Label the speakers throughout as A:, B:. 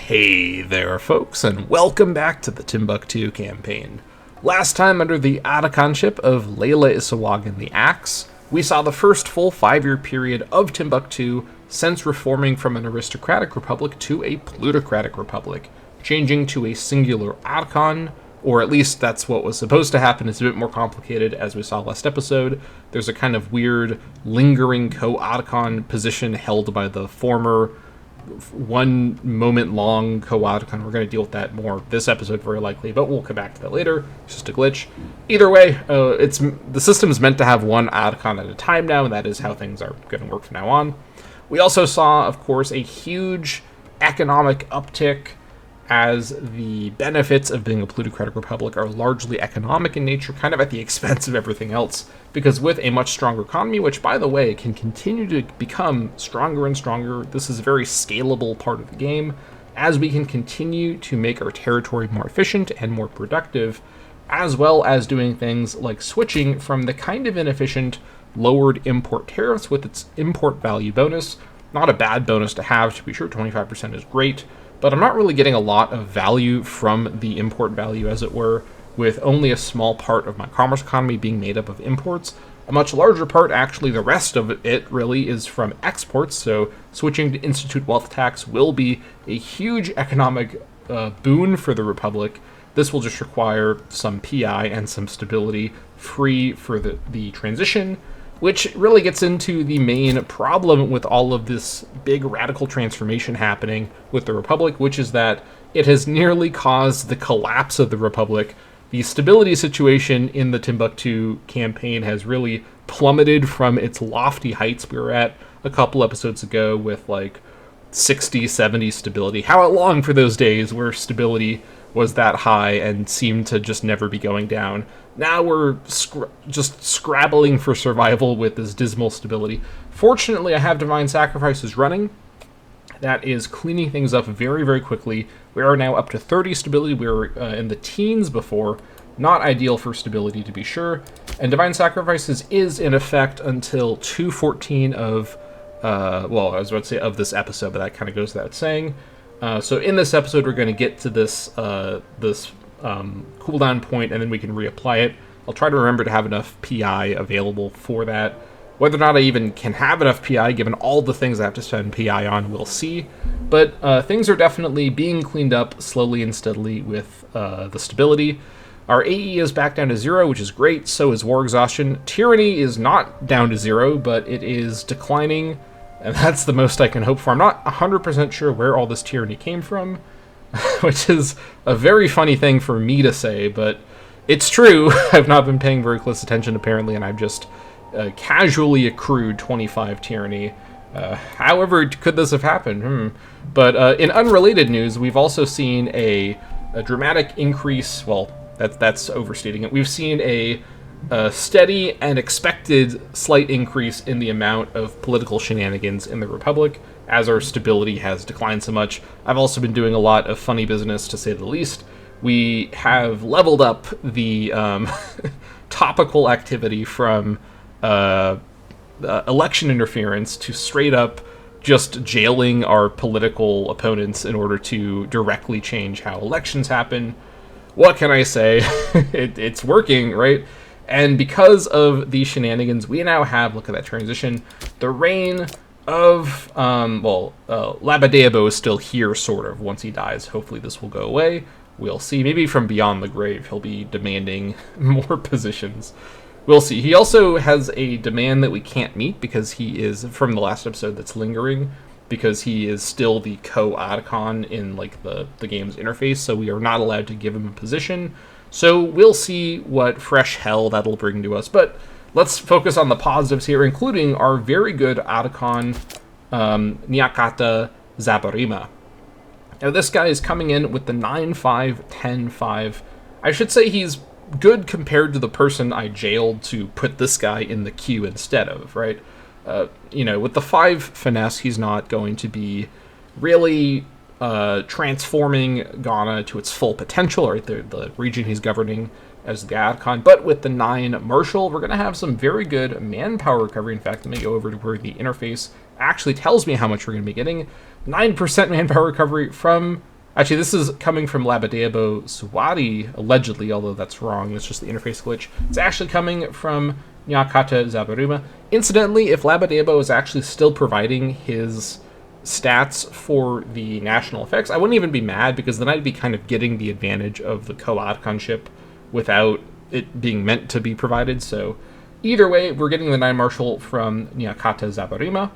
A: Hey there, folks, and welcome back to the Timbuktu Campaign. Last time, under the Atakanship of Layla Isawagan the Axe, we saw the first full 5-year period of Timbuktu since reforming from an aristocratic republic to a plutocratic republic, changing to a singular Atakan, or at least that's what was supposed to happen. It's a bit more complicated, as we saw last episode. There's a kind of weird, lingering co-Atakan position held by the former 1 moment long co-Atakan. We're going to deal with that more this episode, very likely, but we'll come back to that later. It's just a glitch. Either way, the system is meant to have 1 Atakan at a time now, and that is how things are going to work from now on. We also saw, of course, a huge economic uptick as the benefits of being a plutocratic republic are largely economic in nature, kind of at the expense of everything else, because with a much stronger economy, which, by the way, can continue to become stronger and stronger, this is a very scalable part of the game, as we can continue to make our territory more efficient and more productive, as well as doing things like switching from the kind of inefficient lowered import tariffs with its import value bonus. Not a bad bonus to have, to be sure, 25% is great, but I'm not really getting a lot of value from the import value, as it were, with only a small part of my commerce economy being made up of imports. A much larger part, actually, the rest of it really is from exports, so switching to Institute Wealth Tax will be a huge economic boon for the Republic. This will just require some PI and some stability free for the transition, which really gets into the main problem with all of this big radical transformation happening with the Republic, which is that it has nearly caused the collapse of the Republic. The stability situation in the Timbuktu campaign has really plummeted from its lofty heights we were at a couple episodes ago with like 60, 70 stability. How long for those days where stability was that high and seemed to just never be going down. Now we're just scrabbling for survival with this dismal stability. Fortunately, I have Divine Sacrifices running. That is cleaning things up very, very quickly. We are now up to 30 stability. We were in the teens before. Not ideal for stability, to be sure. And Divine Sacrifices is in effect until 2:14 of, I was about to say of this episode, but that kind of goes without saying. So in this episode, we're going to get to this cooldown point, and then we can reapply it. I'll try to remember to have enough PI available for that. Whether or not I even can have enough PI, given all the things I have to spend PI on, we'll see. But things are definitely being cleaned up slowly and steadily with the stability. Our AE is back down to 0, which is great. So is War Exhaustion. Tyranny is not down to 0, but it is declining. And that's the most I can hope for. I'm not 100% sure where all this tyranny came from, which is a very funny thing for me to say, but it's true. I've not been paying very close attention, apparently, and I've just casually accrued 25 tyranny. However, could this have happened? But in unrelated news, we've also seen a dramatic increase. Well, that's overstating it. We've seen a steady and expected slight increase in the amount of political shenanigans in the Republic as our stability has declined so much. I've also been doing a lot of funny business, to say the least. We have leveled up the topical activity from election interference to straight up just jailing our political opponents in order to directly change how elections happen. What can I say? It's working, right? And because of these shenanigans, we now have, look at that transition, the reign of, Labadeabo is still here, sort of, once he dies. Hopefully this will go away. We'll see. Maybe from beyond the grave, he'll be demanding more positions. We'll see. He also has a demand that we can't meet because he is, from the last episode that's lingering, because he is still the co-Atakan in, like, the game's interface, so we are not allowed to give him a position. So we'll see what fresh hell that'll bring to us. But let's focus on the positives here, including our very good Atakan, Nyakata Zabarima. Now this guy is coming in with the 9-5, 10-5. I should say he's good compared to the person I jailed to put this guy in the queue instead of, right? With the 5 finesse, he's not going to be really transforming Ghana to its full potential, right? The region he's governing as the Atakan. But with the 9 Marshal, we're going to have some very good manpower recovery. In fact, let me go over to where the interface actually tells me how much we're going to be getting. 9% manpower recovery from Actually, this is coming from Labadebo Suwadi, allegedly, although that's wrong. It's just the interface glitch. It's actually coming from Nyakata Zabaruma. Incidentally, if Labadebo is actually still providing his stats for the national effects, I wouldn't even be mad, because then I'd be kind of getting the advantage of the co-archonship without it being meant to be provided. So either way, we're getting the 9 Martial from Nyakata Zabarima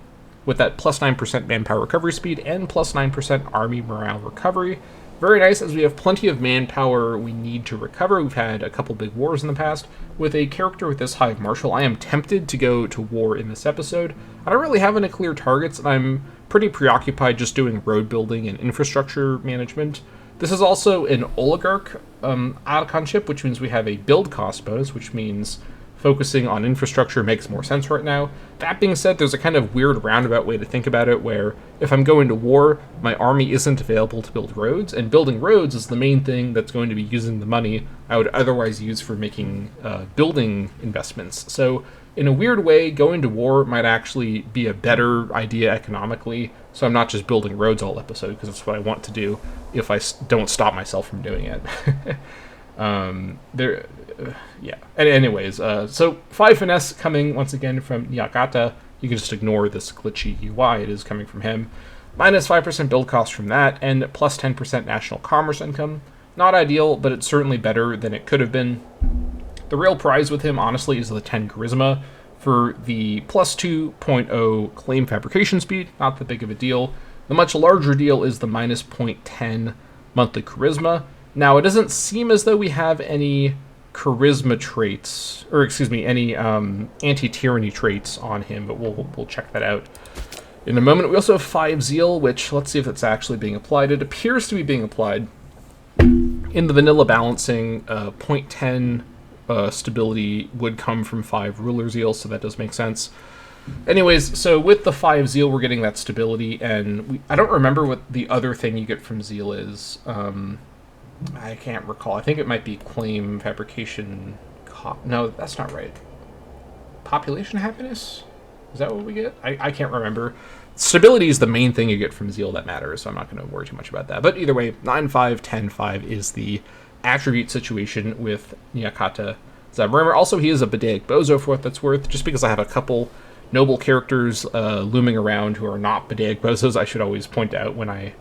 A: with that plus 9% manpower recovery speed and plus 9% army morale recovery. Very nice, as we have plenty of manpower we need to recover. We've had a couple big wars in the past. With a character with this high of Martial, I am tempted to go to war in this episode. I don't really have any clear targets, and I'm pretty preoccupied just doing road building and infrastructure management. This is also an Oligarch archonship, which means we have a build cost bonus, which means focusing on infrastructure makes more sense right now. That being said, there's a kind of weird roundabout way to think about it, where if I'm going to war, my army isn't available to build roads, and building roads is the main thing that's going to be using the money I would otherwise use for making building investments. So in a weird way, going to war might actually be a better idea economically, so I'm not just building roads all episode, because that's what I want to do if I don't stop myself from doing it. Yeah. Anyways, so 5 finesse coming once again from Nyakata. You can just ignore this glitchy UI. It is coming from him. Minus 5% build cost from that, and plus 10% national commerce income. Not ideal, but it's certainly better than it could have been. The real prize with him, honestly, is the 10 charisma for the plus 2.0 claim fabrication speed. Not that big of a deal. The much larger deal is the minus 0.10 monthly charisma. Now, it doesn't seem as though we have any charisma traits, or excuse me, any anti-tyranny traits on him, but we'll check that out in a moment. We also have 5 zeal, which let's see if it's actually being applied. It appears to be being applied. In the vanilla balancing, 0.10 stability would come from 5 ruler zeal, so that does make sense. Anyways, so with the 5 zeal, we're getting that stability, and I don't remember what the other thing you get from zeal is. I can't recall. I think it might be claim fabrication. No, that's not right. Population happiness? Is that what we get? I can't remember. Stability is the main thing you get from zeal that matters, so I'm not going to worry too much about that. But either way, 9-5, 10-5 is the attribute situation with Nyakata Zabarima. Also, he is a Bedaic Bozo for what that's worth. Just because I have a couple noble characters looming around who are not Bedaic Bozos, I should always point out when I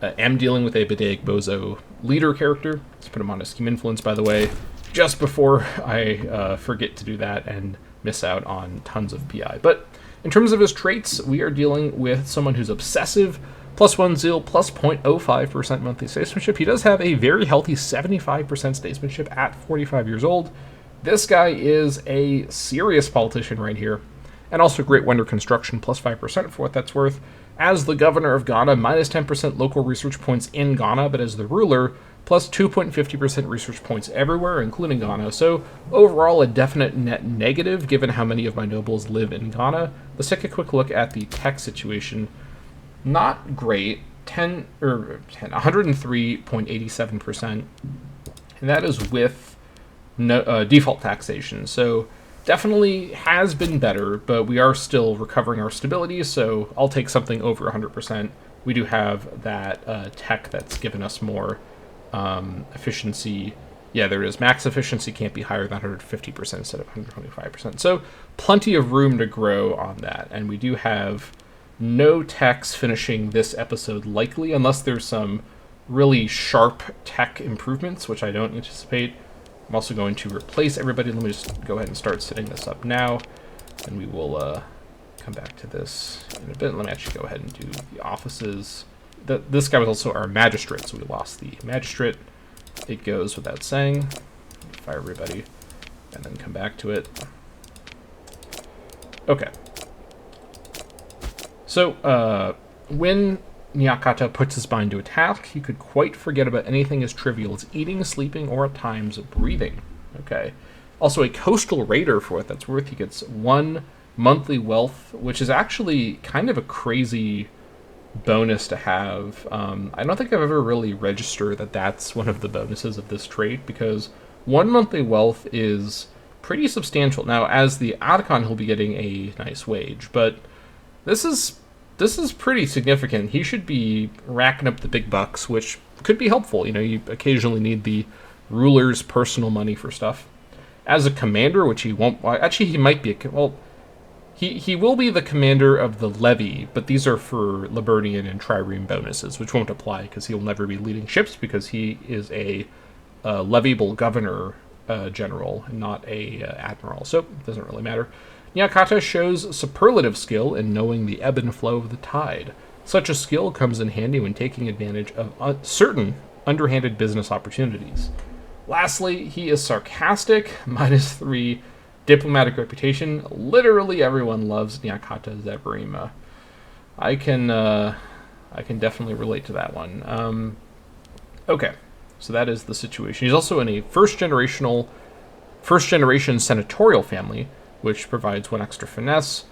A: am dealing with a Bedaic Bozo leader character. Let's put him on a scheme influence, by the way, just before I forget to do that and miss out on tons of PI. But in terms of his traits, we are dealing with someone who's obsessive, plus 1 zeal, plus 0.05% monthly statesmanship. He does have a very healthy 75% statesmanship at 45 years old. This guy is a serious politician right here. And also Great Wonder Construction, plus 5% for what that's worth. As the governor of Ghana, minus 10% local research points in Ghana, but as the ruler, plus 2.50% research points everywhere, including Ghana. So overall, a definite net negative, given how many of my nobles live in Ghana. Let's take a quick look at the tech situation. Not great. 103.87%, and that is with no, default taxation. So definitely has been better, but we are still recovering our stability, so I'll take something over 100%. We do have that tech that's given us more efficiency. Yeah, there is. Max efficiency can't be higher than 150% instead of 125%. So plenty of room to grow on that, and we do have no techs finishing this episode likely, unless there's some really sharp tech improvements, which I don't anticipate. I'm also going to replace everybody. Let me just go ahead and start setting this up now, and we will come back to this in a bit. Let me actually go ahead and do the offices. This guy was also our magistrate, so we lost the magistrate. It goes without saying. Fire everybody, and then come back to it. Okay. So, when Nyakata puts his mind to a task, he could quite forget about anything as trivial as eating, sleeping, or at times breathing. Okay. Also, a coastal raider, for what that's worth. He gets 1 monthly wealth, which is actually kind of a crazy bonus to have. I don't think I've ever really registered that that's one of the bonuses of this trait, because 1 monthly wealth is pretty substantial. Now, as the Archon, he'll be getting a nice wage, but this is pretty significant. He should be racking up the big bucks, which could be helpful. You know, you occasionally need the ruler's personal money for stuff. As a commander, which he won't... Actually, he might be He will be the commander of the Levy, but these are for Liburnian and Trireme bonuses, which won't apply because he will never be leading ships because he is a leviable governor general and not a admiral, so it doesn't really matter. Nyakata shows superlative skill in knowing the ebb and flow of the tide. Such a skill comes in handy when taking advantage of certain underhanded business opportunities. Lastly, he is sarcastic, -3 diplomatic reputation. Literally everyone loves Nyakata Zeverima. I can definitely relate to that one. Okay, so that is the situation. He's also in a first generation senatorial family, which provides 1 extra finesse,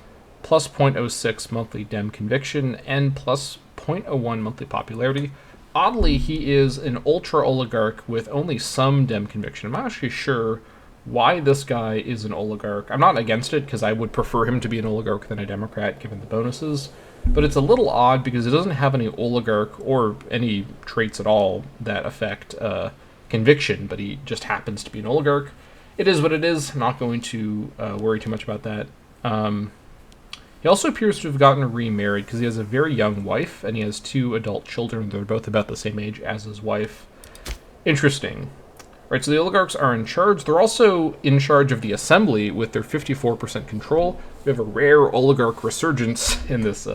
A: plus 0.06 monthly dem conviction, and plus 0.01 monthly popularity. Oddly, he is an ultra-oligarch with only some dem conviction. I'm not actually sure why this guy is an oligarch. I'm not against it, because I would prefer him to be an oligarch than a Democrat, given the bonuses. But it's a little odd, because it doesn't have any oligarch or any traits at all that affect conviction, but he just happens to be an oligarch. It is what it is. I'm not going to worry too much about that. He also appears to have gotten remarried because he has a very young wife, and he has 2 adult children. They're both about the same age as his wife. Interesting. Right, so the oligarchs are in charge. They're also in charge of the assembly with their 54% control. We have a rare oligarch resurgence in this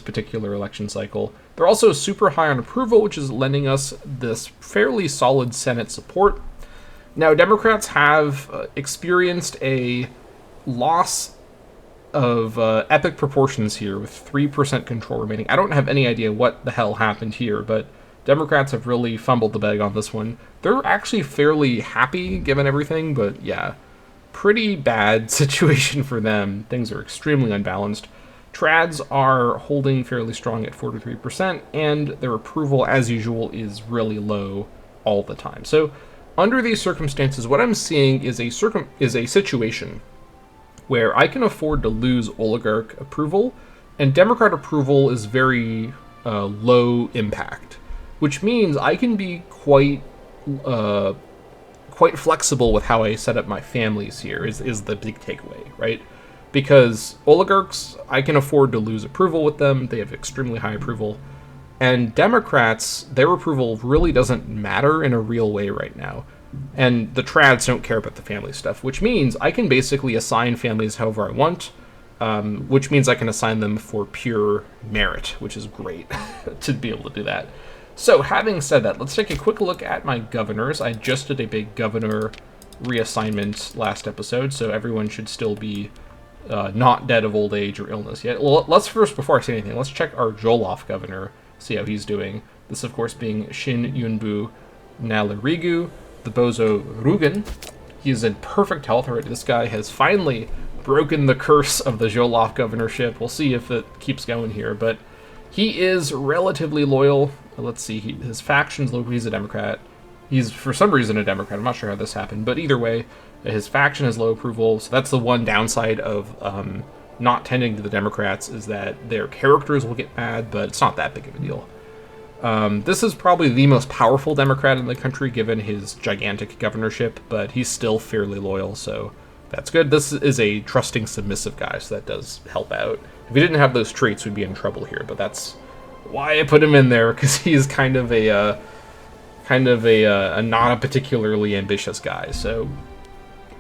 A: particular election cycle. They're also super high on approval, which is lending us this fairly solid Senate support. Now, Democrats have experienced a loss of epic proportions here with 3% control remaining. I don't have any idea what the hell happened here, but Democrats have really fumbled the bag on this one. They're actually fairly happy given everything, but yeah, pretty bad situation for them. Things are extremely unbalanced. Trads are holding fairly strong at 43%, and their approval, as usual, is really low all the time. So under these circumstances, what I'm seeing is a situation where I can afford to lose oligarch approval, and Democrat approval is very low impact, which means I can be quite flexible with how I set up my families here, is the big takeaway, right? Because oligarchs, I can afford to lose approval with them. They have extremely high approval. And Democrats, their approval really doesn't matter in a real way right now. And the trads don't care about the family stuff, which means I can basically assign families however I want, which means I can assign them for pure merit, which is great to be able to do that. So having said that, let's take a quick look at my governors. I just did a big governor reassignment last episode, so everyone should still be not dead of old age or illness yet. Well, let's first, before I say anything, let's check our Jolof governor, see how he's doing. This, of course, being Shin Yunbu Nalarigu, the Bozo Rugen. He is in perfect health already. This guy has finally broken the curse of the Jolof governorship. We'll see if it keeps going here, but he is relatively loyal. Let's see, his faction's local. He's a Democrat. He's, for some reason, a Democrat. I'm not sure how this happened, but either way, his faction has low approval, so that's the one downside of not tending to the Democrats, is that their characters will get bad, but it's not that big of a deal. This is probably the most powerful Democrat in the country, given his gigantic governorship, but he's still fairly loyal, so that's good. This is a trusting, submissive guy, so that does help out. If he didn't have those traits, we'd be in trouble here, but that's why I put him in there, because he's kind of a not a particularly ambitious guy, so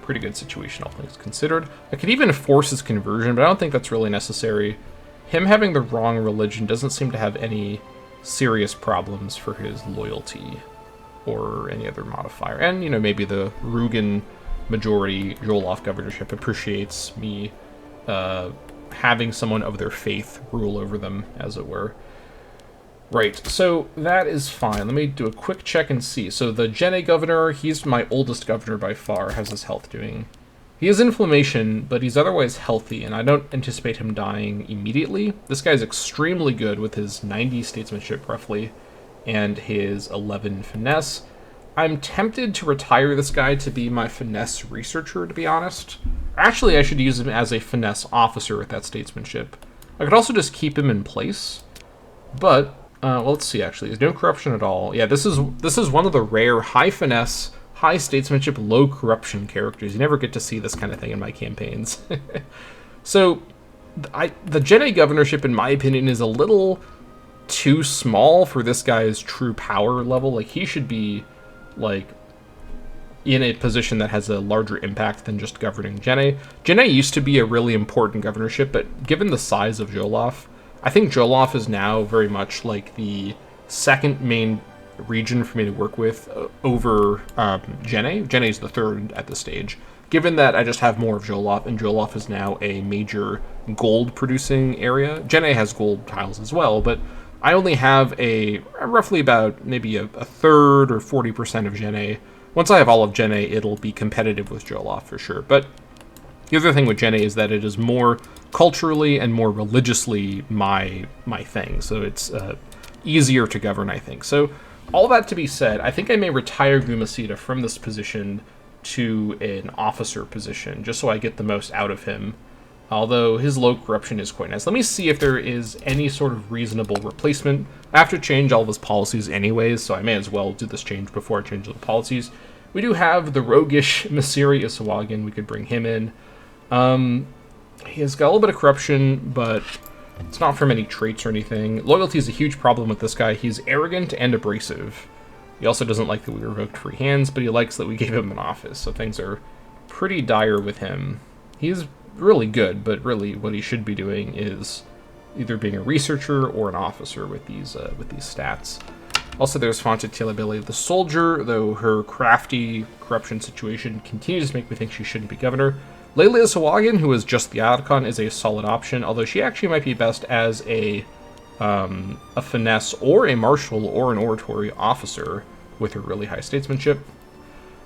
A: pretty good situation, all things considered. I could even force his conversion, but I don't think that's really necessary. Him having the wrong religion doesn't seem to have any serious problems for his loyalty or any other modifier. And, you know, maybe the Rugen majority Jolof governorship appreciates me having someone of their faith rule over them, as it were. Right, so that is fine. Let me do a quick check and see. So the Jene governor, he's my oldest governor by far. How's his health doing? He has inflammation, but he's otherwise healthy, and I don't anticipate him dying immediately. This guy's extremely good with his 90 statesmanship, roughly, and his 11 finesse. I'm tempted to retire this guy to be my finesse researcher, to be honest. Actually, I should use him as a finesse officer with that statesmanship. I could also just keep him in place, but Well, let's see. Actually, there's no corruption at all. Yeah, this is one of the rare high finesse, high statesmanship, low corruption characters. You never get to see this kind of thing in my campaigns. So, the Gene governorship, in my opinion, is a little too small for this guy's true power level. Like, he should be, like, in a position that has a larger impact than just governing Gene. Gene used to be a really important governorship, but given the size of Jolof, I think Jolof is now very much like the second main region for me to work with over Gene. Gene is the third at this stage. Given that I just have more of Jolof, and Jolof is now a major gold-producing area. Gene has gold tiles as well, but I only have a roughly about maybe a third or 40% of Gene. Once I have all of Gene, it'll be competitive with Jolof for sure. But the other thing with Gene is that it is more culturally and more religiously my thing, so it's easier to govern, I think. So all that to be said, I think I may retire Gumacita from this position to an officer position, just so I get the most out of him, although his low corruption is quite nice. Let me see if there is any sort of reasonable replacement. I have to change all of his policies anyways, so I may as well do this change before I change the policies. We do have the roguish Masiri Isawagan. We could bring him in. He has got a little bit of corruption, but it's not from any traits or anything. Loyalty is a huge problem with this guy. He's arrogant and abrasive. He also doesn't like that we revoked free hands, but he likes that we gave him an office, so things are pretty dire with him. He's really good, but really what he should be doing is either being a researcher or an officer with these stats. Also, there's Fontatilability of the Soldier, though her crafty corruption situation continues to make me think she shouldn't be governor. Layla Isawagan, who is just the Archon, is a solid option, although she actually might be best as a finesse or a marshal or an oratory officer with her really high statesmanship.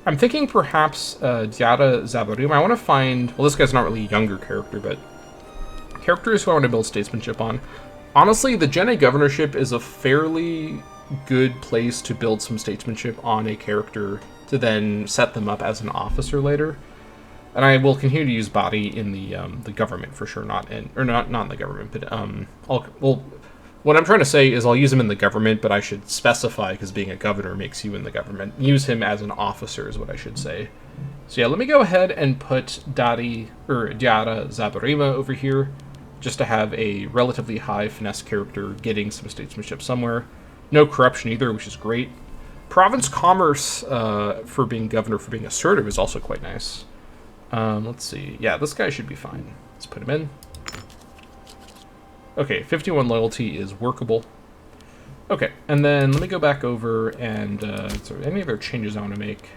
A: I'm thinking perhaps Diara Zabarim. I want to find, well, this guy's not really a younger character, but characters who I want to build statesmanship on. Honestly, the Gene governorship is a fairly good place to build some statesmanship on a character to then set them up as an officer later. And I will continue to use Body in the government for sure, not in the government, but what I'm trying to say is I'll use him in the government, but I should specify, because being a governor makes you in the government. Use him as an officer is what I should say. So yeah, let me go ahead and put Diara Zabarima over here, just to have a relatively high finesse character getting some statesmanship somewhere. No corruption either, which is great. Province Commerce for being governor, for being assertive, is also quite nice. Let's see. Yeah, this guy should be fine. Let's put him in. Okay, 51 loyalty is workable. Okay, and then let me go back over and so any other changes I want to make.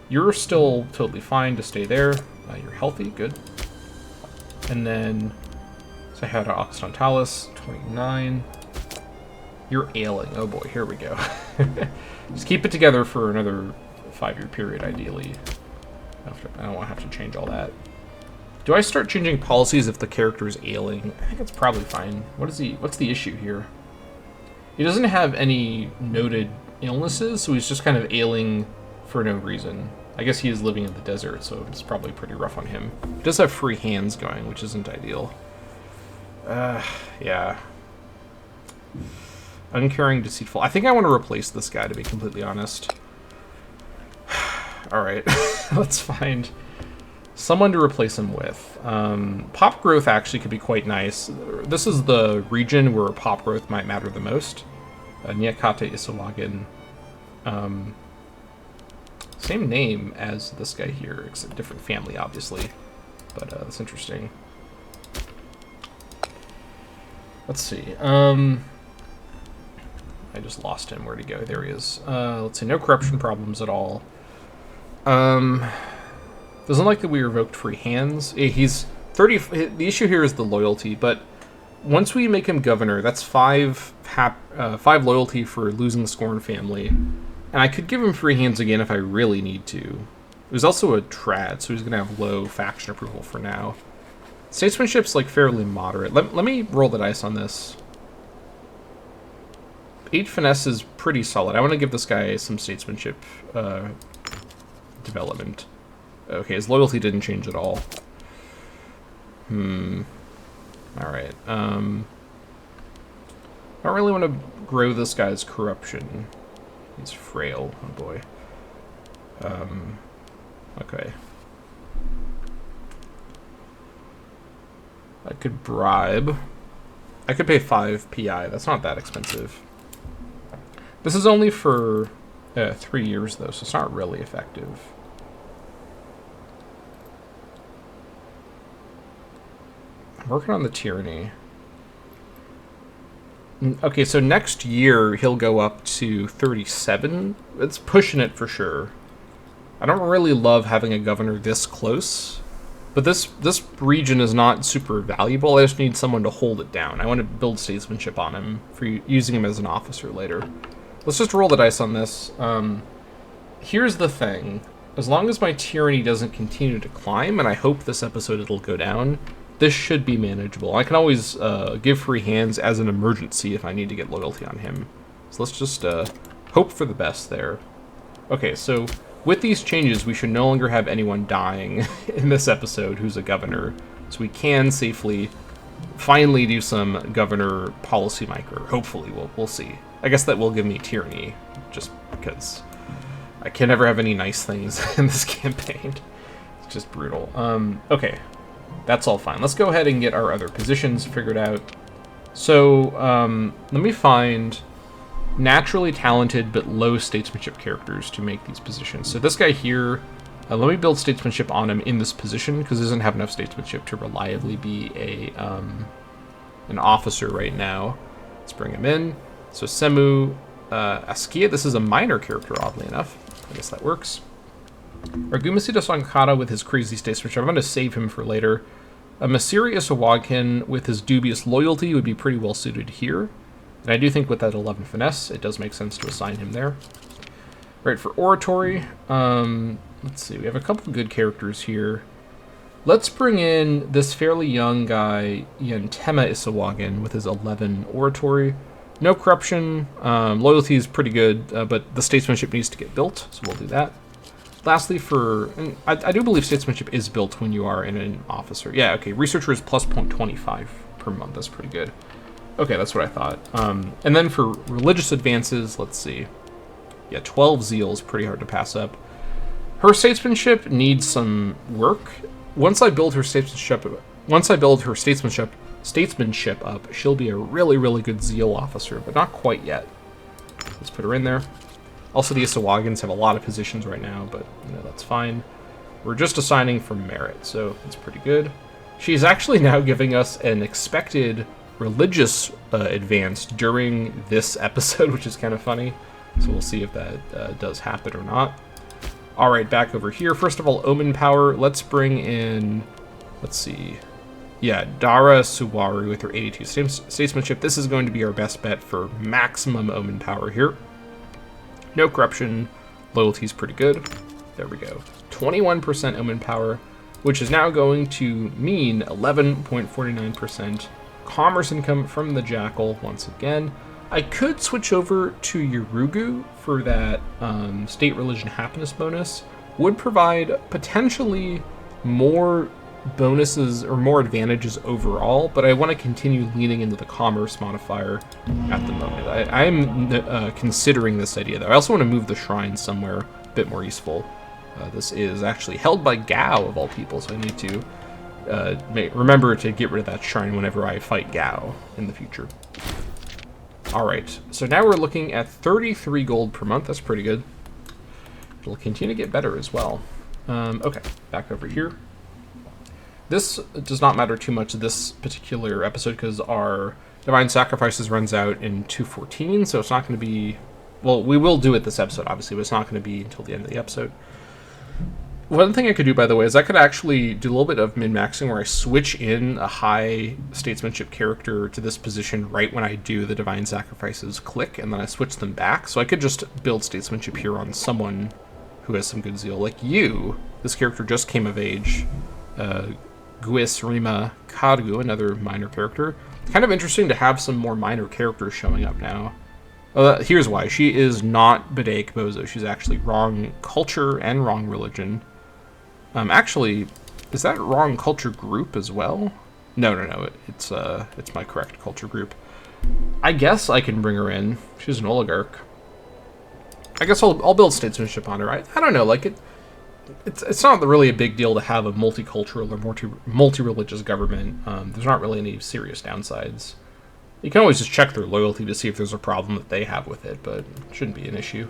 A: You're still totally fine to stay there. You're healthy, good. And then Sahara Occidentalis, 29. You're ailing. Oh boy, here we go. Just keep it together for another 5-year period, ideally. I don't want to have to change all that. Do I start changing policies if the character is ailing? I think it's probably fine. What's the issue here? He doesn't have any noted illnesses, so he's just kind of ailing for no reason. I guess he is living in the desert, so it's probably pretty rough on him. He does have free hands going, which isn't ideal. Yeah. Uncaring, deceitful. I think I want to replace this guy, to be completely honest. Alright, let's find someone to replace him with. Pop growth actually could be quite nice. This is the region where pop growth might matter the most. Nyakate Isawagan. Same name as this guy here, except different family, obviously. But that's interesting. Let's see. I just lost him. Where'd he go? There he is. Let's see. No corruption problems at all. Doesn't like that we revoked free hands. He's 30. The issue here is the loyalty, but once we make him governor, that's 5 loyalty for losing the Scorn family, and I could give him free hands again if I really need to. There's also a trad, so he's gonna have low faction approval for now. Statesmanship's like fairly moderate. Let me roll the dice on this. 8 finesse is pretty solid. I want to give this guy some statesmanship development. Okay, his loyalty didn't change at all. Alright. I don't really want to grow this guy's corruption. He's frail. Oh boy. Okay. I could bribe. I could pay 5 PI. That's not that expensive. This is only for 3 years, though, so it's not really effective. I'm working on the tyranny. Okay, so next year he'll go up to 37. It's pushing it for sure. I don't really love having a governor this close, but this region is not super valuable. I just need someone to hold it down. I want to build statesmanship on him for using him as an officer later. Let's just roll the dice on this. Here's the thing. As long as my tyranny doesn't continue to climb, and I hope this episode it'll go down, this should be manageable. I can always give free hands as an emergency if I need to get loyalty on him. So let's just hope for the best there. Okay, so with these changes, we should no longer have anyone dying in this episode who's a governor. So we can safely finally do some governor policy micro. Hopefully, we'll see. I guess that will give me tyranny, just because I can never have any nice things in this campaign. It's just brutal. Okay, that's all fine. Let's go ahead and get our other positions figured out. So let me find naturally talented but low statesmanship characters to make these positions. So this guy here, let me build statesmanship on him in this position because he doesn't have enough statesmanship to reliably be an officer right now. Let's bring him in. So Semu Askia, this is a minor character, oddly enough. I guess that works. Argumacida Sankara with his crazy statesmanship. I'm going to save him for later. Masiri Isawagin with his dubious loyalty would be pretty well suited here. And I do think with that 11 finesse, it does make sense to assign him there. Right, for oratory, let's see, we have a couple of good characters here. Let's bring in this fairly young guy, Yantema Isawagin, with his 11 oratory. No corruption, loyalty is pretty good, but the statesmanship needs to get built, so we'll do that. Lastly, and I do believe statesmanship is built when you are in an officer. Yeah, okay, researcher is plus 0.25 per month, that's pretty good. Okay, that's what I thought. And then for religious advances, let's see. Yeah, 12 zeal is pretty hard to pass up. Her statesmanship needs some work. Once I build her statesmanship up, she'll be a really, really good zeal officer, but not quite yet. Let's put her in there. Also, the Isawagins have a lot of positions right now, but that's fine. We're just assigning for merit, so that's pretty good. She's actually now giving us an expected religious advance during this episode, which is kind of funny. So we'll see if that does happen or not. All right, back over here. First of all, Omen Power. Let's bring in, let's see. Yeah, Dara Suwaru with her 82 statesmanship. This is going to be our best bet for maximum Omen Power here. No corruption. Loyalty's pretty good. There we go. 21% Omen Power, which is now going to mean 11.49% commerce income from the Jackal once again. I could switch over to Yurugu for that state religion happiness bonus. Would provide potentially more bonuses or more advantages overall, but I want to continue leaning into the commerce modifier at the moment. I'm considering this idea though. I also want to move the shrine somewhere a bit more useful. This is actually held by Gao of all people, so I need to remember to get rid of that shrine whenever I fight Gao in the future. Alright, so now we're looking at 33 gold per month. That's pretty good. It'll continue to get better as well. Okay, back over here. This does not matter too much this particular episode because our Divine Sacrifices runs out in 2:14, so it's not going to be... Well, we will do it this episode, obviously, but it's not going to be until the end of the episode. One thing I could do, by the way, is I could actually do a little bit of min-maxing where I switch in a high statesmanship character to this position right when I do the Divine Sacrifices click, and then I switch them back. So I could just build statesmanship here on someone who has some good zeal. Like you, this character just came of age. Guis Rima Kargu, another minor character. It's kind of interesting to have some more minor characters showing up now. Here's why. She is not Bedaik Bozo. She's actually wrong culture and wrong religion. Actually, is that wrong culture group as well? No. It's my correct culture group. I guess I can bring her in. She's an oligarch. I guess I'll build statesmanship on her. I don't know, like it's not really a big deal to have a multicultural or multi-religious government. There's not really any serious downsides. You can always just check their loyalty to see if there's a problem that they have with it, but it shouldn't be an issue.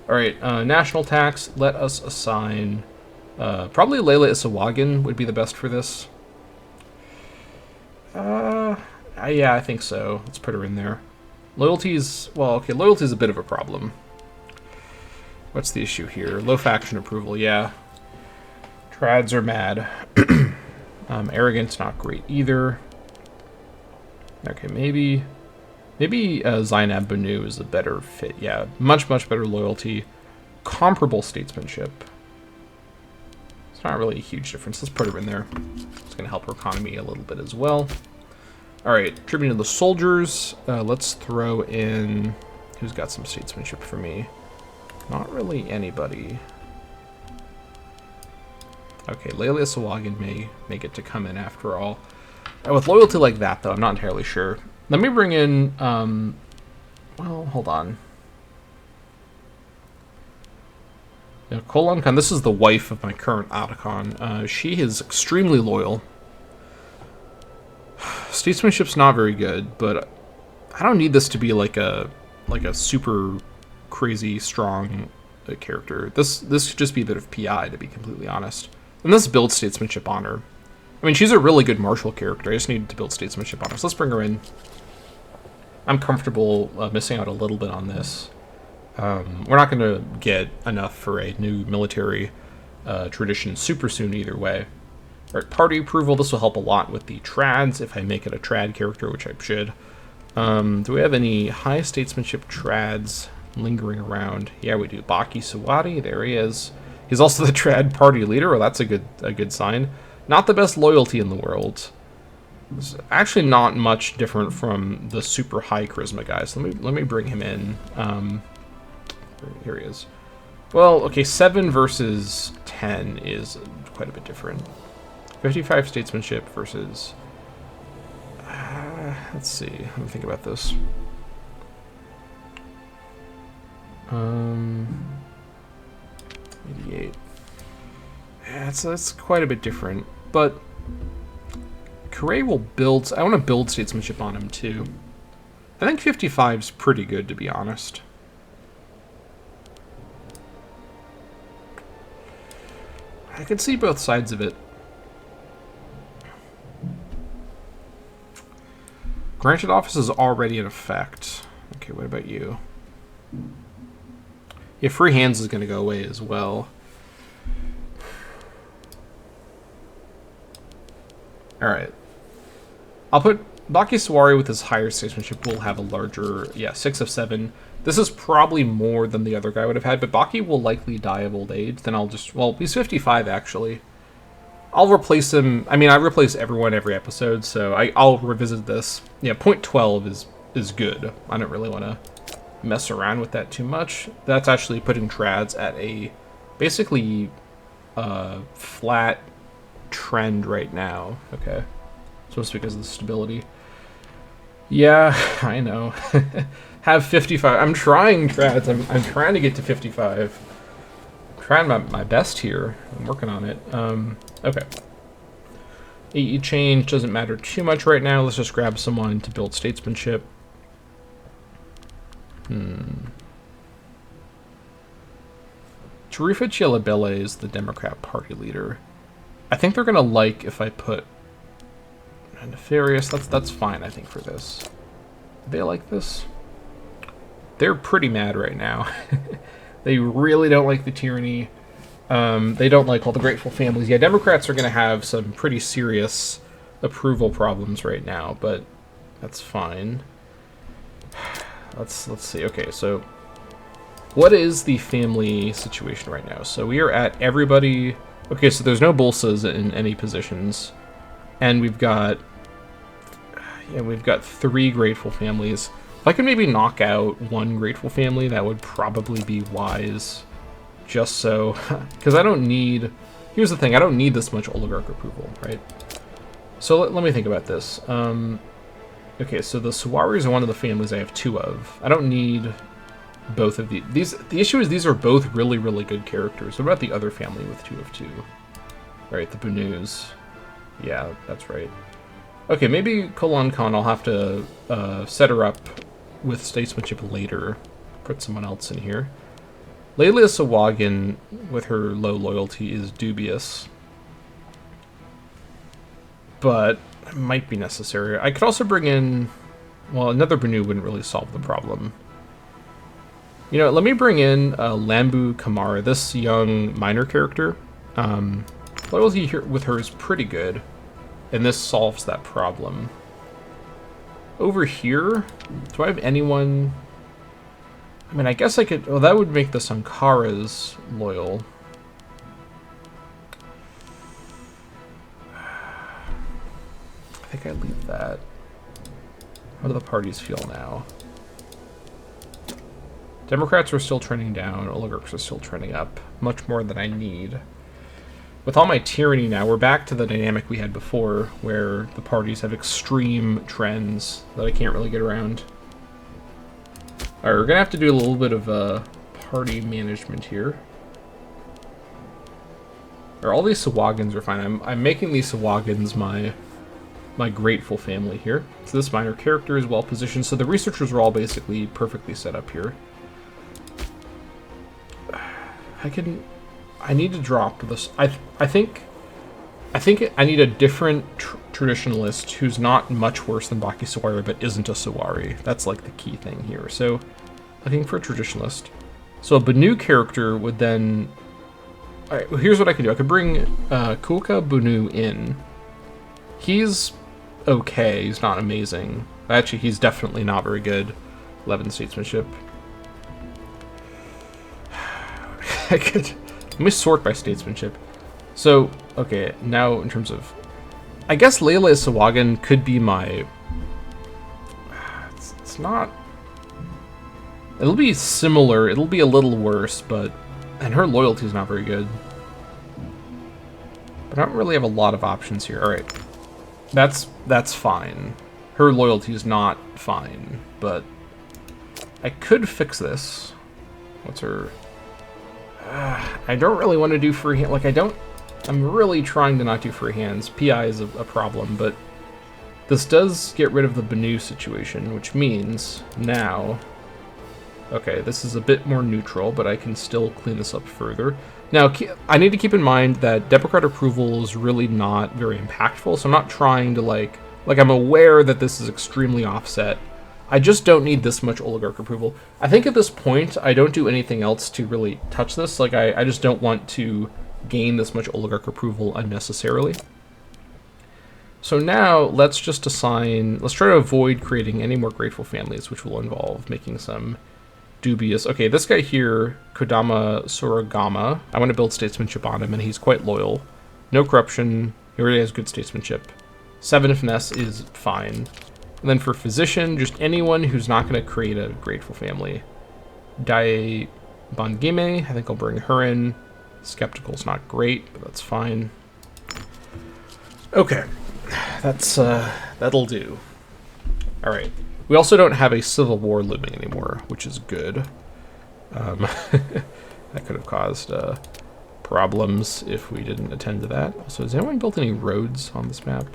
A: All right, national tax. Let us assign. Probably Layla Isawagan would be the best for this. Yeah, I think so. Let's put her in there. Loyalty's, well, okay, loyalty's a bit of a problem. What's the issue here? Low faction approval, yeah. Trads are mad. Arrogance, not great either. Okay, maybe Zainab Banu is a better fit. Yeah, much better loyalty. Comparable statesmanship. It's not really a huge difference. Let's put her in there. It's going to help her economy a little bit as well. All right, tribute to the soldiers. Let's throw in... Who's got some statesmanship for me? Not really anybody. Okay, Layla Isawagan may get to come in after all. With loyalty like that, though, I'm not entirely sure. Let me bring in... well, hold on. Yeah, Kolan Khan, this is the wife of my current Otacon. She is extremely loyal. Statesmanship's not very good, but I don't need this to be like a super crazy strong character. This should just be a bit of PI, to be completely honest. And this builds statesmanship on her. I mean, she's a really good martial character. I just need to build statesmanship on her. So let's bring her in. I'm comfortable missing out a little bit on this. We're not going to get enough for a new military tradition super soon either way. All right, party approval. This will help a lot with the trads if I make it a trad character, which I should. Do we have any high statesmanship trads lingering around? Yeah, we do. Baki Sawadi, there he is. He's also the trad party leader. Well, that's a good sign. Not the best loyalty in the world. It's actually not much different from the super high charisma guys. Let me bring him in. Here he is. Well, okay, 7 versus 10 is quite a bit different. 55 statesmanship versus... let's see. Let me think about this. 88. Yeah, that's quite a bit different. But Correa will build... I want to build statesmanship on him, too. I think 55 is pretty good, to be honest. I can see both sides of it. Granted office is already in effect. Okay, what about you? Yeah, free hands is going to go away as well. Alright. I'll put Baki Sawari with his higher statesmanship will have a larger, yeah, 6 of 7. This is probably more than the other guy would have had, but Baki will likely die of old age. Then I'll just, well, he's 55 actually. I'll replace him. I mean, I replace everyone every episode, so I'll revisit this. Yeah, point 12 is good. I don't really want to mess around with that too much. That's actually putting trads at a basically flat trend right now. Okay, so it's because of the stability. Yeah, I know. Have 55. I'm trying, trads. I'm trying to get to 55. I'm trying my best here. I'm working on it. Okay. AE change doesn't matter too much right now. Let's just grab someone to build statesmanship. Tarifa Chialabele is the Democrat Party leader. I think they're gonna like if I put Nefarious. That's fine, I think, for this. Do they like this? They're pretty mad right now. They really don't like the tyranny. They don't like all the grateful families. Yeah, Democrats are going to have some pretty serious approval problems right now, but that's fine. Let's see. Okay, so what is the family situation right now? So we are at everybody. Okay, so there's no Bulsas in any positions, and we've got 3 grateful families. If I could maybe knock out 1 grateful family, that would probably be wise. Just so, because I don't need, here's the thing, I don't need this much oligarch approval, right? So let me think about this. Okay, so the Sawaris are one of the families I have 2 of. I don't need both of these. The issue is these are both really, really good characters. What about the other family with 2 of 2? Right, the Bunus. Yeah, that's right. Okay, maybe Kulan Khan I'll have to set her up with statesmanship later. Put someone else in here. Layla Sawagan, with her low loyalty, is dubious. But it might be necessary. I could also bring in... Well, another Bunu wouldn't really solve the problem. You know, let me bring in Lambu Kamara, this young minor character. Loyalty here with her is pretty good, and this solves that problem. Over here, do I have anyone... I mean, I guess I could... Well, that would make the Sankaras loyal. I think I leave that. How do the parties feel now? Democrats are still trending down, oligarchs are still trending up. Much more than I need. With all my tyranny now, we're back to the dynamic we had before, where the parties have extreme trends that I can't really get around. Alright, we're gonna have to do a little bit of party management here. Or all these Sawagans are fine. I'm making these Sawagans my grateful family here. So this minor character is well positioned. So the researchers are all basically perfectly set up here. I need to drop this. I think I need a different traditionalist who's not much worse than Baki Sawari, but isn't a Sawari. That's like the key thing here. So looking for a traditionalist. So a Bunu character would then... Alright, well, here's what I can do. I could bring Kulka Bunu in. He's okay. He's not amazing. Actually, he's definitely not very good. 11 statesmanship. I could... Let me sort by statesmanship. So, okay, now in terms of... I guess Layla Sawagan could be my... It's not... It'll be similar. It'll be a little worse, but... And her loyalty is not very good. But I don't really have a lot of options here. Alright. That's fine. Her loyalty is not fine, but... I could fix this. What's her... I don't really want to do free hand. Like, I'm really trying to not do free hands. PI is a problem, but this does get rid of the Banu situation, which means now... Okay, this is a bit more neutral, but I can still clean this up further. Now, I need to keep in mind that Democrat approval is really not very impactful, so I'm not trying to, like I'm aware that this is extremely offset. I just don't need this much oligarch approval. I think at this point, I don't do anything else to really touch this. Like, I just don't want to gain this much oligarch approval unnecessarily. So now, let's just assign... Let's try to avoid creating any more grateful families, which will involve making some dubious... Okay, this guy here, Kodama Soragama, I want to build statesmanship on him, and he's quite loyal. No corruption. He already has good statesmanship. 7 finesse is fine. And then for physician, just anyone who's not going to create a grateful family. Dai Bangime, I think I'll bring her in. Skeptical's not great, but that's fine. Okay, that'll do. All right. We also don't have a civil war looming anymore, which is good. That could have caused problems if we didn't attend to that. Also, has anyone built any roads on this map?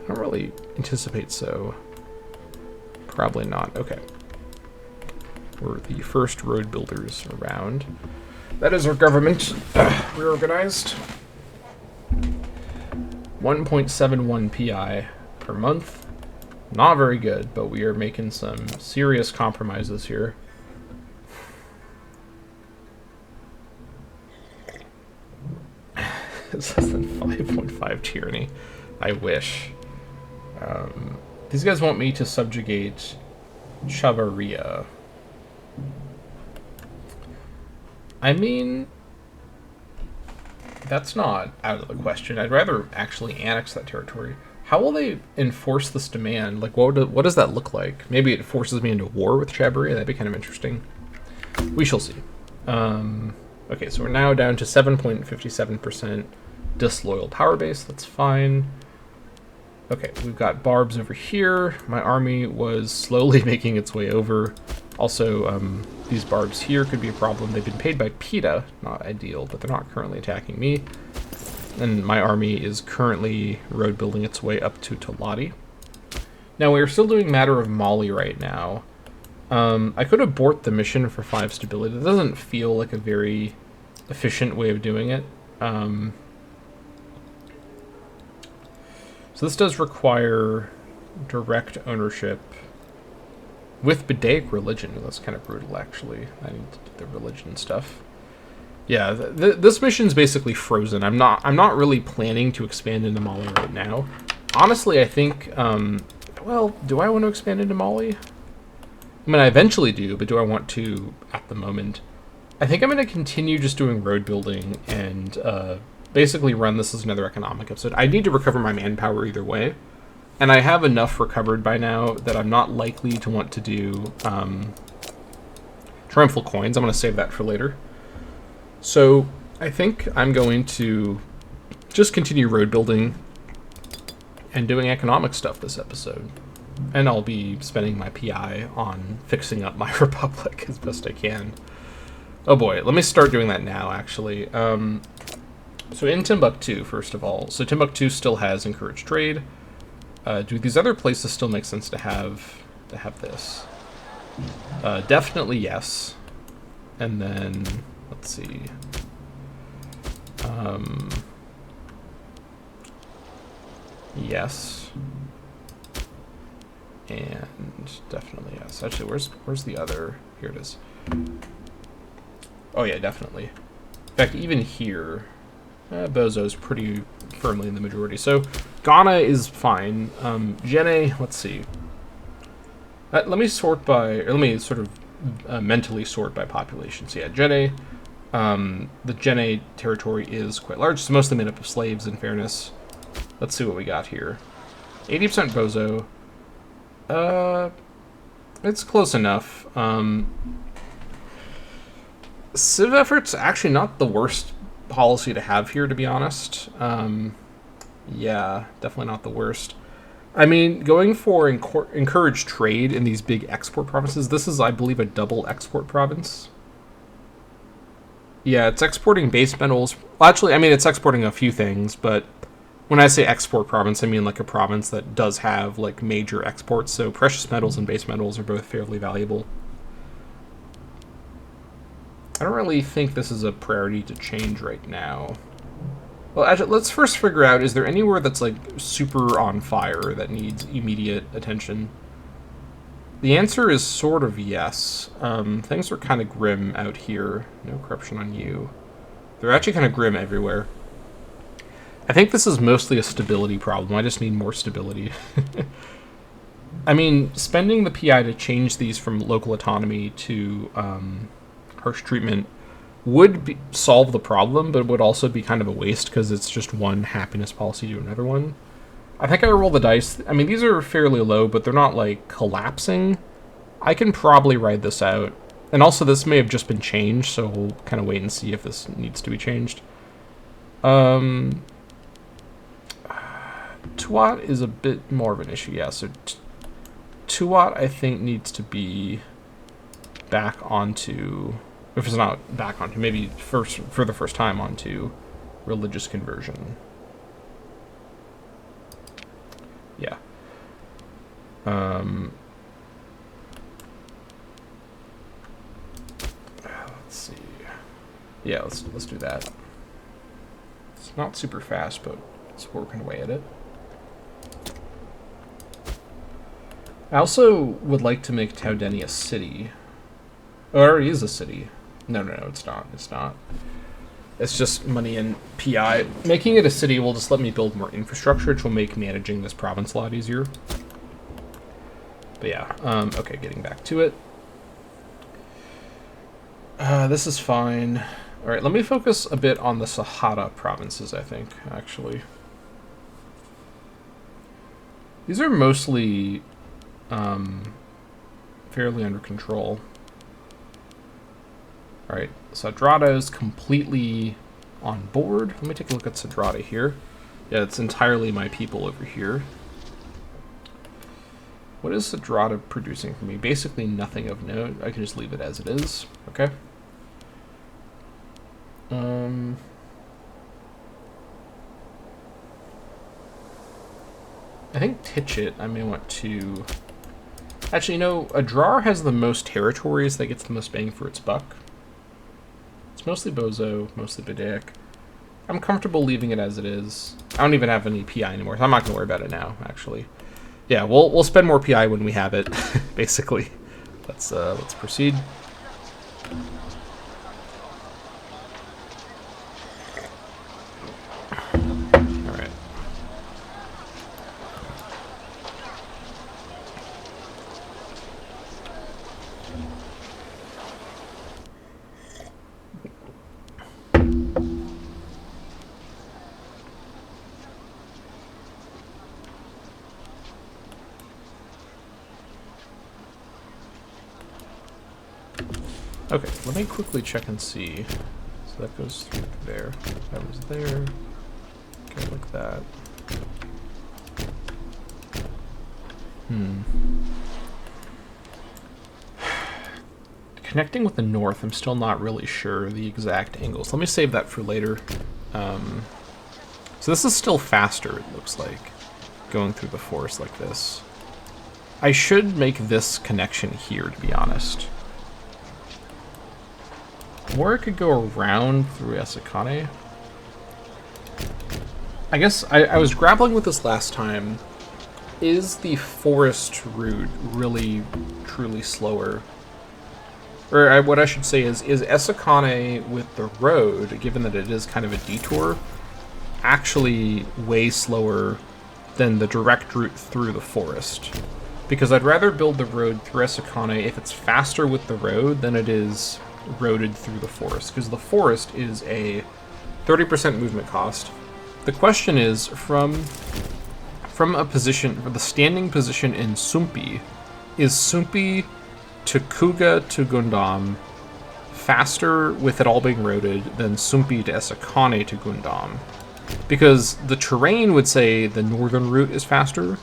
A: I don't really anticipate so. Probably not. Okay. We're the first road builders around. That is our government reorganized. 1.71 PI per month. Not very good, but we are making some serious compromises here. It's less than 5.5 tyranny. I wish. These guys want me to subjugate Chavaria. I mean, that's not out of the question. I'd rather actually annex that territory. How will they enforce this demand? Like, what does that look like? Maybe it forces me into war with Chavaria. That'd be kind of interesting. We shall see. Okay, so we're now down to 7.57% disloyal power base. That's fine. Okay, we've got barbs over here. My army was slowly making its way over. Also, these barbs here could be a problem. They've been paid by PETA, not ideal, but they're not currently attacking me. And my army is currently road building its way up to Tolati. Now, we're still doing Matter of Mali right now. I could abort the mission for 5 stability. It doesn't feel like a very efficient way of doing it. So this does require direct ownership with Bedaic religion. That's kind of brutal, actually. I need to do the religion stuff. Yeah, this mission's basically frozen. I'm not really planning to expand into Mali right now. Honestly, I think, well, do I want to expand into Mali? I mean, I eventually do, but do I want to at the moment? I think I'm going to continue just doing road building and basically run this as another economic episode. I need to recover my manpower either way, and I have enough recovered by now that I'm not likely to want to do Triumphal Coins. I'm going to save that for later. So I think I'm going to just continue road building and doing economic stuff this episode. And I'll be spending my PI on fixing up my republic as best I can. Oh boy, let me start doing that now, actually. So in Timbuktu, first of all, so Timbuktu still has encouraged trade. Do these other places still make sense to have this? Definitely yes. And then, let's see. Yes. And definitely yes. Actually, where's the other? Here it is. Oh yeah, definitely. In fact, even here, Bozo's pretty firmly in the majority. So Ghana is fine. Jene, let's see. Let me sort by, or let me sort of mentally sort by population. So yeah, Jene, the Jene territory is quite large. It's mostly made up of slaves, in fairness. Let's see what we got here. 80% Bozo. It's close enough. Civ effort's actually not the worst policy to have here, to be honest. Yeah, definitely not the worst. I mean, going for encourage trade in these big export provinces, this is, I believe, a double export province. Yeah, it's exporting base metals. Well, actually, I mean, it's exporting a few things, but when I say export province, I mean like a province that does have like major exports, so precious metals and base metals are both fairly valuable. I don't really think this is a priority to change right now. Well, actually, let's first figure out, is there anywhere that's like super on fire that needs immediate attention? The answer is sort of yes. Things are kind of grim out here. No corruption on you. They're actually kind of grim everywhere. I think this is mostly a stability problem. I just need more stability. I mean, spending the PI to change these from local autonomy to harsh treatment would solve the problem, but would also be kind of a waste because it's just one happiness policy to another one. I think I roll the dice. I mean, these are fairly low, but they're not, like, collapsing. I can probably ride this out. And also, this may have just been changed, so we'll kind of wait and see if this needs to be changed. Tuat is a bit more of an issue, yeah. So Tuat, I think, needs to be back onto, if it's not back onto, maybe for the first time onto religious conversion. Yeah. Let's see. Yeah, let's do that. It's not super fast, but it's working away at it. I also would like to make Taudeni a city. Oh, it already is a city. No, it's not. It's not. It's just money and PI. Making it a city will just let me build more infrastructure, which will make managing this province a lot easier. But yeah, okay, getting back to it. This is fine. All right, let me focus a bit on the Sahara provinces, I think, actually. These are mostly fairly under control. All right, Sadrada is completely on board. Let me take a look at Sadrada here. Yeah, it's entirely my people over here. What is Sadrada producing for me? Basically nothing of note. I can just leave it as it is. Okay. I think Titchit, I may want to... Actually, you know, Adrar has the most territories that gets the most bang for its buck. It's mostly Bozo, mostly Bedak. I'm comfortable leaving it as it is. I don't even have any PI anymore, so I'm not going to worry about it now, actually. Yeah, we'll spend more PI when we have it, basically. Let's proceed. Alright. Okay, let me quickly check and see. So that goes through there. That was there. Okay, like that. Connecting with the north, I'm still not really sure the exact angles. Let me save that for later. So this is still faster, it looks like, going through the forest like this. I should make this connection here, to be honest. Or I could go around through Esekane. I guess I was grappling with this last time. Is the forest route really, truly slower? Or what I should say is Esekane with the road, given that it is kind of a detour, actually way slower than the direct route through the forest? Because I'd rather build the road through Esekane if it's faster with the road than it is roaded through the forest, because the forest is a 30% movement cost. The question is, from a position, the standing position in Sumpi, is Sumpi to Kuga to Gundam faster with it all being roaded than Sumpi to Esekane to Gundam? Because the terrain would say the northern route is faster,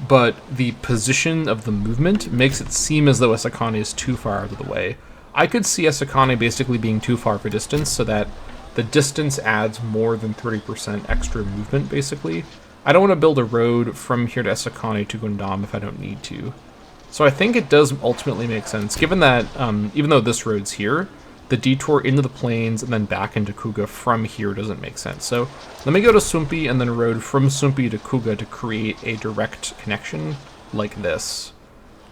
A: but the position of the movement makes it seem as though Esekane is too far out of the way. I could see Esekane basically being too far for distance, so that the distance adds more than 30% extra movement, basically. I don't want to build a road from here to Esekane to Gundam if I don't need to. So I think it does ultimately make sense, given that, even though this road's here, the detour into the plains and then back into Kuga from here doesn't make sense. So let me go to Sumpi and then road from Sumpi to Kuga to create a direct connection like this.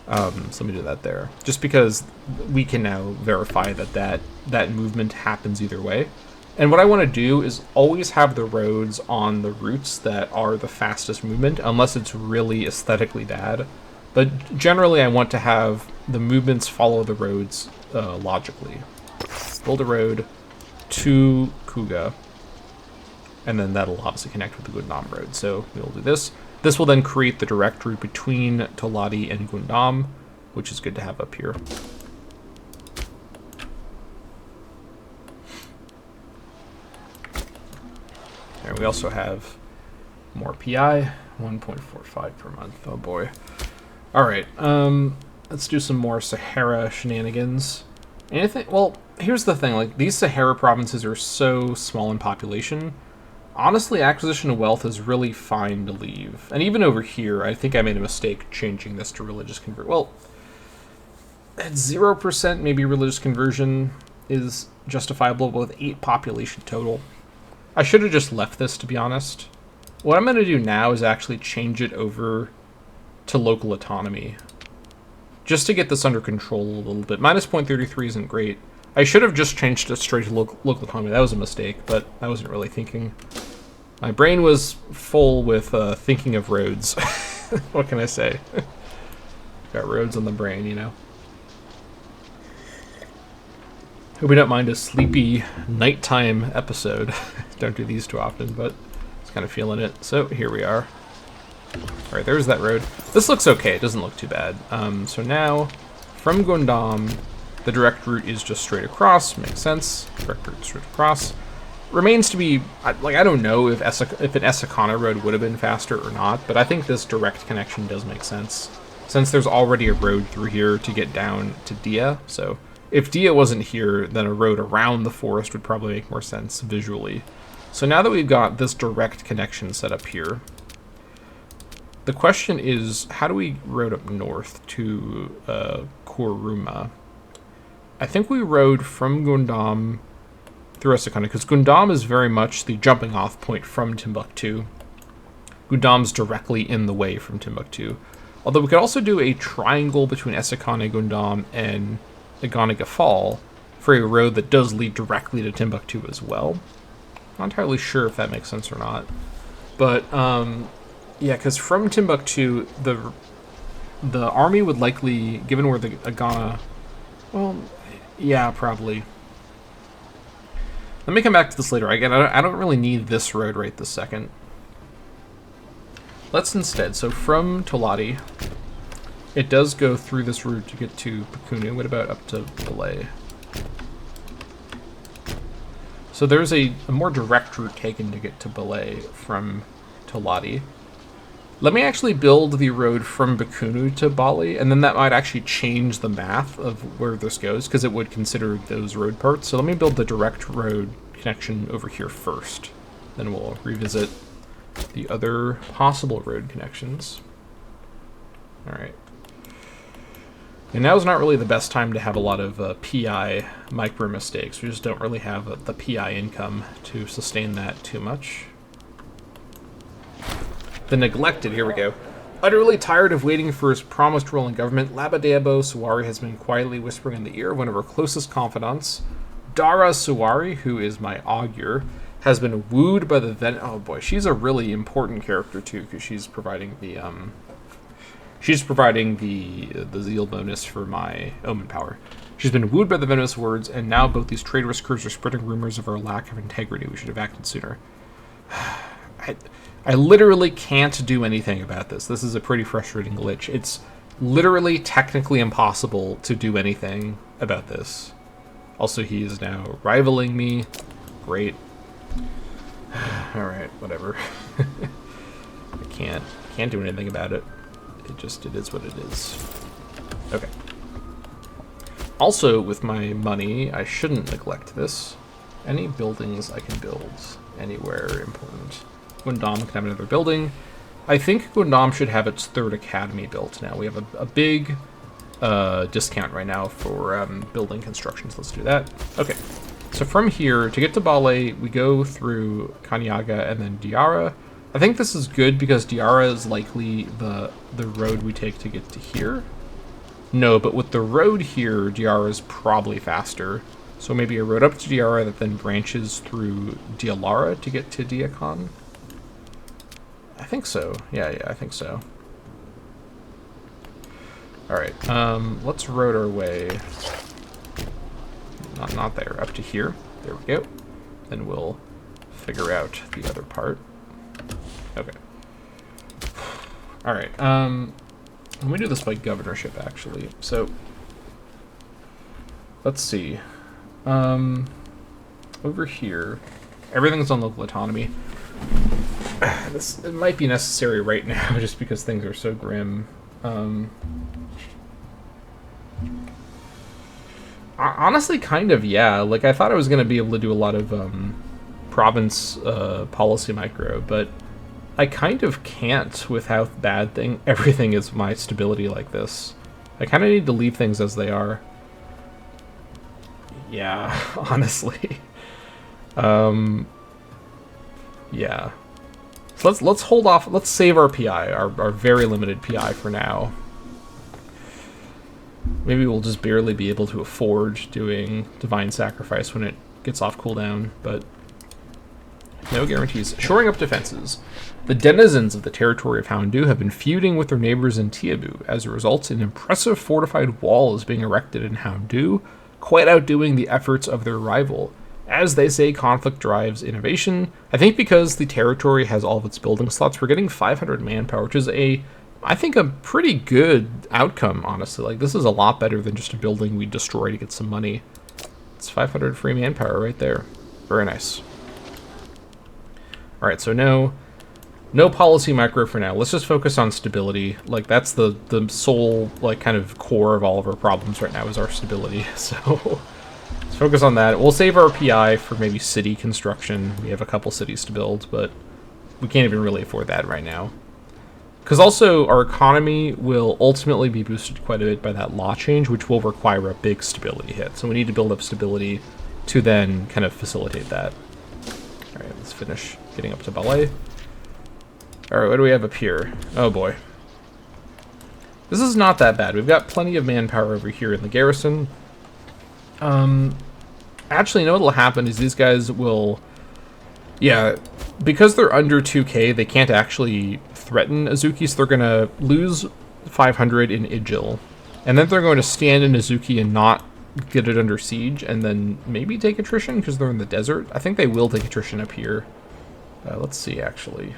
A: So let me do that there. Just because we can now verify that movement happens either way. And what I want to do is always have the roads on the routes that are the fastest movement, unless it's really aesthetically bad. But generally I want to have the movements follow the roads logically. Build a road to Kuga, and then that'll obviously connect with the Gundam road. So we'll do this. This will then create the direct route between Toladi and Gundam, which is good to have up here. There, we also have more PI, 1.45 per month. Oh boy. Alright, let's do some more Sahara shenanigans. Anything? Well, here's the thing, like, these Sahara provinces are so small in population. Honestly, acquisition of wealth is really fine to leave. And even over here, I think I made a mistake changing this to religious conversion. Well, at 0%, maybe religious conversion is justifiable with 8 population total. I should have just left this, to be honest. What I'm going to do now is actually change it over to local autonomy, just to get this under control a little bit. Minus 0.33 isn't great. I should have just changed it straight to local autonomy. That was a mistake, but I wasn't really thinking. My brain was full with thinking of roads. What can I say? Got roads on the brain, you know. Hope you don't mind a sleepy nighttime episode. Don't do these too often, but it's kind of feeling it. So here we are. Alright, there's that road. This looks okay. It doesn't look too bad. So now, from Gundam, the direct route is just straight across. Makes sense. Direct route straight across. Remains to be, like, I don't know if an Esekane road would have been faster or not, but I think this direct connection does make sense. since there's already a road through here to get down to Dia. So if Dia wasn't here, then a road around the forest would probably make more sense visually. So now that we've got this direct connection set up here, the question is, how do we road up north to Koruma? I think we rode from Gundam through Esakana, because Gundam is very much the jumping off point from Timbuktu. Gundam's directly in the way from Timbuktu. Although we could also do a triangle between Esakane, Gundam, and Naganaga Fall for a road that does lead directly to Timbuktu as well. Not entirely sure if that makes sense or not. But, yeah, because from Timbuktu, the army would likely, given where the Agana... Well, yeah, probably. Let me come back to this later. Again, I don't really need this road right this second. Let's instead, so from Toladi, it does go through this route to get to Pakunu. What about up to Belay? So there's a more direct route taken to get to Belay from Toladi. Let me actually build the road from Bakunu to Bali, and then that might actually change the math of where this goes, because it would consider those road parts. So let me build the direct road connection over here first. Then we'll revisit the other possible road connections. Alright. And now's not really the best time to have a lot of PI micro mistakes. We just don't really have the PI income to sustain that too much. The neglected, here we go. Utterly tired of waiting for his promised role in government, Labadabo Suwari has been quietly whispering in the ear of one of her closest confidants. Dara Suwari, who is my augur, has been wooed by the oh boy, she's a really important character too, because she's providing the the zeal bonus for my omen power. She's been wooed by the venomous words, and now both these traitorous crews are spreading rumors of our lack of integrity. We should have acted sooner. I literally can't do anything about this. This is a pretty frustrating glitch. It's literally technically impossible to do anything about this. Also, he is now rivaling me. Great. Alright, whatever. I can't do anything about it. It is what it is. Okay. Also, with my money, I shouldn't neglect this. Any buildings I can build anywhere important. Gundam can have another building. I think Gundam should have its third academy built now. We have a big discount right now for building constructions. Let's do that. Okay. So from here, to get to Bale, we go through Kanyaga and then Diara. I think this is good because Diara is likely the road we take to get to here. No, but with the road here, Diara is probably faster. So maybe a road up to Diara that then branches through Dialara to get to Diakon. I think so. Yeah, I think so. Alright, let's road our way. Not there, up to here. There we go. Then we'll figure out the other part. Okay. Alright, let me do this by governorship, actually. So, let's see. Over here, everything's on local autonomy. It might be necessary right now, just because things are so grim. Honestly, kind of, yeah. Like, I thought I was going to be able to do a lot of province policy micro, but I kind of can't with how bad everything is my stability like this. I kind of need to leave things as they are. Yeah, honestly. Yeah. So let's hold off. Let's save our PI, our very limited PI for now. Maybe we'll just barely be able to afford doing Divine Sacrifice when it gets off cooldown, but no guarantees. Shoring up defenses. The denizens of the territory of Houndu have been feuding with their neighbors in Tiabu. As a result, an impressive fortified wall is being erected in Houndu, quite outdoing the efforts of their rival. As they say, conflict drives innovation. I think because the territory has all of its building slots, we're getting 500 manpower, which is I think a pretty good outcome, honestly. Like, this is a lot better than just a building we destroy to get some money. It's 500 free manpower right there. Very nice. Alright, so now No policy micro for now. Let's just focus on stability. Like, that's the sole, like, kind of core of all of our problems right now is our stability. So let's focus on that. We'll save our PI for maybe city construction. We have a couple cities to build, but we can't even really afford that right now. Because also, our economy will ultimately be boosted quite a bit by that law change, which will require a big stability hit. So we need to build up stability to then kind of facilitate that. All right, let's finish getting up to ballet. All right, what do we have up here? Oh boy. This is not that bad. We've got plenty of manpower over here in the garrison. Actually, you know what'll happen is these guys will... Yeah, because they're under 2k, they can't actually threaten Azuki, so they're going to lose 500 in Ijil. And then they're going to stand in Azuki and not get it under siege, and then maybe take attrition because they're in the desert. I think they will take attrition up here. Let's see, actually.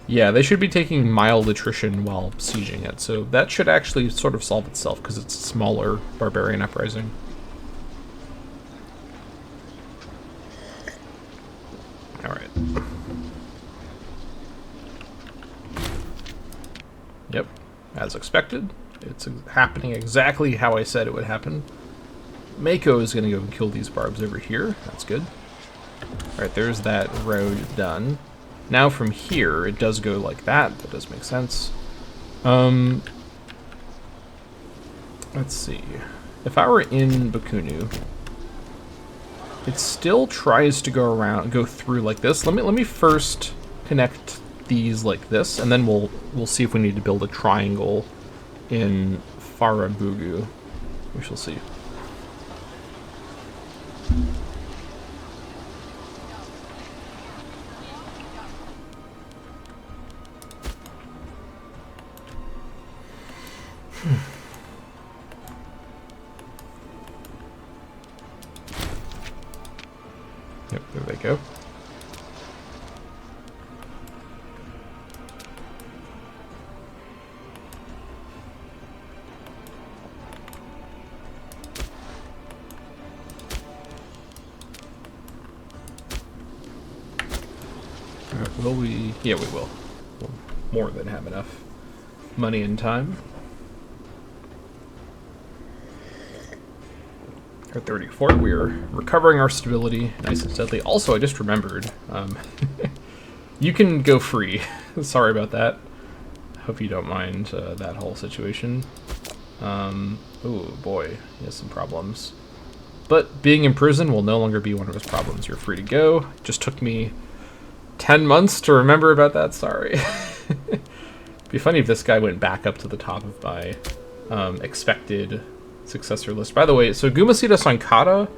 A: Yeah, they should be taking mild attrition while sieging it, so that should actually sort of solve itself because it's a smaller barbarian uprising. Alright. Yep, as expected. It's happening exactly how I said it would happen. Mako is going to go and kill these barbs over here. That's good. Alright, there's that road done. Now from here, it does go like that. That does make sense. Let's see. If I were in Bakunu, it still tries to go through like this. Let me first connect these like this, and then we'll see if we need to build a triangle in Farabugu. We shall see. Yep, there they go. Will we? Yeah, we will. We'll more than have enough money and time. Our 34, we are recovering our stability nice and steadily. Also, I just remembered, you can go free. Sorry about that. Hope you don't mind that whole situation. Oh boy, he has some problems. But being in prison will no longer be one of his problems. You're free to go. It just took me 10 months to remember about that, sorry. It'd be funny if this guy went back up to the top of my expected successor list. By the way, so Gumasita Sankata,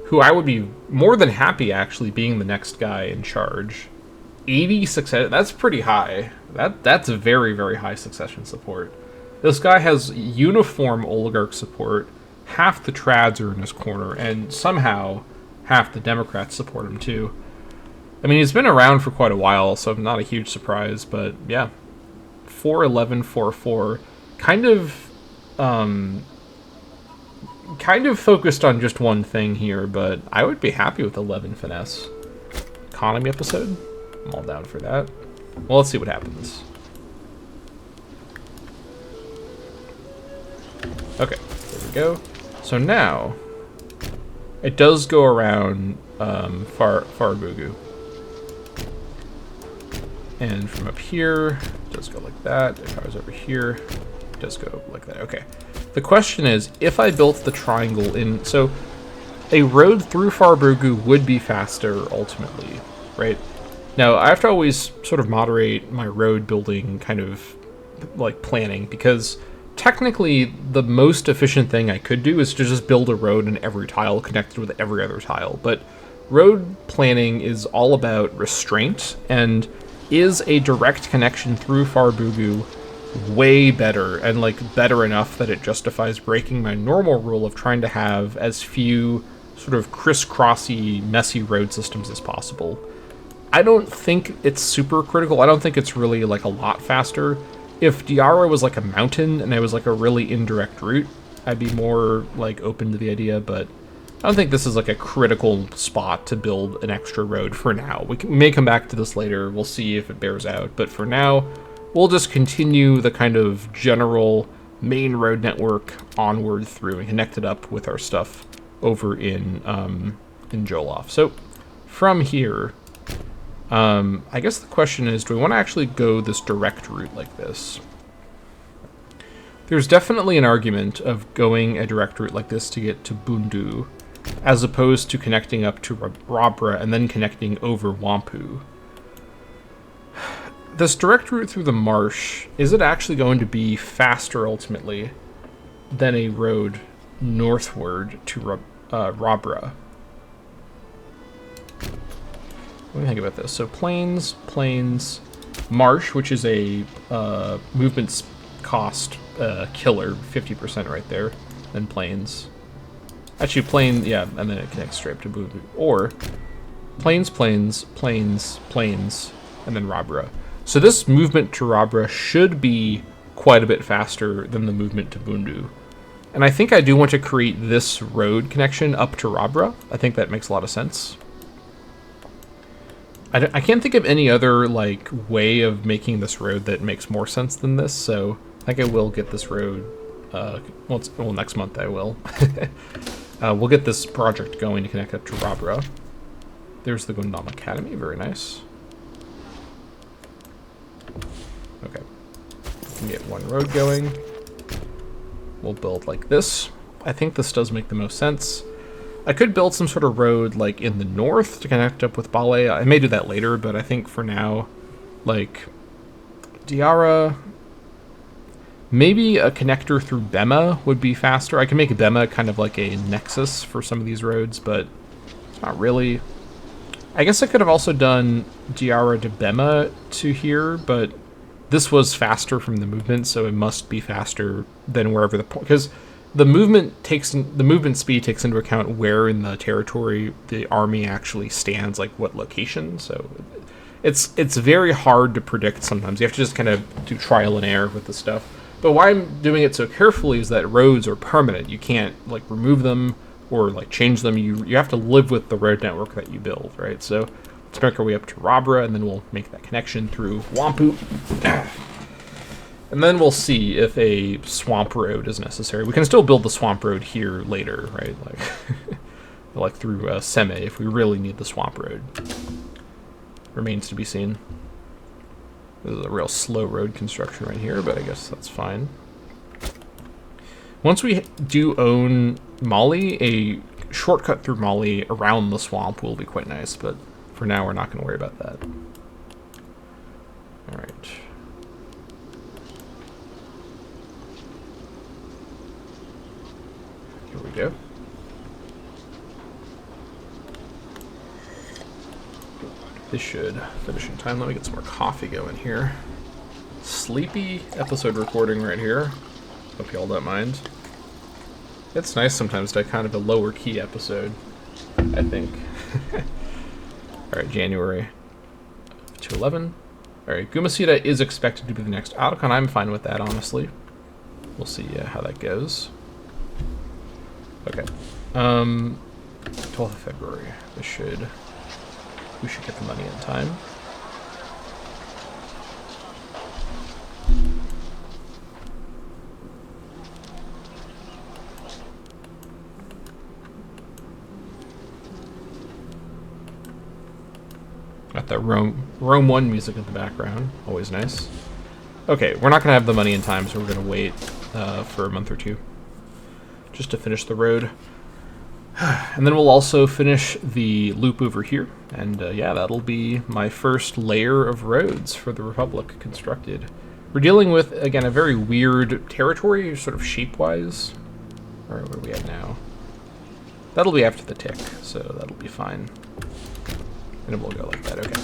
A: who I would be more than happy actually being the next guy in charge. 80 success, that's pretty high. That's a very, very high succession support. This guy has uniform oligarch support, half the trads are in his corner, and somehow half the Democrats support him too. I mean, he's been around for quite a while, so not a huge surprise, but yeah. 411, 44. Kind of focused on just one thing here, but I would be happy with 11 finesse. Economy episode? I'm all down for that. Well, let's see what happens. Okay, there we go. So now, it does go around Farabugu. And from up here, it does go like that. If I was over here, it does go like that. Okay. The question is, if I built the triangle in... So, a road through Farabugu would be faster, ultimately, right? Now, I have to always sort of moderate my road building kind of, like, planning, because technically, the most efficient thing I could do is to just build a road in every tile connected with every other tile. But road planning is all about restraint, and is a direct connection through Farabugu way better, and like better enough that it justifies breaking my normal rule of trying to have as few sort of crisscrossy, messy road systems as possible. I don't think it's super critical. I don't think it's really like a lot faster. If Diara was like a mountain and it was like a really indirect route, I'd be more like open to the idea, but I don't think this is like a critical spot to build an extra road for now. We may come back to this later. We'll see if it bears out. But for now, we'll just continue the kind of general main road network onward through and connect it up with our stuff over in Joloff. So from here, I guess the question is, do we want to actually go this direct route like this? There's definitely an argument of going a direct route like this to get to Bundu, as opposed to connecting up to Robra and then connecting over Wampu. This direct route through the marsh, is it actually going to be faster ultimately than a road northward to Robra? What do you think about this? So plains, marsh, which is a movement cost killer, 50% right there, then plains. Actually, plain, yeah, and then it connects straight to Bundu. Or plains, and then Robra. So this movement to Robra should be quite a bit faster than the movement to Bundu. And I think I do want to create this road connection up to Robra. I think that makes a lot of sense. I can't think of any other like way of making this road that makes more sense than this, so I think I will get this road, well, next month I will. We'll get this project going to connect up to Robra. There's the Gundam Academy, very nice. Okay, we can get one road going. We'll build like this. I think this does make the most sense. I could build some sort of road like in the north to connect up with Bale. I may do that later, but I think for now, like Diara, maybe a connector through Bema would be faster. I can make Bema kind of like a nexus for some of these roads, but not really. I guess I could have also done Diara to Bema to here, but this was faster from the movement, so it must be faster than wherever the point, because the movement speed takes into account where in the territory the army actually stands, like what location. So it's very hard to predict sometimes. You have to just kind of do trial and error with the stuff. But why I'm doing it so carefully is that roads are permanent. You can't like remove them or like change them. You have to live with the road network that you build, right? So let's make our way up to Robra, and then we'll make that connection through Wampu. And then we'll see if a swamp road is necessary. We can still build the swamp road here later, right? Like, like through Seme if we really need the swamp road. Remains to be seen. This is a real slow road construction right here, but I guess that's fine. Once we do own Mali, a shortcut through Mali around the swamp will be quite nice, but for now we're not going to worry about that. All right. Here we go. This should finish in time. Let me get some more coffee going here. Sleepy episode recording right here. Hope y'all don't mind. It's nice sometimes to kind of a lower key episode, I think. Alright, January 2/11. Alright, Gumasita is expected to be the next Otacon. I'm fine with that, honestly. We'll see how that goes. Okay. 12th of February. We should get the money in time. Got the Rome 1 music in the background. Always nice. Okay, we're not going to have the money in time, so we're going to wait for a month or two just to finish the road. And then we'll also finish the loop over here. And yeah, that'll be my first layer of roads for the Republic constructed. We're dealing with, again, a very weird territory, sort of shape-wise. All right, where are we at now? That'll be after the tick, so that'll be fine. And it will go like that, okay.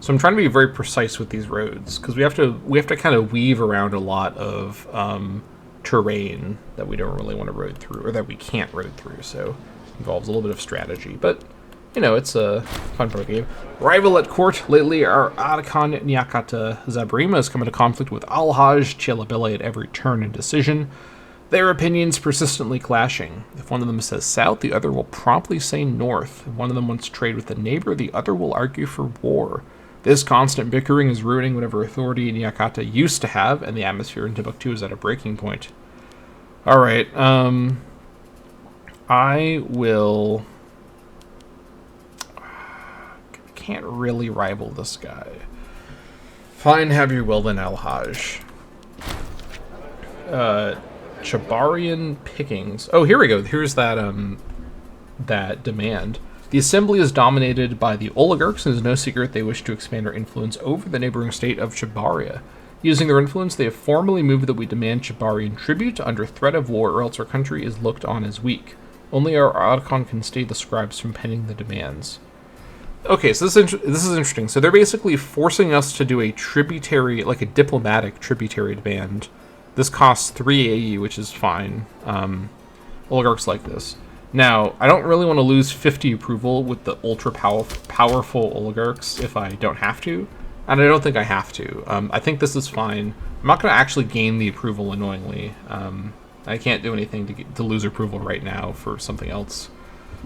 A: So I'm trying to be very precise with these roads, because we have to kind of weave around a lot of terrain that we don't really want to road through, or that we can't road through, so it involves a little bit of strategy. But, you know, it's a fun part of the game. Rival at court. Lately, our Otacon Nyakata Zabrima has come into conflict with Alhaj Chialabele at every turn and decision. Their opinions persistently clashing. If one of them says south, the other will promptly say north. If one of them wants to trade with a neighbor, the other will argue for war. This constant bickering is ruining whatever authority Nyakata used to have, and the atmosphere in Timbuktu is at a breaking point. Alright, I will... Can't really rival this guy. Fine, have your will then, Al-Hajj. Chabarian pickings. Oh, here we go. Here's that that demand. The assembly is dominated by the oligarchs, and it is no secret they wish to expand their influence over the neighboring state of Chabaria. Using their influence, they have formally moved that we demand Chabarian tribute under threat of war, or else our country is looked on as weak. Only our Adakon can stay the scribes from penning the demands. Okay, so this is interesting. So they're basically forcing us to do a tributary, like a diplomatic tributary demand. This costs 3 AE, which is fine. Oligarchs like this. Now, I don't really want to lose 50 approval with the ultra powerful oligarchs if I don't have to. And I don't think I have to. I think this is fine. I'm not going to actually gain the approval annoyingly. I can't do anything to lose approval right now for something else.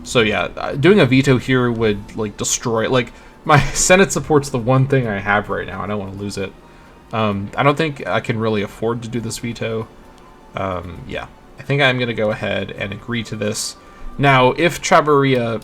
A: So yeah, doing a veto here would like destroy... Like, my Senate supports the one thing I have right now. I don't want to lose it. I don't think I can really afford to do this veto. Yeah, I think I'm going to go ahead and agree to this. Now, if Chabaria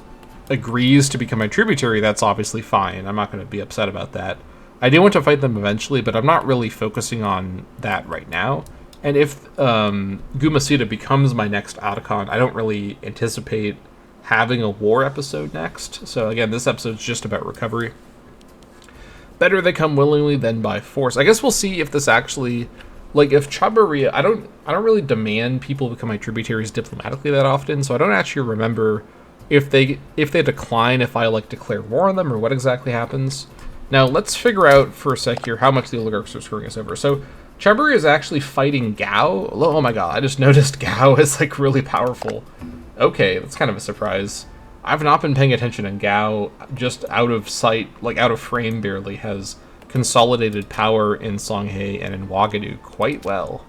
A: agrees to become my tributary, that's obviously fine. I'm not going to be upset about that. I do want to fight them eventually, but I'm not really focusing on that right now. And if Gumasita becomes my next Otacon, I don't really anticipate having a war episode next. So again, this episode's just about recovery. Better they come willingly than by force. I guess we'll see if this actually, like, if Chabaria, I don't really demand people become my tributaries diplomatically that often, so I don't actually remember if they decline, if I like declare war on them, or what exactly happens. Now let's figure out for a sec here how much the oligarchs are screwing us over. So Chabaria is actually fighting Gao. Oh my god, I just noticed Gao is like really powerful. Okay, that's kind of a surprise. I've not been paying attention, and Gao, just out of sight, like out of frame barely, has consolidated power in Songhai and in Wagadu quite well.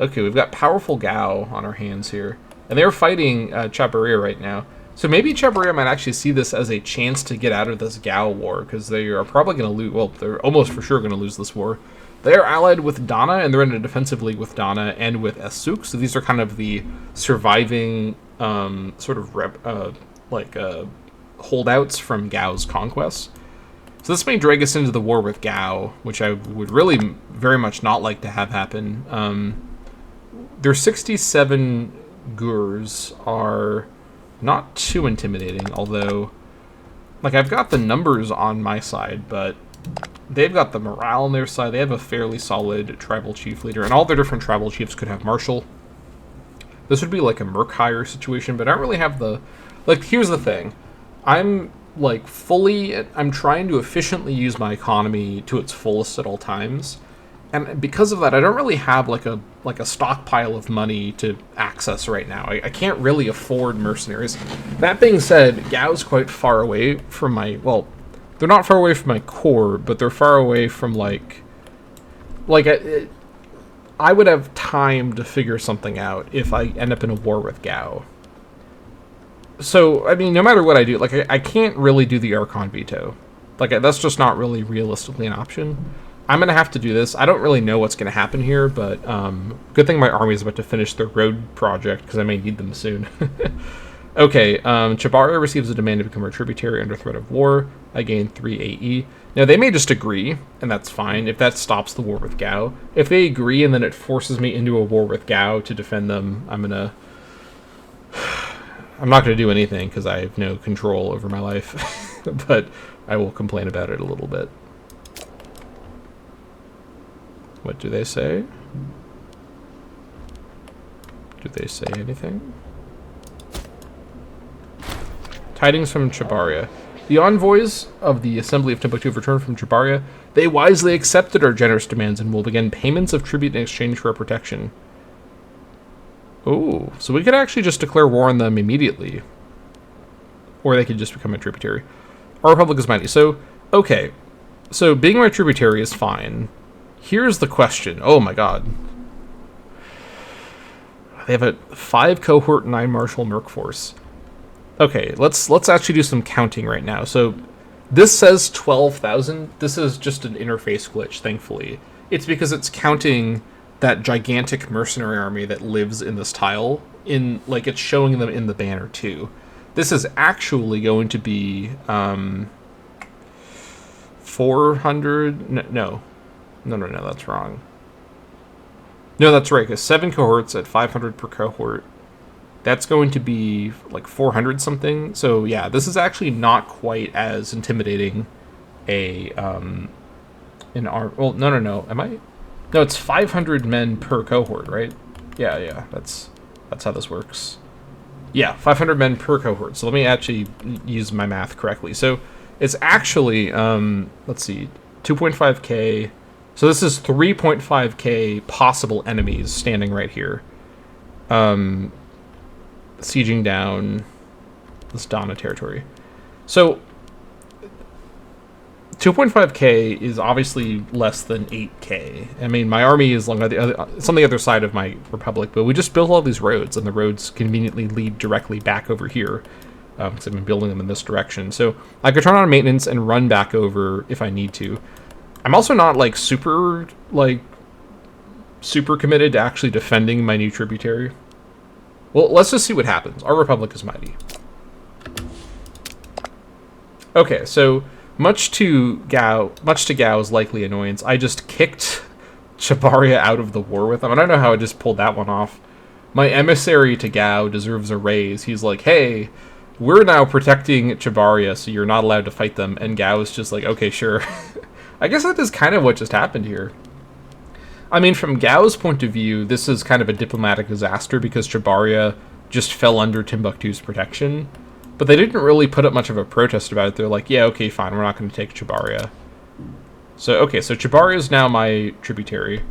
A: Okay, we've got powerful Gao on our hands here. And they're fighting Chabaria right now. So maybe Chabaria might actually see this as a chance to get out of this Gao war, because they are probably going to lose, well, they're almost for sure going to lose this war. They are allied with Dana, and they're in a defensive league with Dana and with Esuk, so these are kind of the surviving sort of holdouts from Gao's conquests. So this may drag us into the war with Gao, which I would really very much not like to have happen. Their 67 Gurs are not too intimidating, although, like, I've got the numbers on my side, but they've got the morale on their side. They have a fairly solid tribal chief leader, and all their different tribal chiefs could have marshal. This would be like a merc hire situation, but I don't really have the... Like, here's the thing. I'm trying to efficiently use my economy to its fullest at all times. And because of that, I don't really have like a stockpile of money to access right now. I can't really afford mercenaries. That being said, Gao's quite far away from my... Well, they're not far away from my core, but they're far away from I would have time to figure something out if I end up in a war with Gao. So, I mean, no matter what I do, like, I can't really do the Archon veto. Like, that's just not really realistically an option. I'm going to have to do this. I don't really know what's going to happen here, but good thing my army is about to finish their road project, because I may need them soon. Okay, Chabaria receives a demand to become our tributary under threat of war. I gain 3 AE. Now, they may just agree, and that's fine, if that stops the war with Gao. If they agree and then it forces me into a war with Gao to defend them, I'm not going to do anything, because I have no control over my life. But I will complain about it a little bit. What do they say? Do they say anything? Tidings from Chabaria. The envoys of the Assembly of Timbuktu have returned from Chabaria. They wisely accepted our generous demands and will begin payments of tribute in exchange for our protection. Oh, so we could actually just declare war on them immediately. Or they could just become a tributary. Our republic is mighty. So, okay. So, being my tributary is fine. Here's the question. Oh my god. They have a 5 cohort, 9 martial merc force. Okay, let's actually do some counting right now. So this says 12,000. This is just an interface glitch, thankfully. It's because it's counting that gigantic mercenary army that lives in this tile. Like, it's showing them in the banner too. This is actually going to be 400. No, that's wrong. No, that's right, because 7 cohorts at 500 per cohort. That's going to be like 400 something. So yeah, this is actually not quite as intimidating well, no. Am I? No, it's 500 men per cohort, right? Yeah. That's how this works. Yeah, 500 men per cohort. So let me actually use my math correctly. So it's actually, let's see, 2.5k. So this is 3.5k possible enemies standing right here. Sieging down this Donna territory. So 2.5k is obviously less than 8k. I mean, my army is on the other side of my republic, but we just built all these roads, and the roads conveniently lead directly back over here, because I've been building them in this direction. So I could turn on maintenance and run back over if I need to. I'm also not like super committed to actually defending my new tributary. Well, let's just see what happens. Our republic is mighty. Okay, so much to Gao's likely annoyance, I just kicked Chabaria out of the war with him. I don't know how I just pulled that one off. My emissary to Gao deserves a raise. He's like, hey, we're now protecting Chabaria, so you're not allowed to fight them. And Gao is just like, okay, sure. I guess that is kind of what just happened here. I mean, from Gao's point of view, this is kind of a diplomatic disaster because Chabaria just fell under Timbuktu's protection. But they didn't really put up much of a protest about it. They're like, yeah, okay, fine, we're not going to take Chabaria. So, okay, so Chabaria is now my tributary.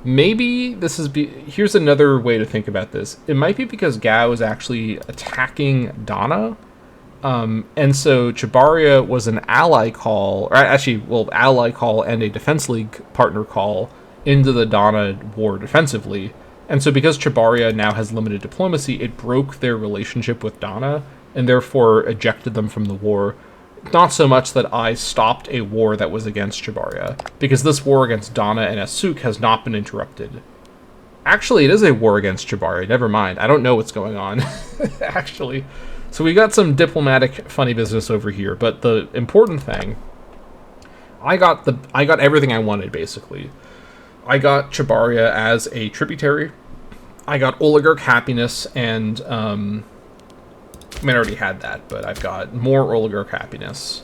A: Maybe this is... Here's another way to think about this. It might be because Gao is actually attacking Donna. And so Chabaria was an ally call, or actually, well, ally call and a Defense League partner call into the Donna war defensively. And so because Chabaria now has limited diplomacy, it broke their relationship with Donna and therefore ejected them from the war. Not so much that I stopped a war that was against Chabaria, because this war against Donna and Asuk has not been interrupted. Actually, it is a war against Chabaria, never mind. I don't know what's going on, actually. So we got some diplomatic funny business over here, but the important thing, I got everything I wanted, basically. I got Chabaria as a tributary. I got Oligarch Happiness, and I mean, I already had that, but I've got more Oligarch Happiness.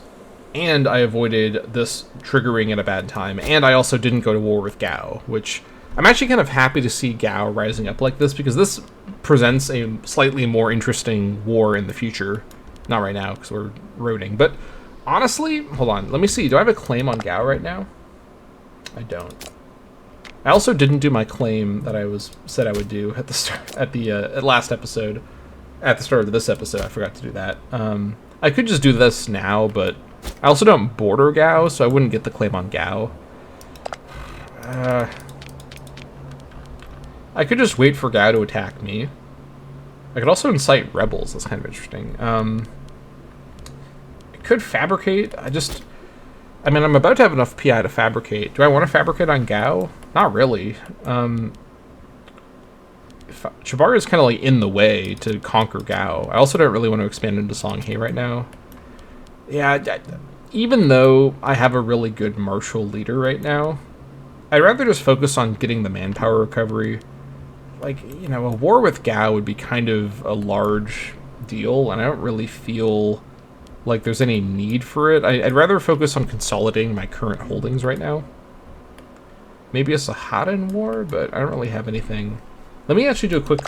A: And I avoided this triggering at a bad time, and I also didn't go to war with Gao, which I'm actually kind of happy to see Gao rising up like this, because this presents a slightly more interesting war in the future. Not right now, because we're roading, but honestly, hold on, let me see, do I have a claim on Gao right now? I don't. I also didn't do my claim that I said I would do at the start, at last episode. At the start of this episode, I forgot to do that. I could just do this now, but I also don't border Gao, so I wouldn't get the claim on Gao. I could just wait for Gao to attack me. I could also incite rebels. That's kind of interesting. I could fabricate. I mean, I'm about to have enough PI to fabricate. Do I want to fabricate on Gao? Not really. Chabaria is kind of like in the way to conquer Gao. I also don't really want to expand into Songhai right now. Yeah, even though I have a really good martial leader right now, I'd rather just focus on getting the manpower recovery. Like, you know, a war with Gao would be kind of a large deal, and I don't really feel like there's any need for it. I'd rather focus on consolidating my current holdings right now. Maybe a Sahadan war, but I don't really have anything. Let me actually do a quick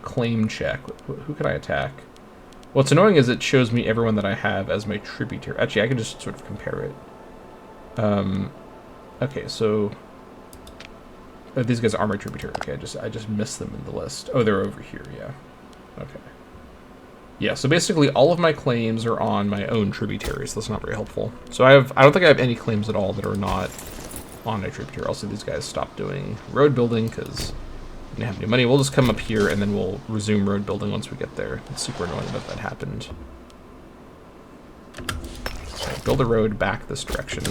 A: claim check. Who can I attack? What's annoying is it shows me everyone that I have as my tributary. Actually, I can just sort of compare it. Okay, so these guys are my tributary. Okay, I just missed them in the list. Oh, they're over here. Yeah. Okay. Yeah. So basically, all of my claims are on my own tributaries. That's not very helpful. So I don't think I have any claims at all that are not on my tributary. Also, these guys stopped doing road building because didn't have any money. We'll just come up here and then we'll resume road building once we get there. It's super annoying that that happened. Okay, build a road back this direction.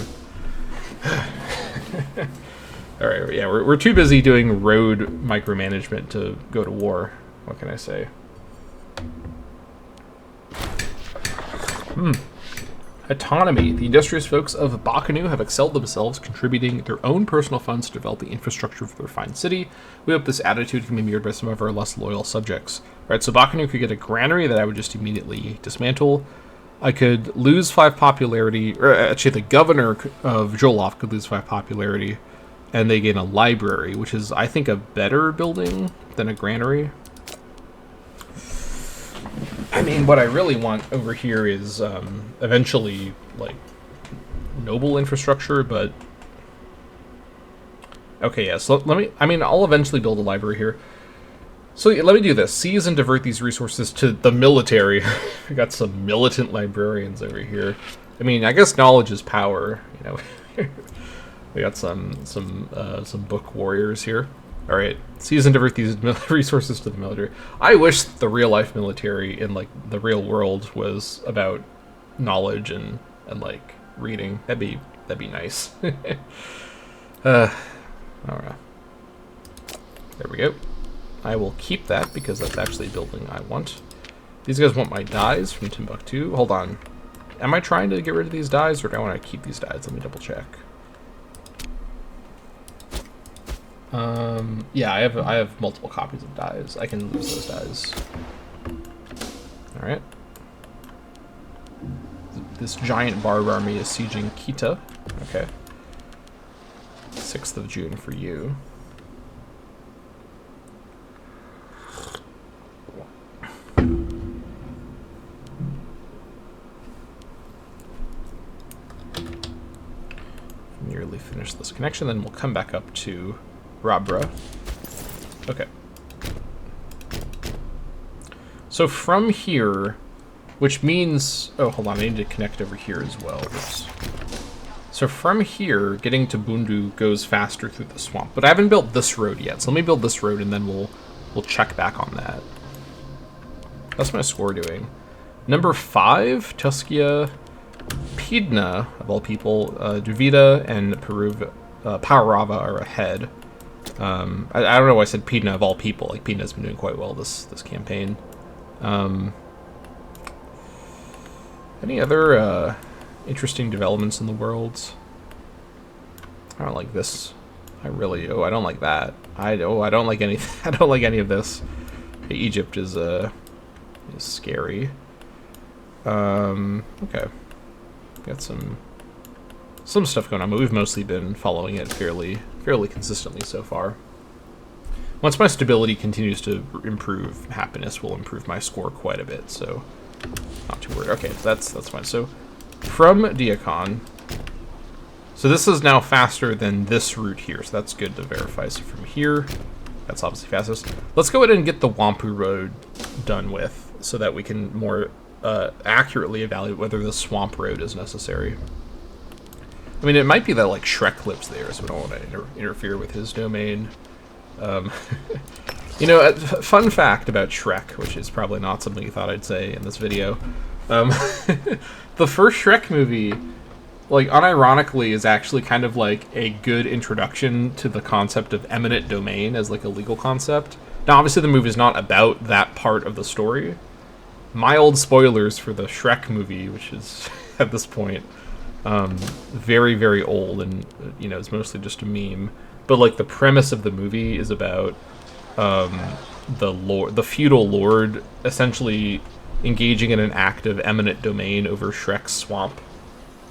A: All right, yeah, we're too busy doing road micromanagement to go to war. What can I say? Autonomy. The industrious folks of Bakanu have excelled themselves, contributing their own personal funds to develop the infrastructure for the refined city. We hope this attitude can be mirrored by some of our less loyal subjects. All right, so Bakanu could get a granary that I would just immediately dismantle. I could lose 5 popularity, or actually the governor of Jolof could lose 5 popularity, and they gain a library, which is, I think, a better building than a granary. I mean, what I really want over here is eventually, like, noble infrastructure, but... Okay, yeah, so let me... I mean, I'll eventually build a library here. So yeah, let me do this. Seize and divert these resources to the military. We got some militant librarians over here. I mean, I guess knowledge is power, you know. We got some book warriors here. All right, seize and divert these resources to the military. I wish the real life military in like the real world was about knowledge and like reading. That'd be nice. All right, there we go. I will keep that because that's actually a building I want. These guys want my dyes from Timbuktu. Hold on, am I trying to get rid of these dyes or do I want to keep these dyes? Let me double check. Yeah, I have multiple copies of dyes. I can lose those dyes. All right. This giant barb army is sieging Kita. Okay. 6th of June for you. Nearly finished this connection, then we'll come back up to Rabra. Okay. So from here, which means... Oh, hold on, I need to connect over here as well. Oops. So from here, getting to Bundu goes faster through the swamp. But I haven't built this road yet, so let me build this road and then we'll check back on that. That's my score doing. Number 5, Tuskia, Pidna, of all people, Duvida, and Powerava are ahead. I don't know why I said Pidna of all people. Like, Pidna's been doing quite well this campaign. Any other interesting developments in the world? I don't like this. I don't like that. I don't like any. I don't like any of this. Egypt is scary. Okay, got some stuff going on, but we've mostly been following it fairly consistently so far. Once my stability continues to improve, happiness will improve my score quite a bit, so not too worried. Okay, that's fine. So from Diakon, so this is now faster than this route here, so that's good to verify. So from here, that's obviously fastest. Let's go ahead and get the Wampu Road done with, so that we can more accurately evaluate whether the Swamp Road is necessary. I mean, it might be that, like, Shrek lives there, so we don't want to interfere with his domain. You know, a fun fact about Shrek, which is probably not something you thought I'd say in this video. The first Shrek movie, like, unironically, is actually kind of like a good introduction to the concept of eminent domain as, like, a legal concept. Now, obviously, the movie is not about that part of the story. Mild spoilers for the Shrek movie, which is, at this point... very, very old, and you know, it's mostly just a meme. But like the premise of the movie is about the feudal lord essentially engaging in an act of eminent domain over Shrek's swamp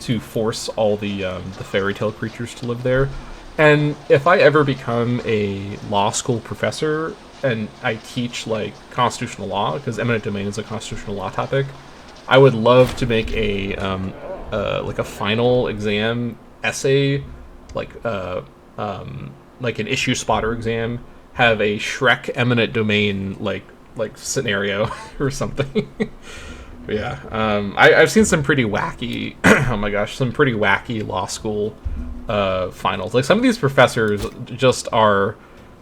A: to force all the fairy tale creatures to live there. And if I ever become a law school professor and I teach like constitutional law, because eminent domain is a constitutional law topic, I would love to make like a final exam essay, like an issue spotter exam, have a Shrek eminent domain like scenario or something. Yeah, I've seen some pretty wacky, oh my gosh, some pretty wacky law school finals. Like some of these professors just are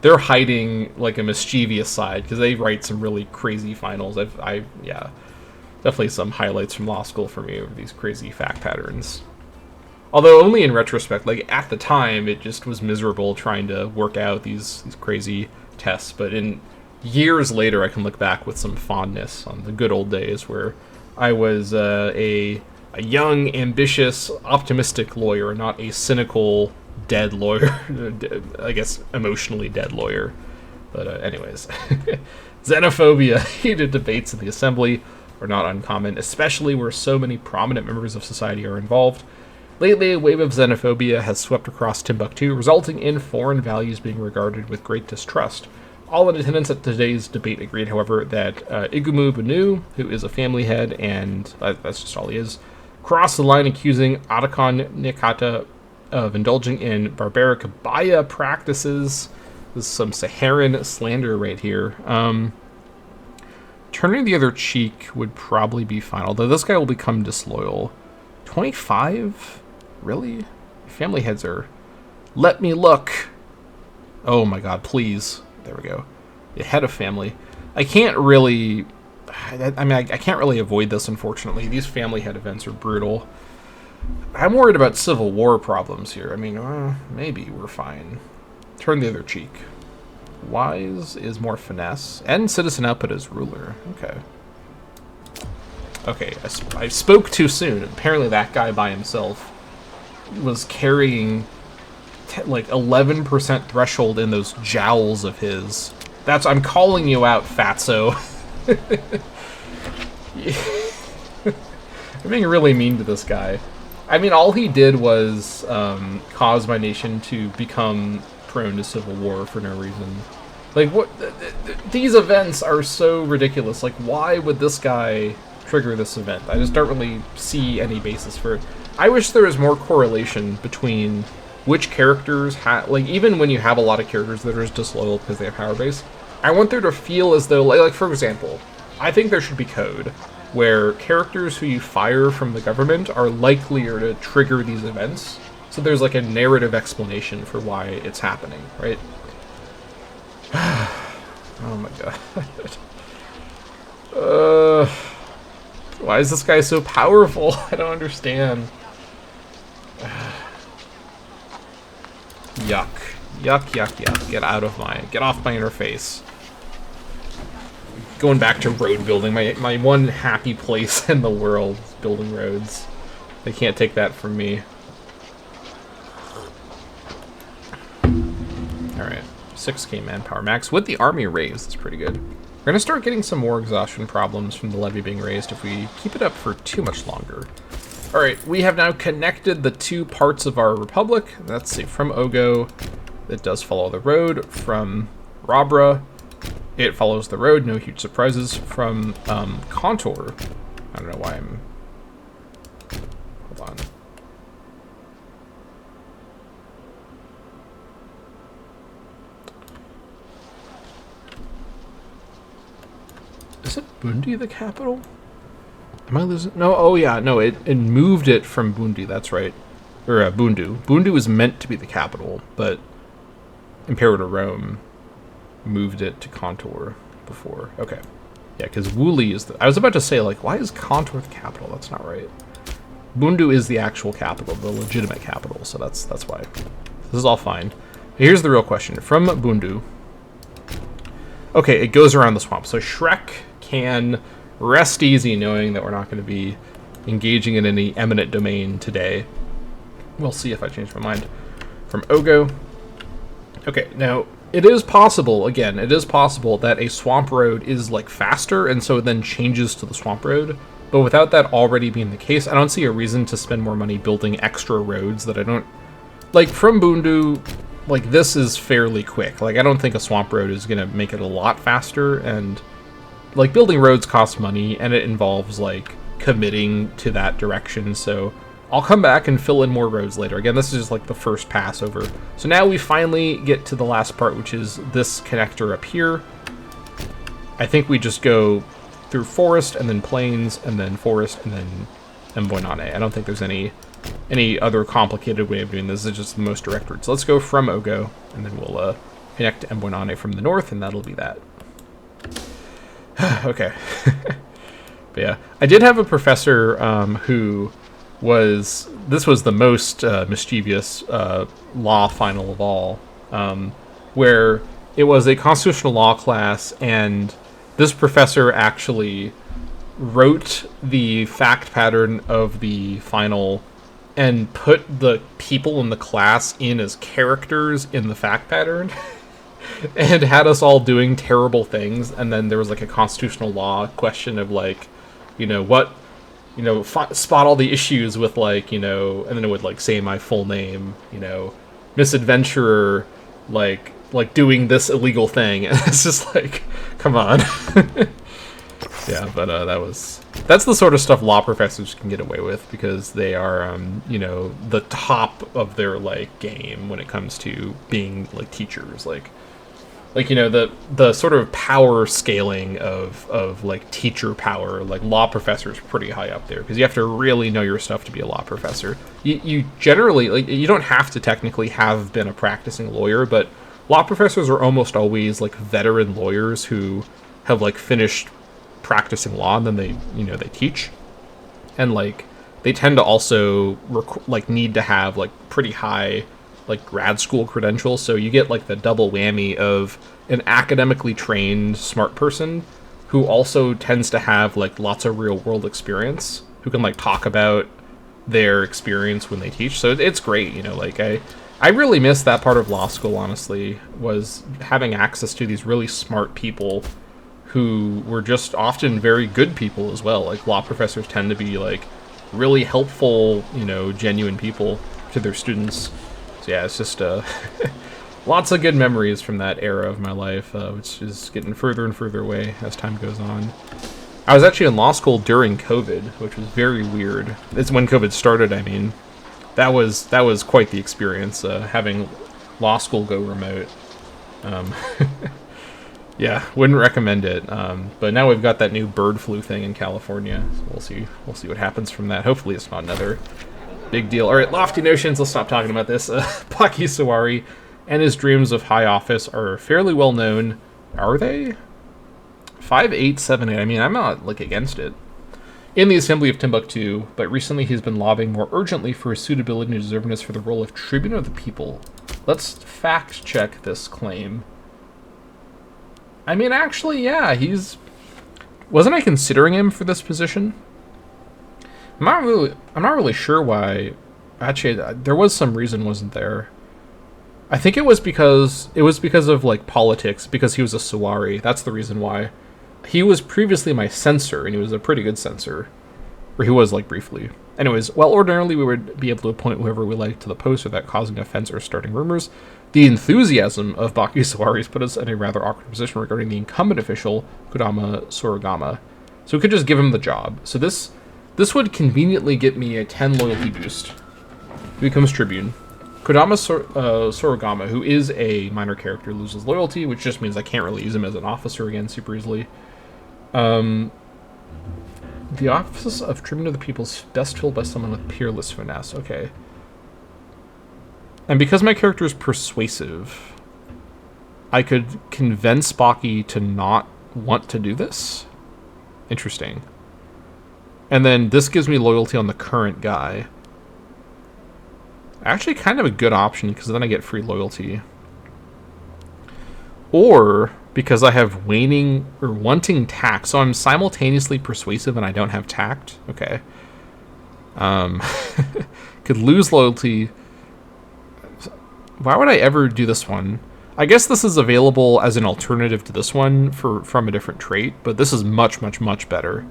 A: they're hiding like a mischievous side because they write some really crazy finals. Yeah, definitely some highlights from law school for me over these crazy fact patterns. Although only in retrospect, like at the time, it just was miserable trying to work out these crazy tests. But in years later, I can look back with some fondness on the good old days where I was a young, ambitious, optimistic lawyer, not a cynical, dead lawyer. I guess emotionally dead lawyer. But anyways, xenophobia, heated debates in the assembly are not uncommon, especially where so many prominent members of society are involved. Lately, a wave of xenophobia has swept across Timbuktu, resulting in foreign values being regarded with great distrust. All in attendance at today's debate agreed, however, that Igumu Banu, who is a family head, and that's just all he is, crossed the line accusing Atakon Nikata of indulging in barbaric abaya practices. This is some Saharan slander right here. Turning the other cheek would probably be fine, although this guy will become disloyal. 25? Really? Family heads are... Let me look! Oh my god, please. There we go. The head of family. I can't really... I can't really avoid this, unfortunately. These family head events are brutal. I'm worried about civil war problems here. I mean, maybe we're fine. Turn the other cheek. Wise is more finesse. And citizen output is ruler. Okay. Okay, I spoke too soon. Apparently that guy by himself was carrying like 11% threshold in those jowls of his. I'm calling you out, fatso. I'm being really mean to this guy. I mean, all he did was cause my nation to become prone to civil war for no reason. Like, what? These events are so ridiculous. Like, why would this guy trigger this event? I just don't really see any basis for it. I wish there was more correlation between which characters like, even when you have a lot of characters that are just disloyal because they have power base, I want there to feel as though, like for example, I think there should be code where characters who you fire from the government are likelier to trigger these events. So there's like a narrative explanation for why it's happening, right? Oh my god. Why is this guy so powerful? I don't understand. Yuck. Yuck, yuck, yuck. Get off my interface. Going back to road building, my one happy place in the world is building roads. They can't take that from me. Alright, 6k manpower max with the army raised. That's pretty good. We're going to start getting some more exhaustion problems from the levy being raised if we keep it up for too much longer. Alright, we have now connected the two parts of our republic. Let's see, from Ogo, it does follow the road. From Rabra, it follows the road, no huge surprises. From Contour, I don't know why I'm... Hold on. Is it Bundi the capital? Am I losing? No, oh yeah, no, it moved it from Bundi, that's right. Or Bundu. Bundu was meant to be the capital, but Imperator Rome moved it to Contour before. Okay. Yeah, because Wooly is the... I was about to say, like, why is Contour the capital? That's not right. Bundu is the actual capital, the legitimate capital, so that's why. This is all fine. Here's the real question. From Bundu... Okay, it goes around the swamp, so Shrek can rest easy knowing that we're not going to be engaging in any eminent domain today. We'll see if I change my mind. From Ogo. Okay, now, it is possible, again, it is possible that a swamp road is, like, faster, and so it then changes to the swamp road. But without that already being the case, I don't see a reason to spend more money building extra roads that I don't... Like, from Bundu, like, this is fairly quick. Like, I don't think a swamp road is going to make it a lot faster, and... Like, building roads costs money, and it involves, like, committing to that direction, so I'll come back and fill in more roads later. Again, this is just, like, the first pass over. So now we finally get to the last part, which is this connector up here. I think we just go through forest, and then plains, and then forest, and then Mboinane. I don't think there's any other complicated way of doing this. This is just the most direct route. So let's go from Ogo, and then we'll connect to Mboinane from the north, and that'll be that. Okay. But yeah, I did have a professor who was... This was the most mischievous law final of all, where it was a constitutional law class, and this professor actually wrote the fact pattern of the final and put the people in the class in as characters in the fact pattern and had us all doing terrible things. And then there was like a constitutional law question of like, spot all the issues with like, and then it would like say my full name, misadventurer, like doing this illegal thing. And it's just like, come on. Yeah, but that's the sort of stuff law professors can get away with because they are, the top of their like game when it comes to being like teachers. Like the sort of power scaling of like teacher power, like law professors pretty high up there because you have to really know your stuff to be a law professor. You generally, like, you don't have to technically have been a practicing lawyer, but law professors are almost always like veteran lawyers who have like finished practicing law and then they teach, and like they tend to also need to have like pretty high like grad school credentials, so you get like the double whammy of an academically trained smart person who also tends to have like lots of real world experience, who can like talk about their experience when they teach. So it's great, like I really miss that part of law school, honestly, was having access to these really smart people who were just often very good people as well. Like law professors tend to be like really helpful, genuine people to their students. So yeah, it's just lots of good memories from that era of my life, which is getting further and further away as time goes on. I was actually in law school during COVID, which was very weird. It's when COVID started, I mean. That was quite the experience, having law school go remote. Yeah, wouldn't recommend it. But now we've got that new bird flu thing in California. So we'll see what happens from that. Hopefully it's not another big deal. All right, Lofty Notions. Let's stop talking about this. Baki Sawari and his dreams of high office are fairly well known. Are they? 5878. I mean, I'm not like against it. In the Assembly of Timbuktu, but recently he's been lobbying more urgently for his suitability and deservedness for the role of Tribune of the People. Let's fact check this claim. I mean, actually, yeah, wasn't I considering him for this position? I'm not really sure why. Actually, there was some reason, wasn't there? I think it was because of like politics, because he was a Sawari. That's the reason why. He was previously my censor, and he was a pretty good censor. Or he was, like, briefly. Anyways, while ordinarily we would be able to appoint whoever we like to the post without causing offense or starting rumors, the enthusiasm of Baki Sawari's put us in a rather awkward position regarding the incumbent official, Kodama Sorogama. So we could just give him the job. So this would conveniently get me a 10 loyalty boost. He becomes Tribune. Kodama Sorogama, who is a minor character, loses loyalty, which just means I can't really use him as an officer again super easily. The office of Tribune of the People is best filled by someone with peerless finesse. Okay. And because my character is persuasive, I could convince Baki to not want to do this? Interesting. And then this gives me loyalty on the current guy. Actually kind of a good option, because then I get free loyalty. Or because I have waning or wanting tact, so I'm simultaneously persuasive and I don't have tact. Okay. Could lose loyalty. Why would I ever do this one? I guess this is available as an alternative to this one from a different trait, but this is much, much, much better.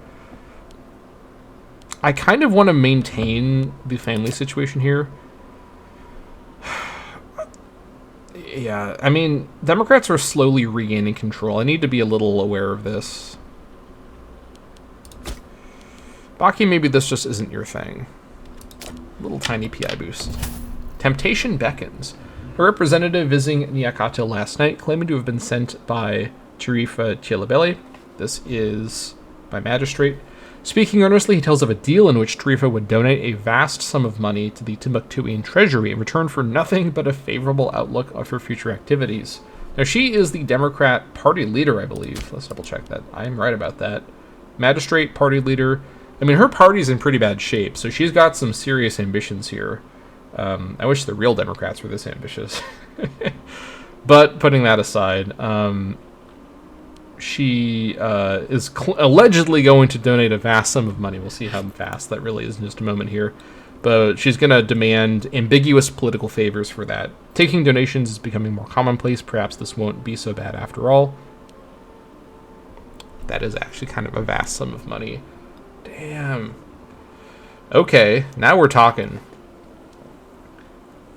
A: I kind of want to maintain the family situation here. Yeah, I mean, Democrats are slowly regaining control. I need to be a little aware of this. Baki, maybe this just isn't your thing. Little tiny PI boost. Temptation beckons. A representative visiting Nyakato last night, claiming to have been sent by Tarifa Chilabele. This is by magistrate. Speaking earnestly, he tells of a deal in which Tarifa would donate a vast sum of money to the Timbuktuan treasury in return for nothing but a favorable outlook of her future activities. Now, she is the Democrat party leader, I believe. Let's double check that. I'm right about that. Magistrate, party leader. I mean, her party's in pretty bad shape, so she's got some serious ambitions here. I wish the real Democrats were this ambitious. But putting that aside, she is allegedly going to donate a vast sum of money. We'll see how fast that really is in just a moment here. But she's going to demand ambiguous political favors for that. Taking donations is becoming more commonplace. Perhaps this won't be so bad after all. That is actually kind of a vast sum of money. Damn. Okay, now we're talking.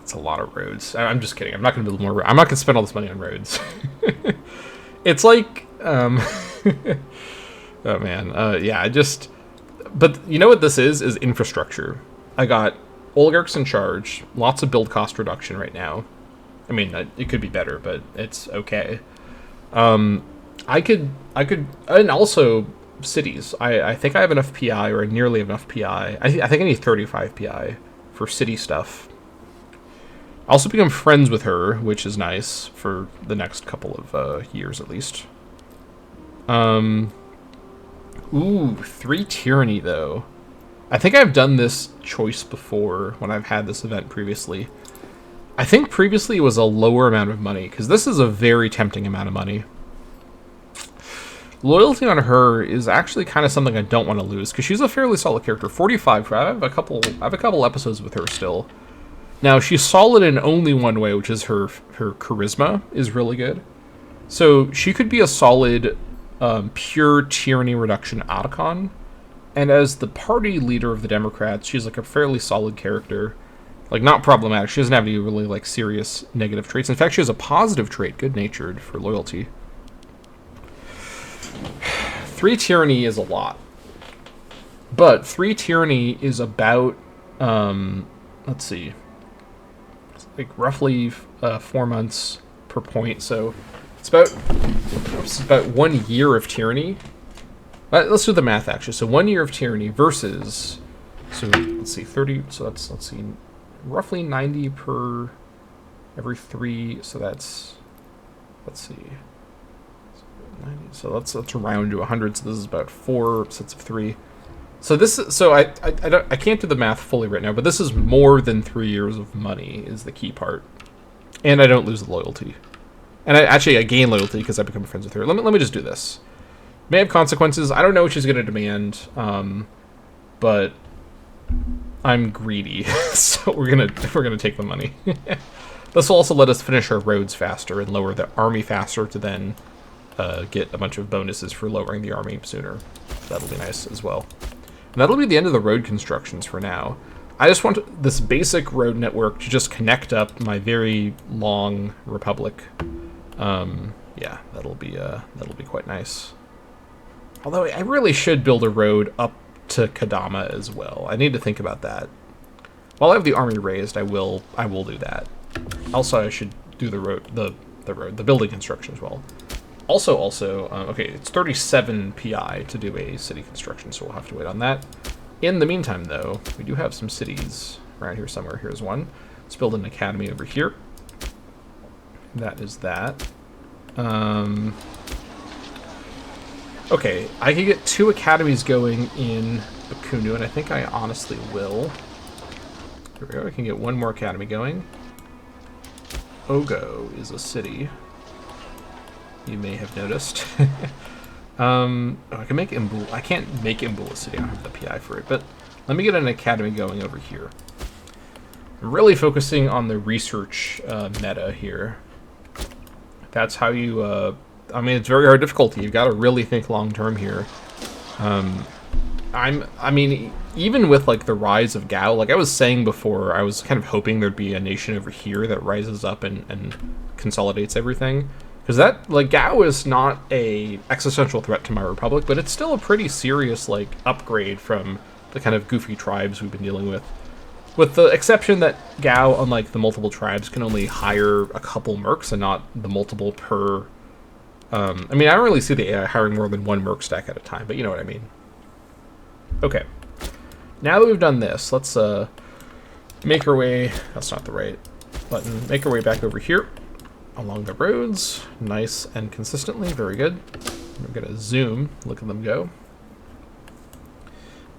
A: It's a lot of roads. I'm just kidding. I'm not going to build more roads. I'm not going to spend all this money on roads. It's like, oh man, yeah, but you know what this is infrastructure. I got oligarchs in charge, lots of build cost reduction right now. I mean, it could be better, but it's okay. I could, and also cities. I think I have enough PI, or nearly enough PI. I think I need 35 PI for city stuff. I also become friends with her, which is nice for the next couple of years at least. Ooh, 3 tyranny though. I think I've done this choice before when I've had this event previously. I think previously it was a lower amount of money, because this is a very tempting amount of money. Loyalty on her is actually kind of something I don't want to lose, because she's a fairly solid character. 45. I have a couple episodes with her still. Now, she's solid in only one way, which is her charisma is really good. So she could be a solid, pure tyranny reduction Otacon. And as the party leader of the Democrats, she's like a fairly solid character. Like, not problematic. She doesn't have any really, like, serious negative traits. In fact, she has a positive trait, good-natured, for loyalty. 3 tyranny is a lot. But 3 tyranny is about, let's see, like roughly 4 months per point. So it's about 1 year of tyranny. Let's do the math actually. So 1 year of tyranny versus, so let's see, 30. So that's, let's see, roughly 90 per every 3. So that's, let's see, 90. So let's round to 100. So this is about 4 sets of 3. So this is, so I can't do the math fully right now, but this is more than 3 years of money is the key part, and I don't lose the loyalty, and I gain loyalty because I become friends with her. Let me just do this. May have consequences. I don't know what she's going to demand, but I'm greedy, so we're gonna take the money. This will also let us finish our roads faster and lower the army faster to then get a bunch of bonuses for lowering the army sooner. That'll be nice as well. And that'll be the end of the road constructions for now. I just want this basic road network to just connect up my very long republic. Yeah, that'll be quite nice. Although I really should build a road up to Kadama as well. I need to think about that. While I have the army raised, I will do that. Also, I should do the building construction as well. Also, okay, it's 37 PI to do a city construction, so we'll have to wait on that. In the meantime, though, we do have some cities around here somewhere. Here's one. Let's build an academy over here. That is that. Okay, I can get 2 academies going in Bakunu, and I think I honestly will. Here we go. I can get 1 more academy going. Ogo is a city. You may have noticed. Oh, I can make Imbul. I can't make Imbul a city. I don't have the PI for it. But let me get an academy going over here. I'm really focusing on the research meta here. That's how you. I mean, it's very hard difficulty. You've got to really think long term here. I mean, even with like the rise of Gao, like I was saying before, I was kind of hoping there'd be a nation over here that rises up and consolidates everything. Because that, like, Gao is not a existential threat to my republic, but it's still a pretty serious, like, upgrade from the kind of goofy tribes we've been dealing with. With the exception that Gao, unlike the multiple tribes, can only hire a couple mercs and not the multiple per... I mean, I don't really see the AI hiring more than 1 merc stack at a time, but you know what I mean. Okay. Now that we've done this, let's make our way... That's not the right button. Make our way back over here. along the roads, nice and consistently, very good. We're going to zoom, look at them go.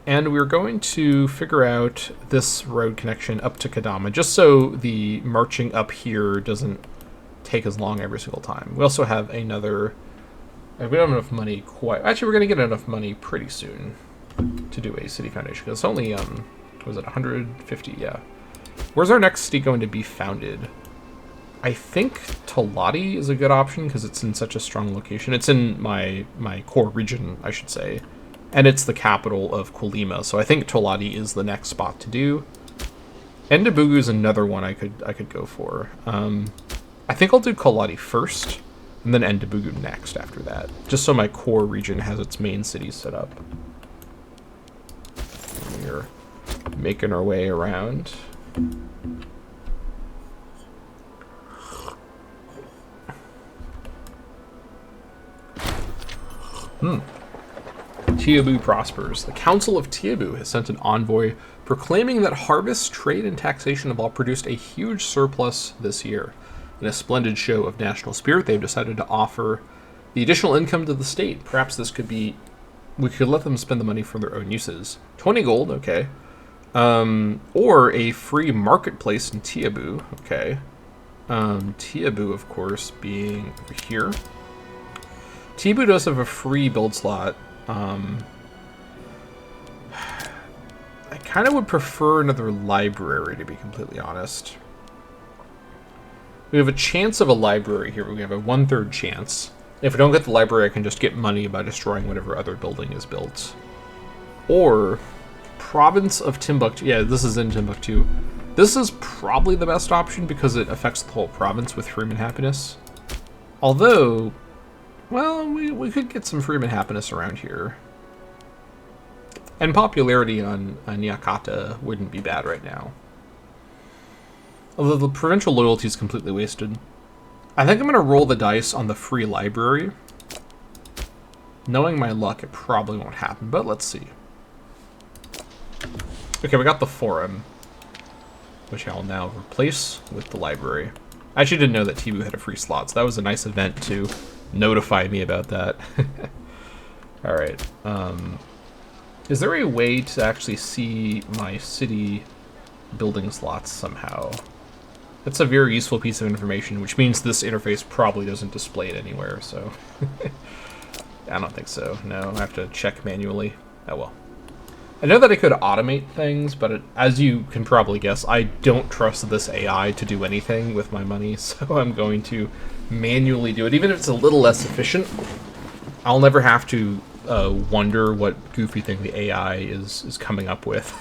A: And we're going to figure out this road connection up to Kadama, just so the marching up here doesn't take as long every single time. We also have another... We don't have enough money quite... Actually, we're going to get enough money pretty soon to do a city foundation. Because it's only, was it 150? Yeah. Where's our next city going to be founded? I think Tolati is a good option because it's in such a strong location. It's in my core region, I should say. And it's the capital of Kolyma, so I think Tolati is the next spot to do. Endabugu is another one I could go for. I think I'll do Kolati first, and then Endabugu next after that, just so my core region has its main cities set up. We're making our way around. Tiabu prospers. The Council of Tiabu has sent an envoy proclaiming that harvest, trade, and taxation have all produced a huge surplus this year. In a splendid show of national spirit, they've decided to offer the additional income to the state. Perhaps this could be... we could let them spend the money for their own uses. 20 gold, okay. Or a free marketplace in Tiabu, okay. Tiabu, of course, being over here. Tiabu does have a free build slot. I kind of would prefer another library, to be completely honest. We have a chance of a library here. We have a 1/3 chance. If I don't get the library, I can just get money by destroying whatever other building is built. Or province of Timbuktu. Yeah, this is in Timbuktu. This is probably the best option because it affects the whole province with freeman happiness. Although, well, we could get some freeman happiness around here. And popularity on Nyakata wouldn't be bad right now. Although the provincial loyalty is completely wasted. I think I'm going to roll the dice on the free library. Knowing my luck, it probably won't happen, but let's see. Okay, we got the forum, which I'll now replace with the library. I actually didn't know that Tibu had a free slot, so that was a nice event to notify me about that. Alright. Is there a way to actually see my city building slots somehow? That's a very useful piece of information, which means this interface probably doesn't display it anywhere, so... I don't think so. No, I have to check manually. Oh well. I know that I could automate things, but as you can probably guess, I don't trust this AI to do anything with my money, so I'm going to manually do it. Even if it's a little less efficient, I'll never have to wonder what goofy thing the AI is coming up with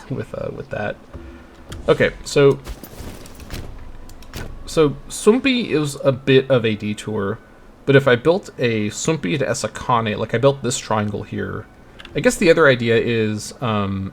A: that. Okay, so Sumpi is a bit of a detour, but if I built a Sumpi to Esakane, like I built this triangle here, I guess the other idea is I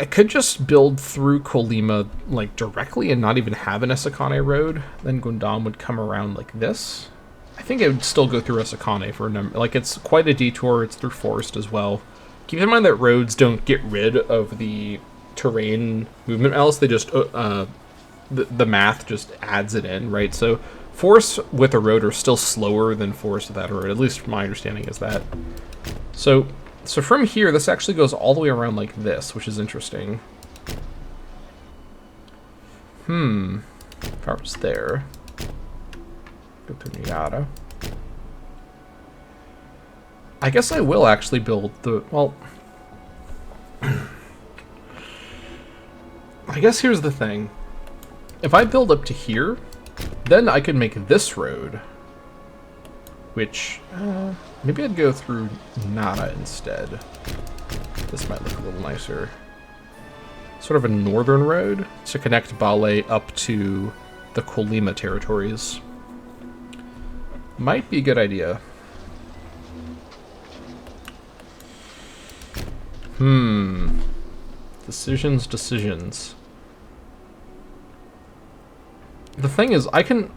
A: could just build through Kolyma like directly and not even have an Esakane road. Then Gundam would come around like this. I think it would still go through Esakane for a number. Like it's quite a detour. It's through forest as well. Keep in mind that roads don't get rid of the terrain movement else. They just the math just adds it in, right? So forests with a road are still slower than forests without a road. At least my understanding is that. So from here, this actually goes all the way around like this, which is interesting. If I was there, go through Niigata. I guess I will actually build the, well, I guess here's the thing. If I build up to here, then I could make this road, which, maybe I'd go through Nara instead. This might look a little nicer. Sort of a northern road to connect Bale up to the Kolyma territories. Might be a good idea. Decisions. The thing is, I can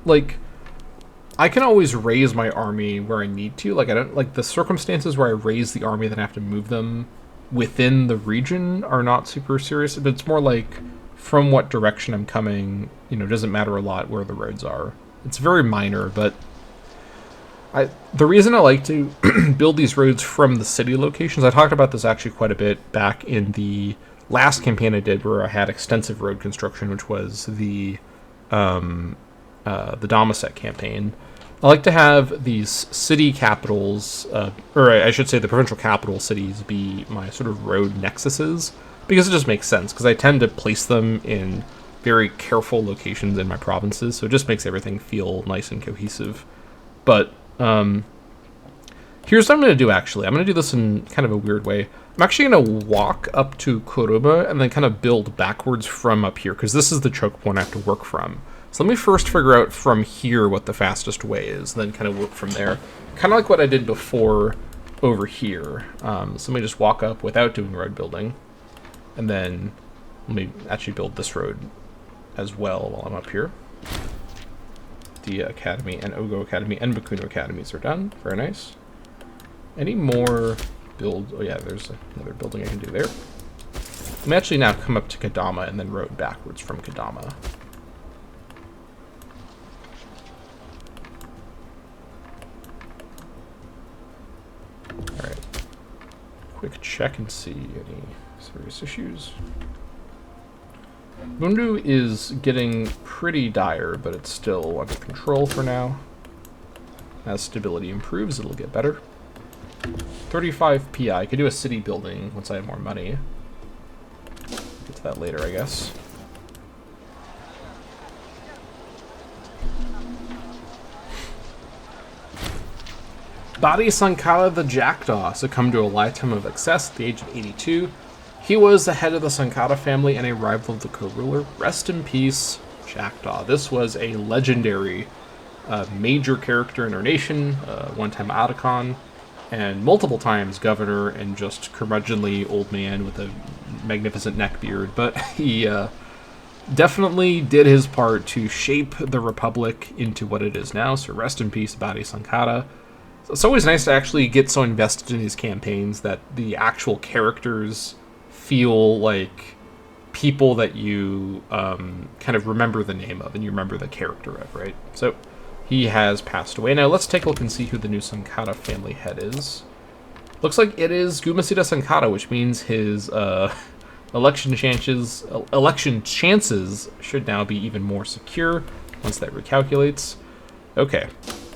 A: always raise my army where I need to. Like, I don't, like, the circumstances where I raise the army then I have to move them within the region are not super serious, but it's more like from what direction I'm coming, doesn't matter a lot where the roads are. It's very minor, but the reason I like to build these roads from the city locations, I talked about this actually quite a bit back in the last campaign I did where I had extensive road construction, which was the Damaset campaign. I like to have these city capitals, or I should say the provincial capital cities, be my sort of road nexuses, because it just makes sense, because I tend to place them in very careful locations in my provinces, so it just makes everything feel nice and cohesive. But here's what I'm going to do, actually. I'm going to do this in kind of a weird way. I'm actually going to walk up to Kuruma and then kind of build backwards from up here, because this is the choke point I have to work from. So let me first figure out from here what the fastest way is, then kind of work from there. Kind of like what I did before over here. So let me just walk up without doing road building. And then let me actually build this road as well while I'm up here. Dia Academy and Ogo Academy and Bakuno Academies are done. Very nice. Any more build? Oh yeah, there's another building I can do there. Let me actually now come up to Kadama and then road backwards from Kadama. Alright. Quick check and see any serious issues. Bundu is getting pretty dire, but it's still under control for now. As stability improves, it'll get better. 35 PI. I could do a city building once I have more money. Get to that later, I guess. Badi Sankara the Jackdaw succumbed to a lifetime of excess at the age of 82. He was the head of the Sankara family and a rival of the co-ruler. Rest in peace, Jackdaw. This was a legendary major character in our nation, one-time Otacon, and multiple times governor and just curmudgeonly old man with a magnificent neckbeard. But he definitely did his part to shape the Republic into what it is now, so rest in peace, Badi Sankara. It's always nice to actually get so invested in these campaigns that the actual characters feel like people that you kind of remember the name of and you remember the character of, right? So he has passed away. Now let's take a look and see who the new Sankara family head is. Looks like it is Gumasida Sankara, which means his election chances should now be even more secure once that recalculates. Okay,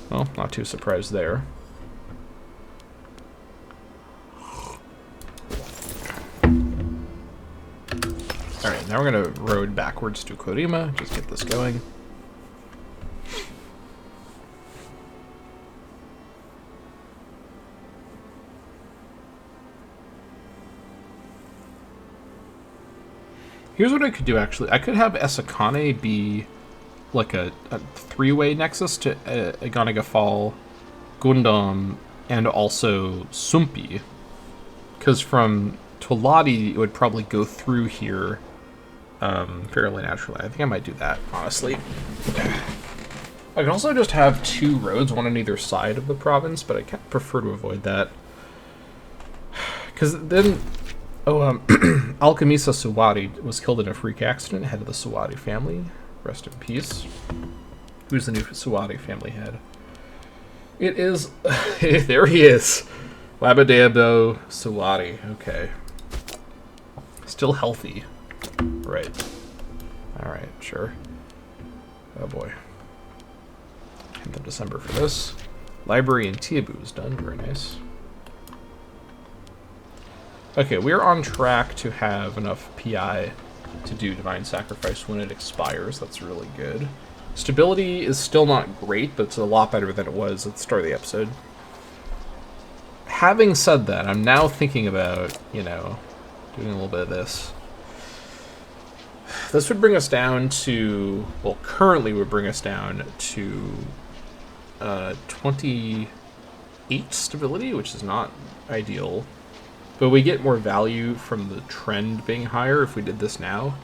A: well, not too surprised there. Alright, now we're going to road backwards to Korima, just get this going. Here's what I could do, actually. I could have Esakane be like a three-way nexus to Eganiga Fall, Gundam, and also Sumpi. Because from Toladi, it would probably go through here fairly naturally. I think I might do that, honestly. I can also just have two roads, one on either side of the province, but I prefer to avoid that. Because then... Alchemisa Sawadi was killed in a freak accident, head of the Sawadi family. Rest in peace. Who's the new Sawadi family head? It is... there he is. Labadabo Sawadi. Okay. Still healthy. Right. Alright, sure. Oh boy. 10th of December for this. Library in Tiabu is done. Very nice. Okay, we're on track to have enough PI to do Divine Sacrifice when it expires. That's really good. Stability is still not great, but it's a lot better than it was at the start of the episode. Having said that, I'm now thinking about, you know, doing a little bit of this. This would bring us down to, well, currently would bring us down to 28 stability, which is not ideal. But we get more value from the trend being higher if we did this now.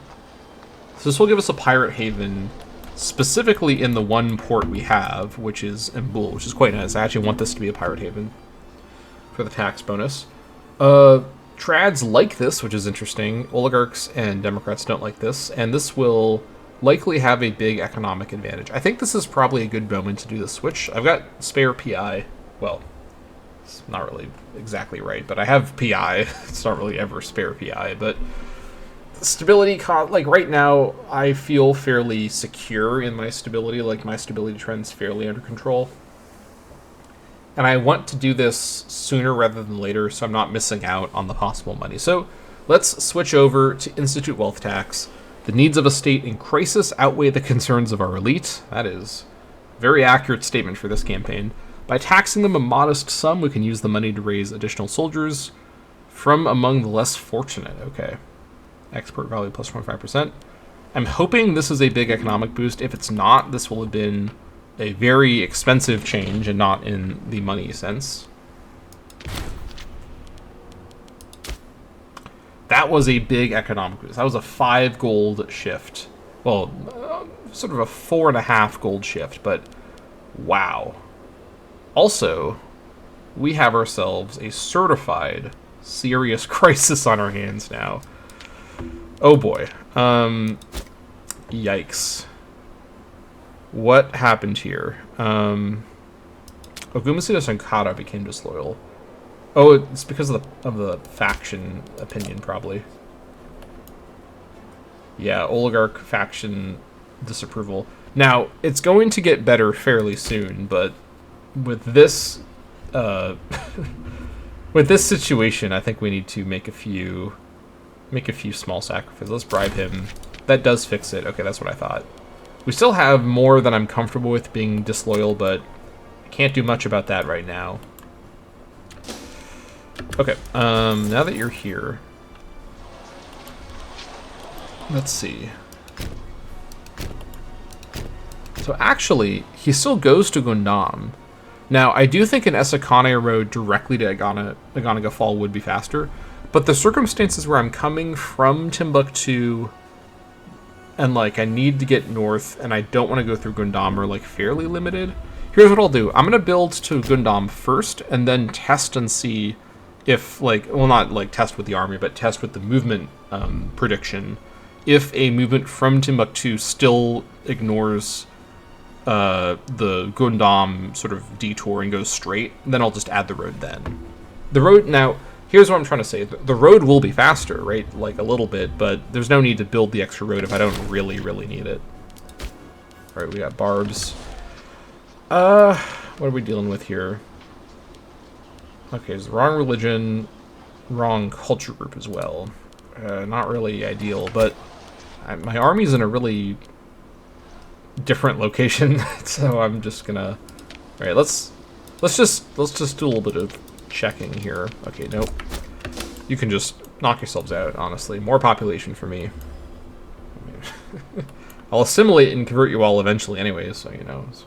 A: So this will give us a pirate haven specifically in the one port we have, which is Mbul, which is quite nice. I actually want this to be a pirate haven for the tax bonus. Trads like this, which is interesting. Oligarchs and Democrats don't like this, and this will likely have a big economic advantage. I think this is probably a good moment to do the switch. I've got spare PI. Well, it's not really exactly right, but I have PI. It's not really ever spare PI, but stability, like right now, I feel fairly secure in my stability. Like my stability trend's fairly under control. And I want to do this sooner rather than later, so I'm not missing out on the possible money. So let's switch over to institute wealth tax. The needs of a state in crisis outweigh the concerns of our elite. That is a very accurate statement for this campaign. By taxing them a modest sum, we can use the money to raise additional soldiers from among the less fortunate. Okay. Export value plus 25%. I'm hoping this is a big economic boost. If it's not, this will have been a very expensive change and not in the money sense. That was a big economic boost. That was a 5 gold shift. Well, sort of a 4.5 gold shift, but wow. Also, we have ourselves a certified serious crisis on our hands now. Oh boy. Yikes. What happened here? Ogumasuda Sankara became disloyal. Oh, it's because of the faction opinion, probably. Yeah, oligarch faction disapproval. Now, it's going to get better fairly soon, but with this with this situation, I think we need to make a few small sacrifices. Let's bribe him. That does fix it. Okay, that's what I thought. We still have more than I'm comfortable with being disloyal, but I can't do much about that right now. Okay, now that you're here, let's see. So actually, he still goes to Gundam. Now, I do think an Esakane road directly to Aganaga Fall would be faster, but the circumstances where I'm coming from Timbuktu and, like, I need to get north, and I don't want to go through Gundam are, like, fairly limited. Here's what I'll do. I'm going to build to Gundam first, and then test and see if, like, well, not, like, test with the army, but test with the movement prediction. If a movement from Timbuktu still ignores the Gundam sort of detour and goes straight, then I'll just add the road then. The road, now, here's what I'm trying to say. The road will be faster, right? Like, a little bit, but there's no need to build the extra road if I don't really, really need it. All right, we got barbs. What are we dealing with here? Okay, it's the wrong religion, wrong culture group as well. Not really ideal, but my army's in a really different location, so I'm just gonna... All right, let's just do a little bit of checking here. Okay, nope. You can just knock yourselves out, honestly. More population for me. I'll assimilate and convert you all eventually anyways, so you know. So.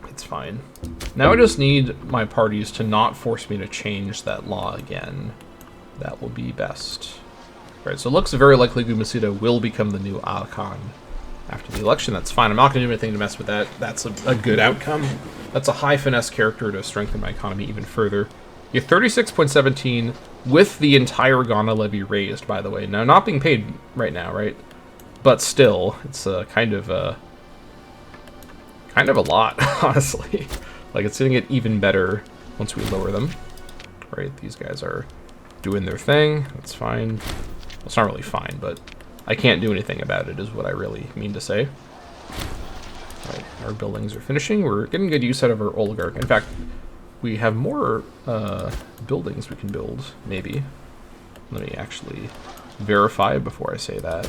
A: It's fine. Now I just need my parties to not force me to change that law again. That will be best. Right, so it looks very likely Gumasuda will become the new Archon after the election. That's fine. I'm not going to do anything to mess with that. That's a good outcome. That's a high finesse character to strengthen my economy even further. You're 36.17 with the entire Ghana levy raised, by the way. Now, not being paid right now, right? But still, it's kind of a lot, honestly. Like, it's going to get even better once we lower them. Right, these guys are doing their thing. That's fine. Well, it's not really fine, but I can't do anything about it is what I really mean to say. Right, our buildings are finishing. We're getting good use out of our oligarch. In fact, we have more buildings we can build, maybe. Let me actually verify before I say that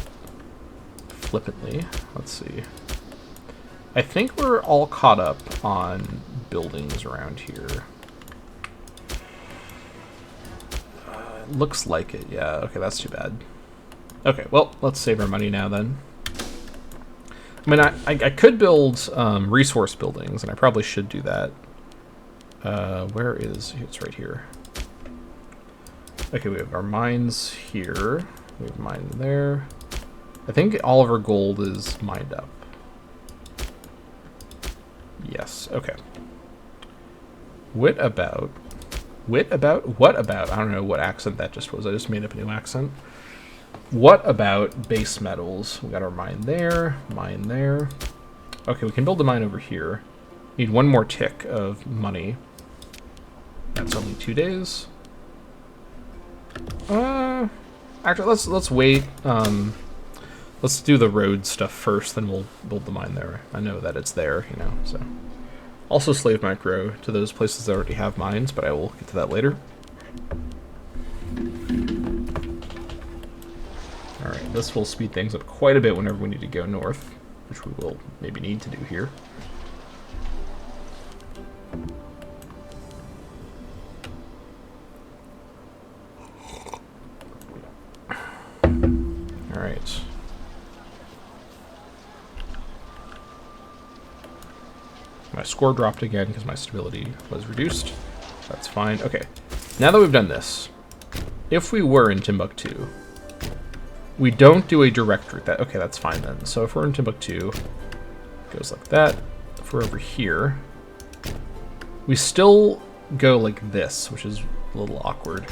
A: flippantly. Let's see. I think we're all caught up on buildings around here. Looks like it, yeah. Okay, that's too bad. Okay, well, let's save our money now then. I mean, I could build resource buildings, and I probably should do that. Where is... It's right here. Okay, we have our mines here. We have mine there. I think all of our gold is mined up. Yes, okay. What about What about? I don't know what accent that just was. I just made up a new accent. What about base metals? We got our mine there, mine there. Okay, we can build a mine over here. Need one more tick of money. That's only 2 days. Actually, let's wait. Let's do the road stuff first, then we'll build the mine there. I know that it's there, you know, so. Also slave micro to those places that already have mines, but I will get to that later. Alright, this will speed things up quite a bit whenever we need to go north, which we will maybe need to do here. Alright. My score dropped again because my stability was reduced. That's fine. Okay, now that we've done this, if we were in Timbuktu, we don't do a direct route. Okay, that's fine then. So if we're in Timbuktu, it goes like that. If we're over here, we still go like this, which is a little awkward.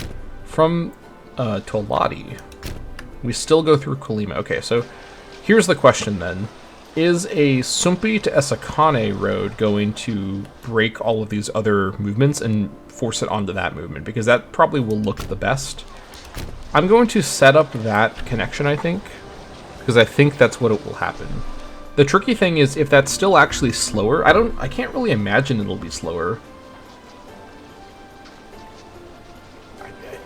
A: From Toladi, we still go through Kolyma. Okay, so here's the question then. Is a Sumpi to Esakane road going to break all of these other movements and force it onto that movement? Because that probably will look the best. I'm going to set up that connection, I think, because I think that's what it will happen. The tricky thing is if that's still actually slower, I can't really imagine it'll be slower.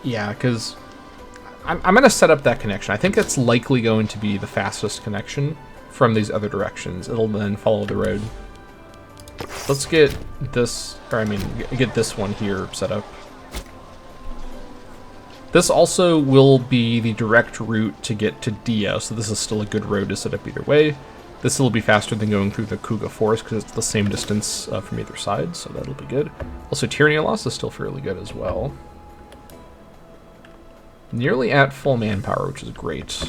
A: Yeah, because I'm going to set up that connection. I think that's likely going to be the fastest connection from these other directions. It'll then follow the road. Let's get this, or I mean, get this one here set up. This also will be the direct route to get to Dia, so this is still a good road to set up either way. This will be faster than going through the Kuga Forest because it's the same distance from either side, so that'll be good. Also, Tyranny loss is still fairly good as well. Nearly at full manpower, which is great.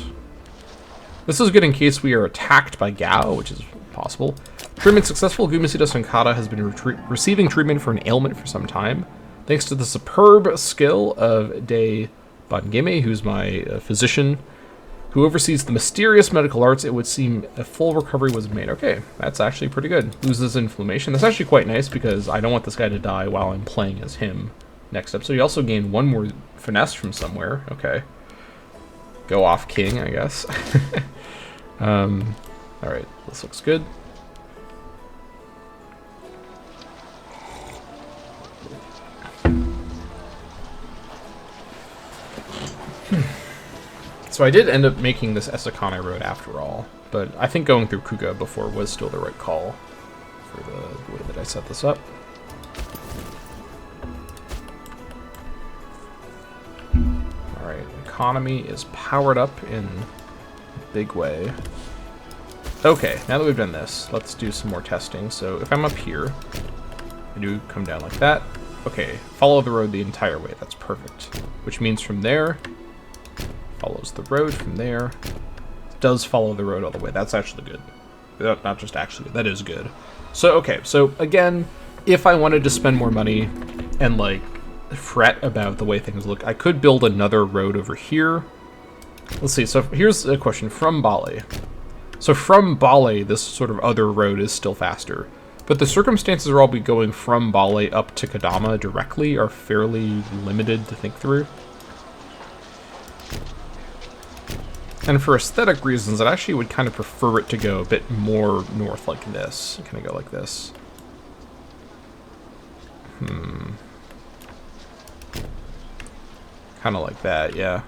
A: This is good in case we are attacked by Gao, which is possible. Treatment successful. Gumisida Sankata has been receiving treatment for an ailment for some time. Thanks to the superb skill of De Bangeme, who's my physician, who oversees the mysterious medical arts, it would seem a full recovery was made. Okay, that's actually pretty good. Loses inflammation. That's actually quite nice because I don't want this guy to die while I'm playing as him next up. So you also gain one more finesse from somewhere. Okay. Go off king, I guess. Alright, this looks good. So I did end up making this Esakane road after all, but I think going through Kuga before was still the right call for the way that I set this up. Alright, economy is powered up in a big way. Okay, now that we've done this, let's do some more testing. So if I'm up here, I do come down like that. Okay, follow the road the entire way, that's perfect. Which means from there, follows the road from there. Does follow the road all the way. That's actually good. Not just actually, that is good. So, okay, so again, if I wanted to spend more money and like fret about the way things look, I could build another road over here. Let's see, so here's a question from Bale. So from Bale, this sort of other road is still faster. But the circumstances are all be going from Bale up to Kadama directly are fairly limited to think through. And for aesthetic reasons, I actually would kind of prefer it to go a bit more north like this. Kind of go like this. Kind of like that, yeah.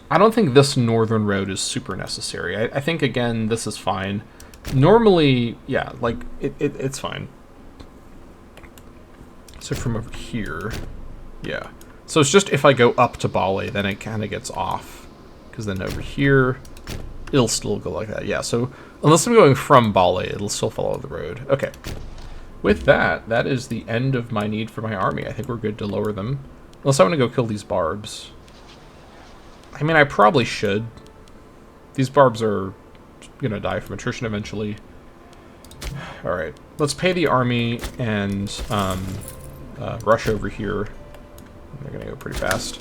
A: I don't think this northern road is super necessary. I think, again, this is fine. Normally, yeah, like, it's fine. So from over here, yeah. So it's just if I go up to Bale, then it kind of gets off. Because then over here, it'll still go like that. Yeah, so unless I'm going from Bale, it'll still follow the road. Okay. With that, that is the end of my need for my army. I think we're good to lower them. Unless I want to go kill these barbs. I mean, I probably should. These barbs are going to die from attrition eventually. Alright, let's pay the army and rush over here. They're gonna go pretty fast.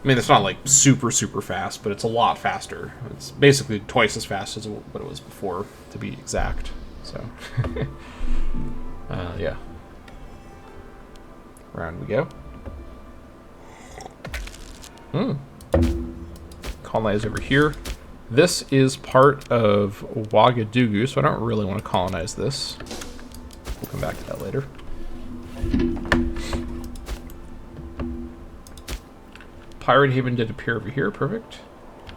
A: I mean, it's not like super fast, but it's a lot faster. It's basically twice as fast as what it was before, to be exact. So, yeah. Round we go. Colonize over here. This is part of Ouagadougou, so I don't really want to colonize this. We'll come back to that later. Pirate Haven did appear over here. Perfect.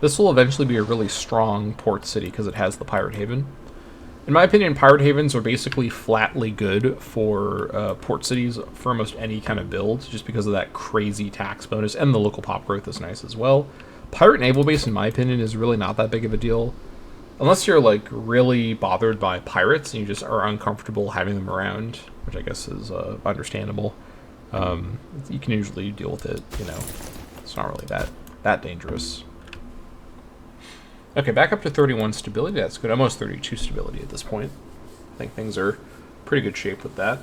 A: This will eventually be a really strong port city because it has the Pirate Haven. In my opinion, Pirate Havens are basically flatly good for port cities for almost any kind of build, just because of that crazy tax bonus, and the local pop growth is nice as well. Pirate Naval Base, in my opinion, is really not that big of a deal. Unless you're, like, really bothered by pirates and you just are uncomfortable having them around, which I guess is understandable. You can usually deal with it, you know. It's not really that dangerous. Okay, back up to 31 stability. That's good. Almost 32 stability at this point. I think things are pretty good shape with that.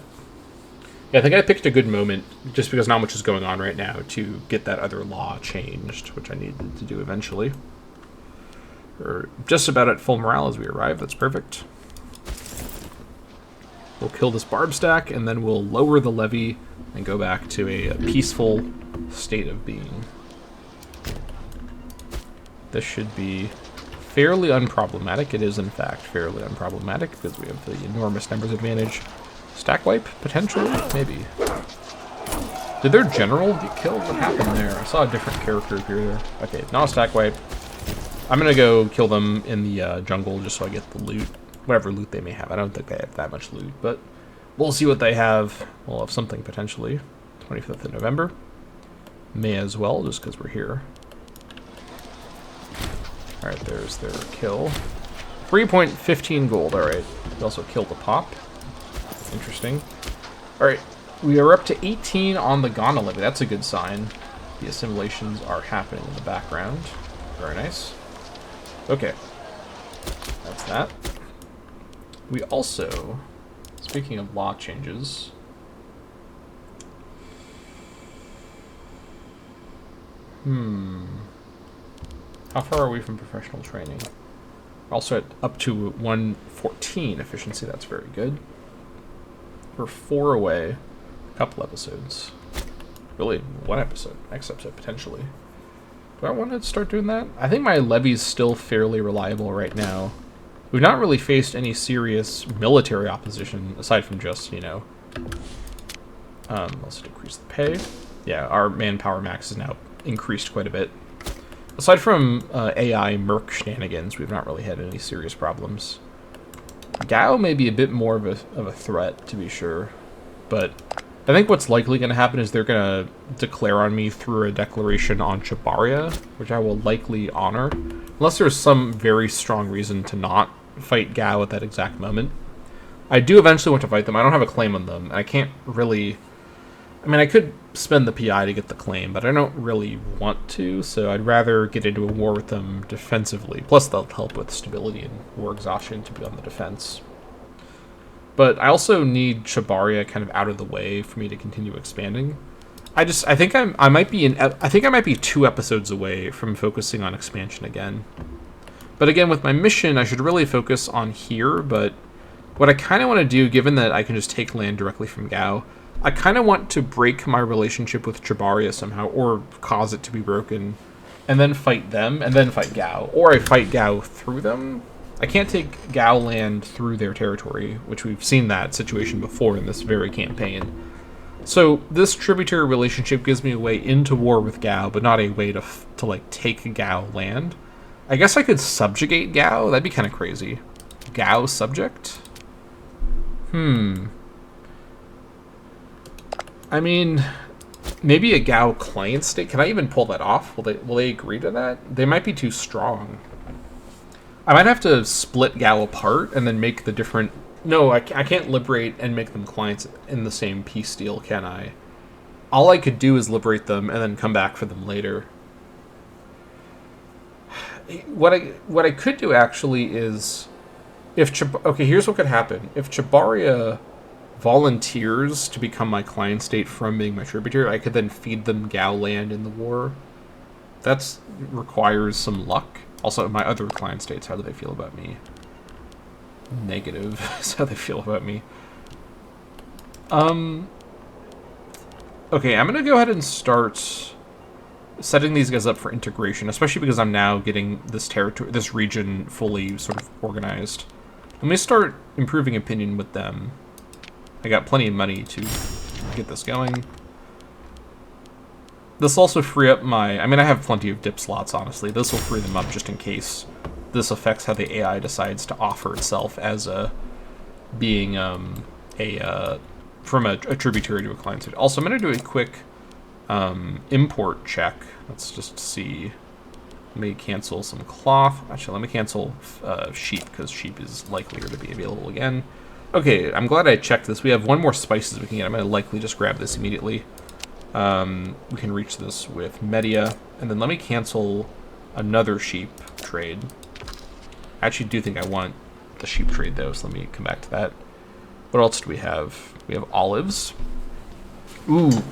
A: Yeah, I think I picked a good moment, just because not much is going on right now, to get that other law changed, which I needed to do eventually. We're just about at full morale as we arrive. That's perfect. We'll kill this barb stack, and then we'll lower the levy and go back to a peaceful state of being. This should be fairly unproblematic. It is, in fact, fairly unproblematic because we have the enormous numbers advantage. Stack wipe? Potentially? Maybe. Did their general get killed? What happened there? I saw a different character appear there. Okay, not a stack wipe. I'm going to go kill them in the jungle just so I get the loot. Whatever loot they may have. I don't think they have that much loot, but we'll see what they have. We'll have something potentially. 25th of November. May as well, just because we're here. Alright, there's their kill. 3.15 gold, alright. We also killed the pop. Interesting. Alright, we are up to 18 on the Ghana levy. That's a good sign. The assimilations are happening in the background. Very nice. Okay. That's that. We also, speaking of law changes, how far are we from professional training? We're also at up to 114 efficiency. That's very good. We're 4 away. A couple episodes. Really, 1 episode. Next episode, potentially. Do I want to start doing that? I think my levy's still fairly reliable right now. We've not really faced any serious military opposition, aside from just, you know... also decrease the pay. Yeah, our manpower max is now increased quite a bit. Aside from AI merc shenanigans, we've not really had any serious problems. Gao may be a bit more of a threat, to be sure. But I think what's likely going to happen is they're going to declare on me through a declaration on Chabaria, which I will likely honor. Unless there's some very strong reason to not fight Gao at that exact moment. I do eventually want to fight them. I don't have a claim on them. I can't really... I mean, I could spend the PI to get the claim, but I don't really want to, so I'd rather get into a war with them defensively. Plus, they'll help with stability and war exhaustion to be on the defense. But I also need Chabaria kind of out of the way for me to continue expanding. I think I might be 2 episodes away from focusing on expansion again. But again, with my mission, I should really focus on here, but what I kind of want to do, given that I can just take land directly from Gao, I kind of want to break my relationship with Chabaria somehow, or cause it to be broken, and then fight them, and then fight Gao. Or I fight Gao through them. I can't take Gao land through their territory, which we've seen that situation before in this very campaign. So this tributary relationship gives me a way into war with Gao, but not a way to like, take Gao land. I guess I could subjugate Gao? That'd be kind of crazy. Gao subject? I mean, maybe a Gao client state. Can I even pull that off? Will they agree to that? They might be too strong. I might have to split Gao apart and then make the different... No, I can't liberate and make them clients in the same peace deal, can I? All I could do is liberate them and then come back for them later. What I could do, actually, is... Okay, here's what could happen. If Chabaria volunteers to become my client state from being my tributary, I could then feed them Gao land in the war. That requires some luck. Also, my other client states, how do they feel about me? Negative is how they feel about me. Okay, I'm gonna go ahead and start setting these guys up for integration, especially because I'm now getting this territory, this region fully sort of organized. Let me start improving opinion with them. I got plenty of money to get this going. This will also free up my... I mean, I have plenty of dip slots, honestly. This will free them up just in case this affects how the AI decides to offer itself as a... being from a tributary to a client state. Also, I'm going to do a quick import check. Let's just see. Let me cancel some cloth. Actually, let me cancel sheep, because sheep is likelier to be available again. Okay, I'm glad I checked this. We have one more spices we can get. I'm going to likely just grab this immediately. We can reach this with media. And then let me cancel another sheep trade. I actually do think I want the sheep trade, though, so let me come back to that. What else do we have? We have olives. Ooh.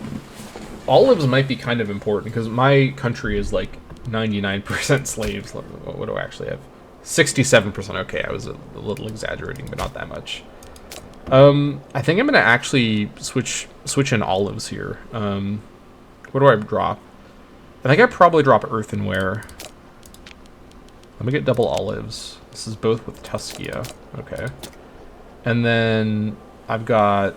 A: Olives might be kind of important, because my country is like 99% slaves. What do I actually have? 67%. Okay, I was a little exaggerating, but not that much. I think I'm going to actually switch in olives here. What do I drop? I think I probably drop earthenware. Let me get double olives. This is both with Tuskia. Okay. And then I've got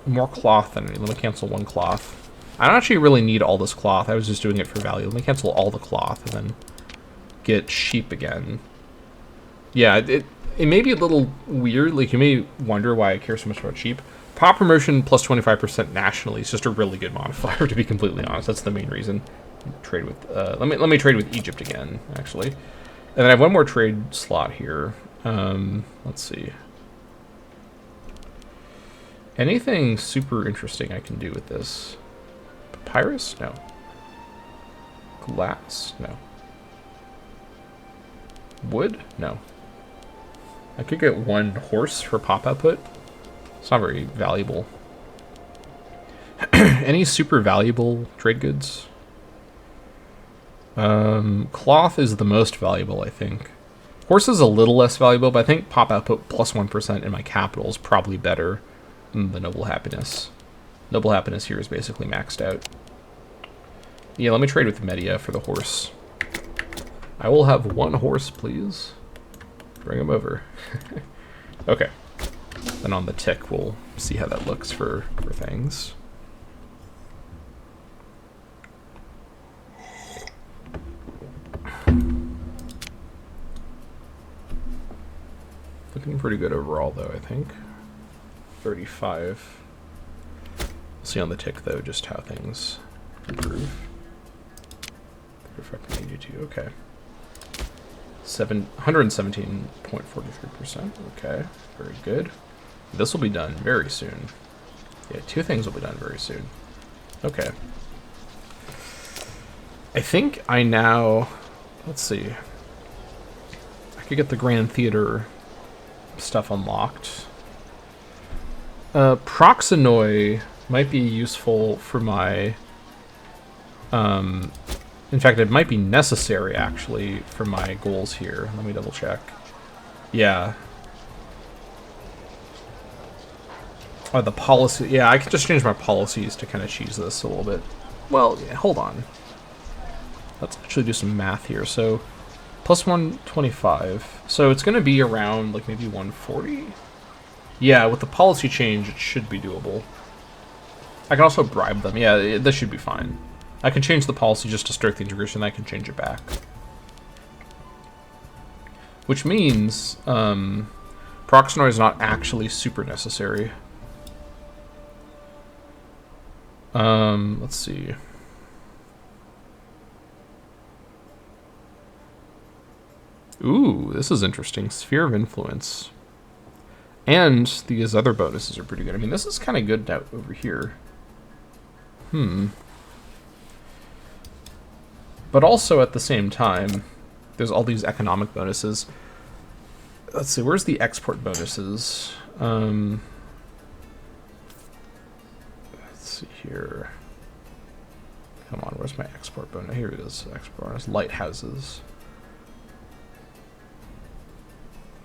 A: more cloth than I need. Let me cancel one cloth. I don't actually really need all this cloth. I was just doing it for value. Let me cancel all the cloth and then get sheep again. Yeah, it may be a little weird. Like, you may wonder why I care so much about sheep. Pop promotion plus 25% nationally is just a really good modifier, to be completely honest. That's the main reason. Trade with let me trade with Egypt again, actually. And then I have one more trade slot here. Let's see. Anything super interesting I can do with this? Papyrus? No. Glass? No. Wood? No. I could get one horse for pop output. It's not very valuable. Any super valuable trade goods? Cloth is the most valuable, I think. Horse is a little less valuable, but I think pop output plus 1% in my capital is probably better than the noble happiness. Noble happiness here is basically maxed out. Yeah, let me trade with Media for the horse. I will have one horse, please. Bring him over. Okay. Then on the tick, we'll see how that looks for things. Looking pretty good overall, though, I think. 35. We'll see on the tick, though, just how things improve. 35.82, okay. 117.43%, okay, very good. This will be done very soon. Yeah, 2 things will be done very soon. Okay. I think I now, let's see. I could get the Grand Theater stuff unlocked. Proxenoi might be useful for my, in fact, it might be necessary, actually, for my goals here. Let me double check. Yeah. Oh, the policy. Yeah, I could just change my policies to kind of cheese this a little bit. Well, yeah, hold on. Let's actually do some math here. So, plus 125. So it's going to be around, like, maybe 140? Yeah, with the policy change, it should be doable. I can also bribe them. Yeah, this should be fine. I can change the policy just to start the integration, then I can change it back. Which means, Proxenor is not actually super necessary. Let's see. Ooh, this is interesting. Sphere of Influence. And these other bonuses are pretty good. I mean, this is kind of good out over here. But also, at the same time, there's all these economic bonuses. let's see, where's the export bonuses? Let's see here. Come on, where's my export bonus? Here it is, export bonus. Lighthouses.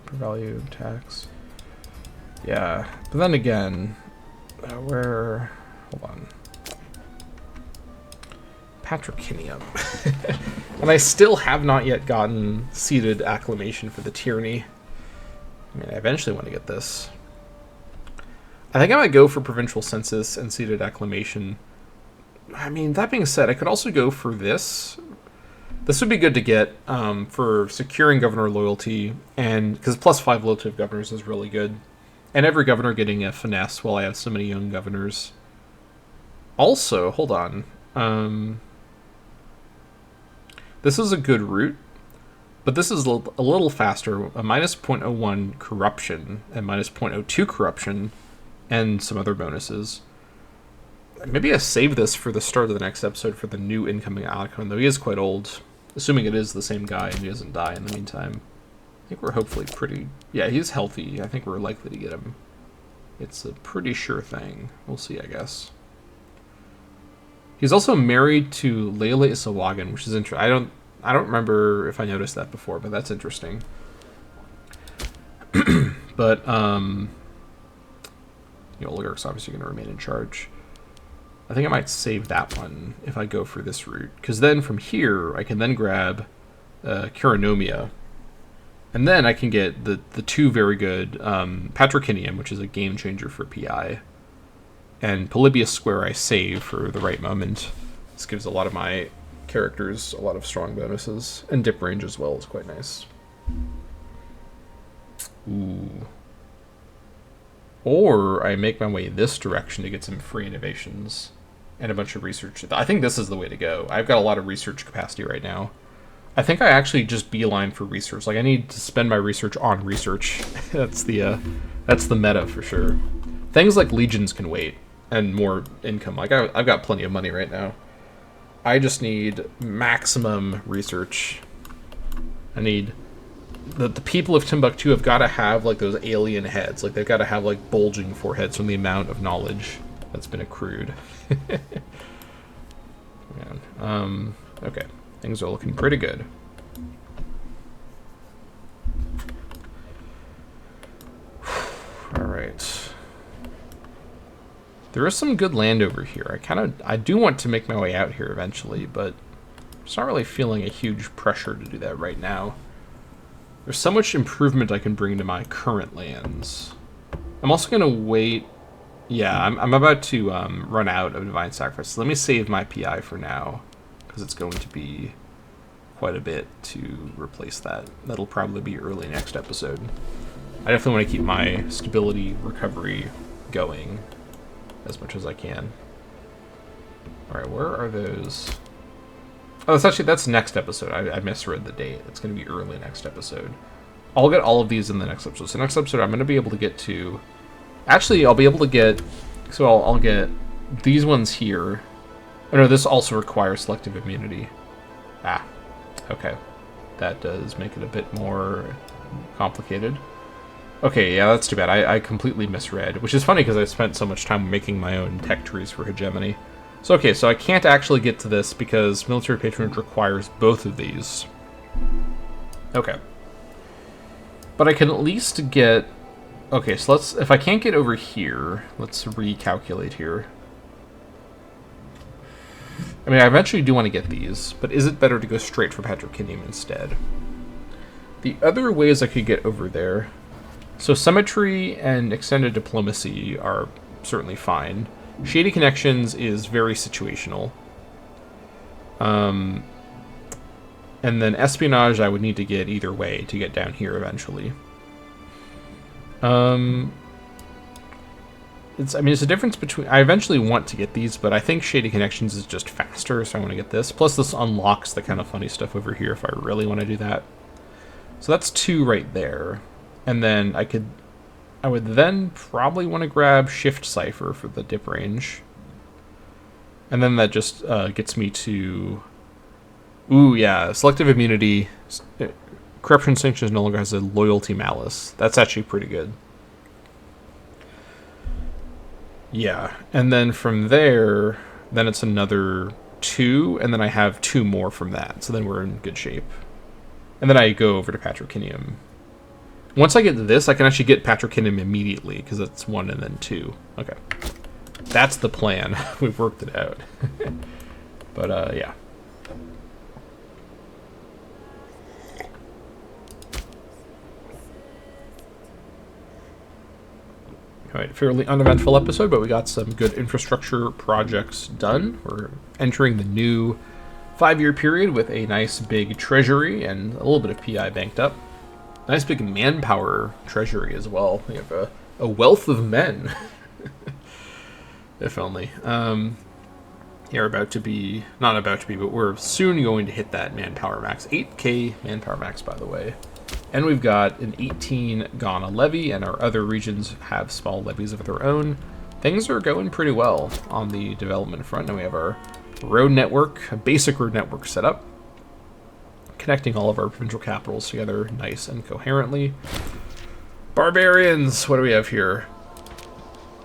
A: Per value tax. Yeah, but then again, where... Hold on. Patricinium. And I still have not yet gotten seated acclamation for the tyranny. I mean, I eventually want to get this. I think I might go for provincial census and seated acclamation. I mean, that being said, I could also go for this. This would be good to get for securing governor loyalty, and because +5 loyalty of governors is really good. And every governor getting a finesse while I have so many young governors. Also, hold on. This is a good route, but this is a little faster. A -0.01 corruption and -0.02 corruption and some other bonuses. Maybe I save this for the start of the next episode for the new incoming Alcon, though he is quite old. Assuming it is the same guy and he doesn't die in the meantime. I think we're hopefully pretty... Yeah, he's healthy. I think we're likely to get him. It's a pretty sure thing. We'll see, I guess. He's also married to Leila Isawagan, which is interesting. I don't remember if I noticed that before, but that's interesting. But, the oligarch's obviously going to remain in charge. I think I might save that one if I go for this route. Because then from here, I can then grab Kuranomia. And then I can get the two very good Patricinium, which is a game changer for PI. And Polybius Square I save for the right moment. This gives a lot of my characters a lot of strong bonuses. And dip range as well is quite nice. Ooh. Or I make my way this direction to get some free innovations and a bunch of research. I think this is the way to go. I've got a lot of research capacity right now. I think I actually just beeline for research. Like, I need to spend my research on research. That's the meta for sure. Things like legions can wait, and more income. Like, I've got plenty of money right now. I just need maximum research. I need... The people of Timbuktu have got to have, like, those alien heads. Like, they've got to have, like, bulging foreheads from the amount of knowledge that's been accrued. Man. Okay. Things are looking pretty good. Alright. There is some good land over here. I do want to make my way out here eventually, but I'm just not really feeling a huge pressure to do that right now. There's so much improvement I can bring to my current lands. I'm also going to wait... Yeah, I'm about to run out of Divine Sacrifice. So let me save my PI for now, because it's going to be quite a bit to replace that. That'll probably be early next episode. I definitely want to keep my stability recovery going as much as I can. Alright, where are those... Oh, that's next episode. I misread the date. It's going to be early next episode. I'll get all of these in the next episode. So next episode, I'm going to be able to get to... Actually, I'll be able to get... So I'll get these ones here. Oh no, this also requires selective immunity. Ah, okay. That does make it a bit more complicated. Okay, yeah, that's too bad. I completely misread. Which is funny because I spent so much time making my own tech trees for hegemony. So okay, so I can't actually get to this because military patronage requires both of these. Okay. But I can at least get... Okay, so if I can't get over here, let's recalculate here. I mean, I eventually do want to get these, but is it better to go straight for Patricinium instead? The other ways I could get over there... So symmetry and extended diplomacy are certainly fine. Shady Connections is very situational. And then espionage I would need to get either way to get down here eventually. It's a difference between... I eventually want to get these, but I think Shady Connections is just faster, so I want to get this. Plus this unlocks the kind of funny stuff over here if I really want to do that. So that's 2 right there. And then I would then probably want to grab Shift Cipher for the dip range. And then that just gets me to... Ooh, yeah, selective immunity, corruption sanctions no longer has a loyalty malice. That's actually pretty good. Yeah, and then from there, then it's another 2, and then I have 2 more from that. So then we're in good shape. And then I go over to Patrocinium. Once I get to this, I can actually get Patrocinium immediately, because it's 1 and then 2. Okay. That's the plan. We've worked it out. But, yeah. Alright, fairly uneventful episode, but we got some good infrastructure projects done. We're entering the new 5-year period with a nice big treasury and a little bit of PI banked up. Nice big manpower treasury as well. We have a wealth of men. If only. We're about to be, not about to be, but we're soon going to hit that manpower max. 8k manpower max, by the way. And we've got an 18 Ghana levy, and our other regions have small levies of their own. Things are going pretty well on the development front, and we have our road network, a basic road network set up, connecting all of our provincial capitals together nice and coherently. Barbarians, what do we have here?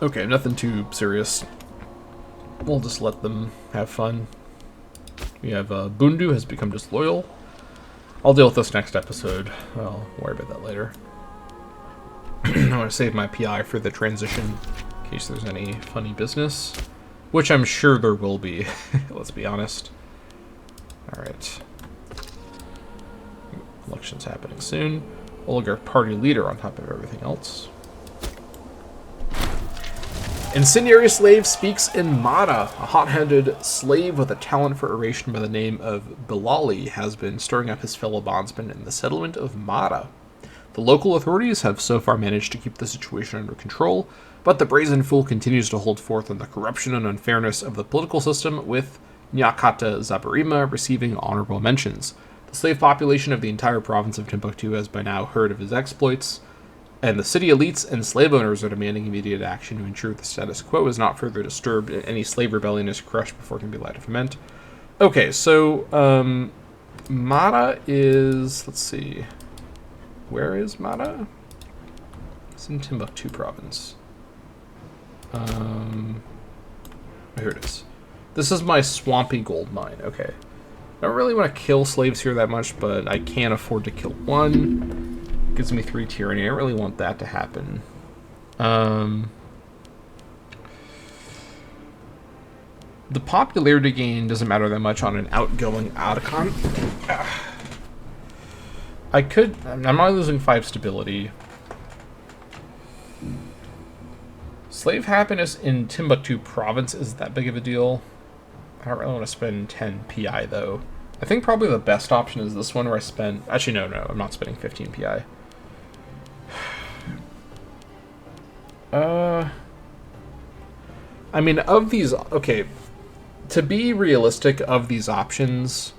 A: Okay, nothing too serious. We'll just let them have fun. We have Bundu has become disloyal. I'll deal with this next episode. I'll worry about that later. I want to save my PI for the transition in case there's any funny business, which I'm sure there will be. Let's be honest. Alright. Election's happening soon. Oligarch party leader on top of everything else. Incendiary slave speaks in Mada. A hot-headed slave with a talent for oration by the name of Bilali has been stirring up his fellow bondsmen in the settlement of Mada. The local authorities have so far managed to keep the situation under control, but the brazen fool continues to hold forth on the corruption and unfairness of the political system, with Nyakata Zabarima receiving honorable mentions. The slave population of the entire province of Timbuktu has by now heard of his exploits, and the city elites and slave owners are demanding immediate action to ensure the status quo is not further disturbed and any slave rebellion is crushed before it can be allowed to ferment. Okay, so, Mada is, let's see, where is Mada? It's in Timbuktu province. Here it is. This is my swampy gold mine, okay. I don't really want to kill slaves here that much, but I can't afford to kill one. Gives me 3 tyranny. I don't really want that to happen. The popularity gain doesn't matter that much on an outgoing Otacon. I'm not losing 5 stability. Slave happiness in Timbuktu province is that big of a deal. I don't really want to spend 10 PI though. I think probably the best option is this one where I spend... Actually, no, I'm not spending 15 PI. I mean, of these... Okay, to be realistic, of these options,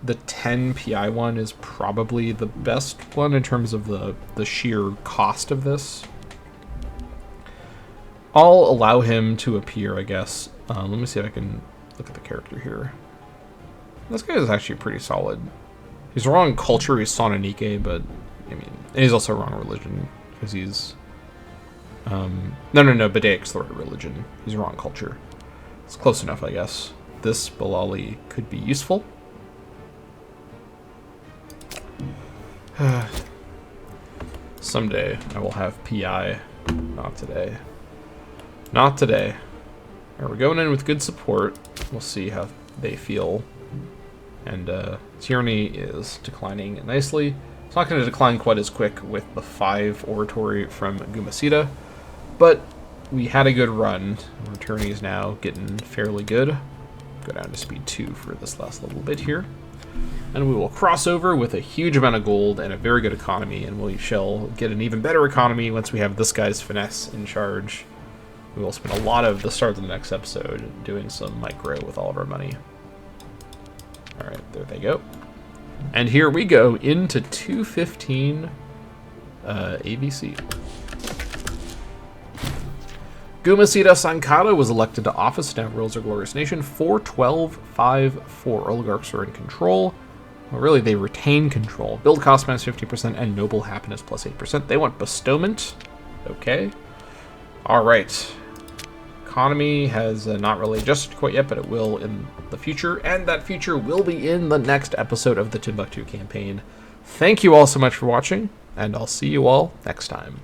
A: the 10 PI one is probably the best one in terms of the sheer cost of this. I'll allow him to appear, I guess. Let me see if I can look at the character here. This guy is actually pretty solid. He's wrong culture, he's Sononike, but, I mean, and he's also wrong religion, because he's... No, Bedaic's the right religion. He's wrong culture. It's close enough, I guess. This Bilali could be useful. Someday I will have PI. Not today. Not today. Alright, we're going in with good support. We'll see how they feel. And tyranny is declining nicely. It's not going to decline quite as quick with the 5 oratory from Gumasita, but we had a good run. Our tyranny is now getting fairly good. Go down to speed 2 for this last little bit here. And we will cross over with a huge amount of gold and a very good economy, and we shall get an even better economy once we have this guy's finesse in charge. We will spend a lot of the start of the next episode doing some micro with all of our money. Alright, there they go. And here we go into 215 ABC. Gumasita Sankara was elected to office, now rules a glorious nation. 4-12-5-4 oligarchs are in control. Well, really, they retain control. Build cost minus 50% and noble happiness plus 8%. They want bestowment. Okay. All right. Economy has not really adjusted quite yet, but it will in the future, and that future will be in the next episode of the Timbuktu campaign. Thank you all so much for watching, and I'll see you all next time.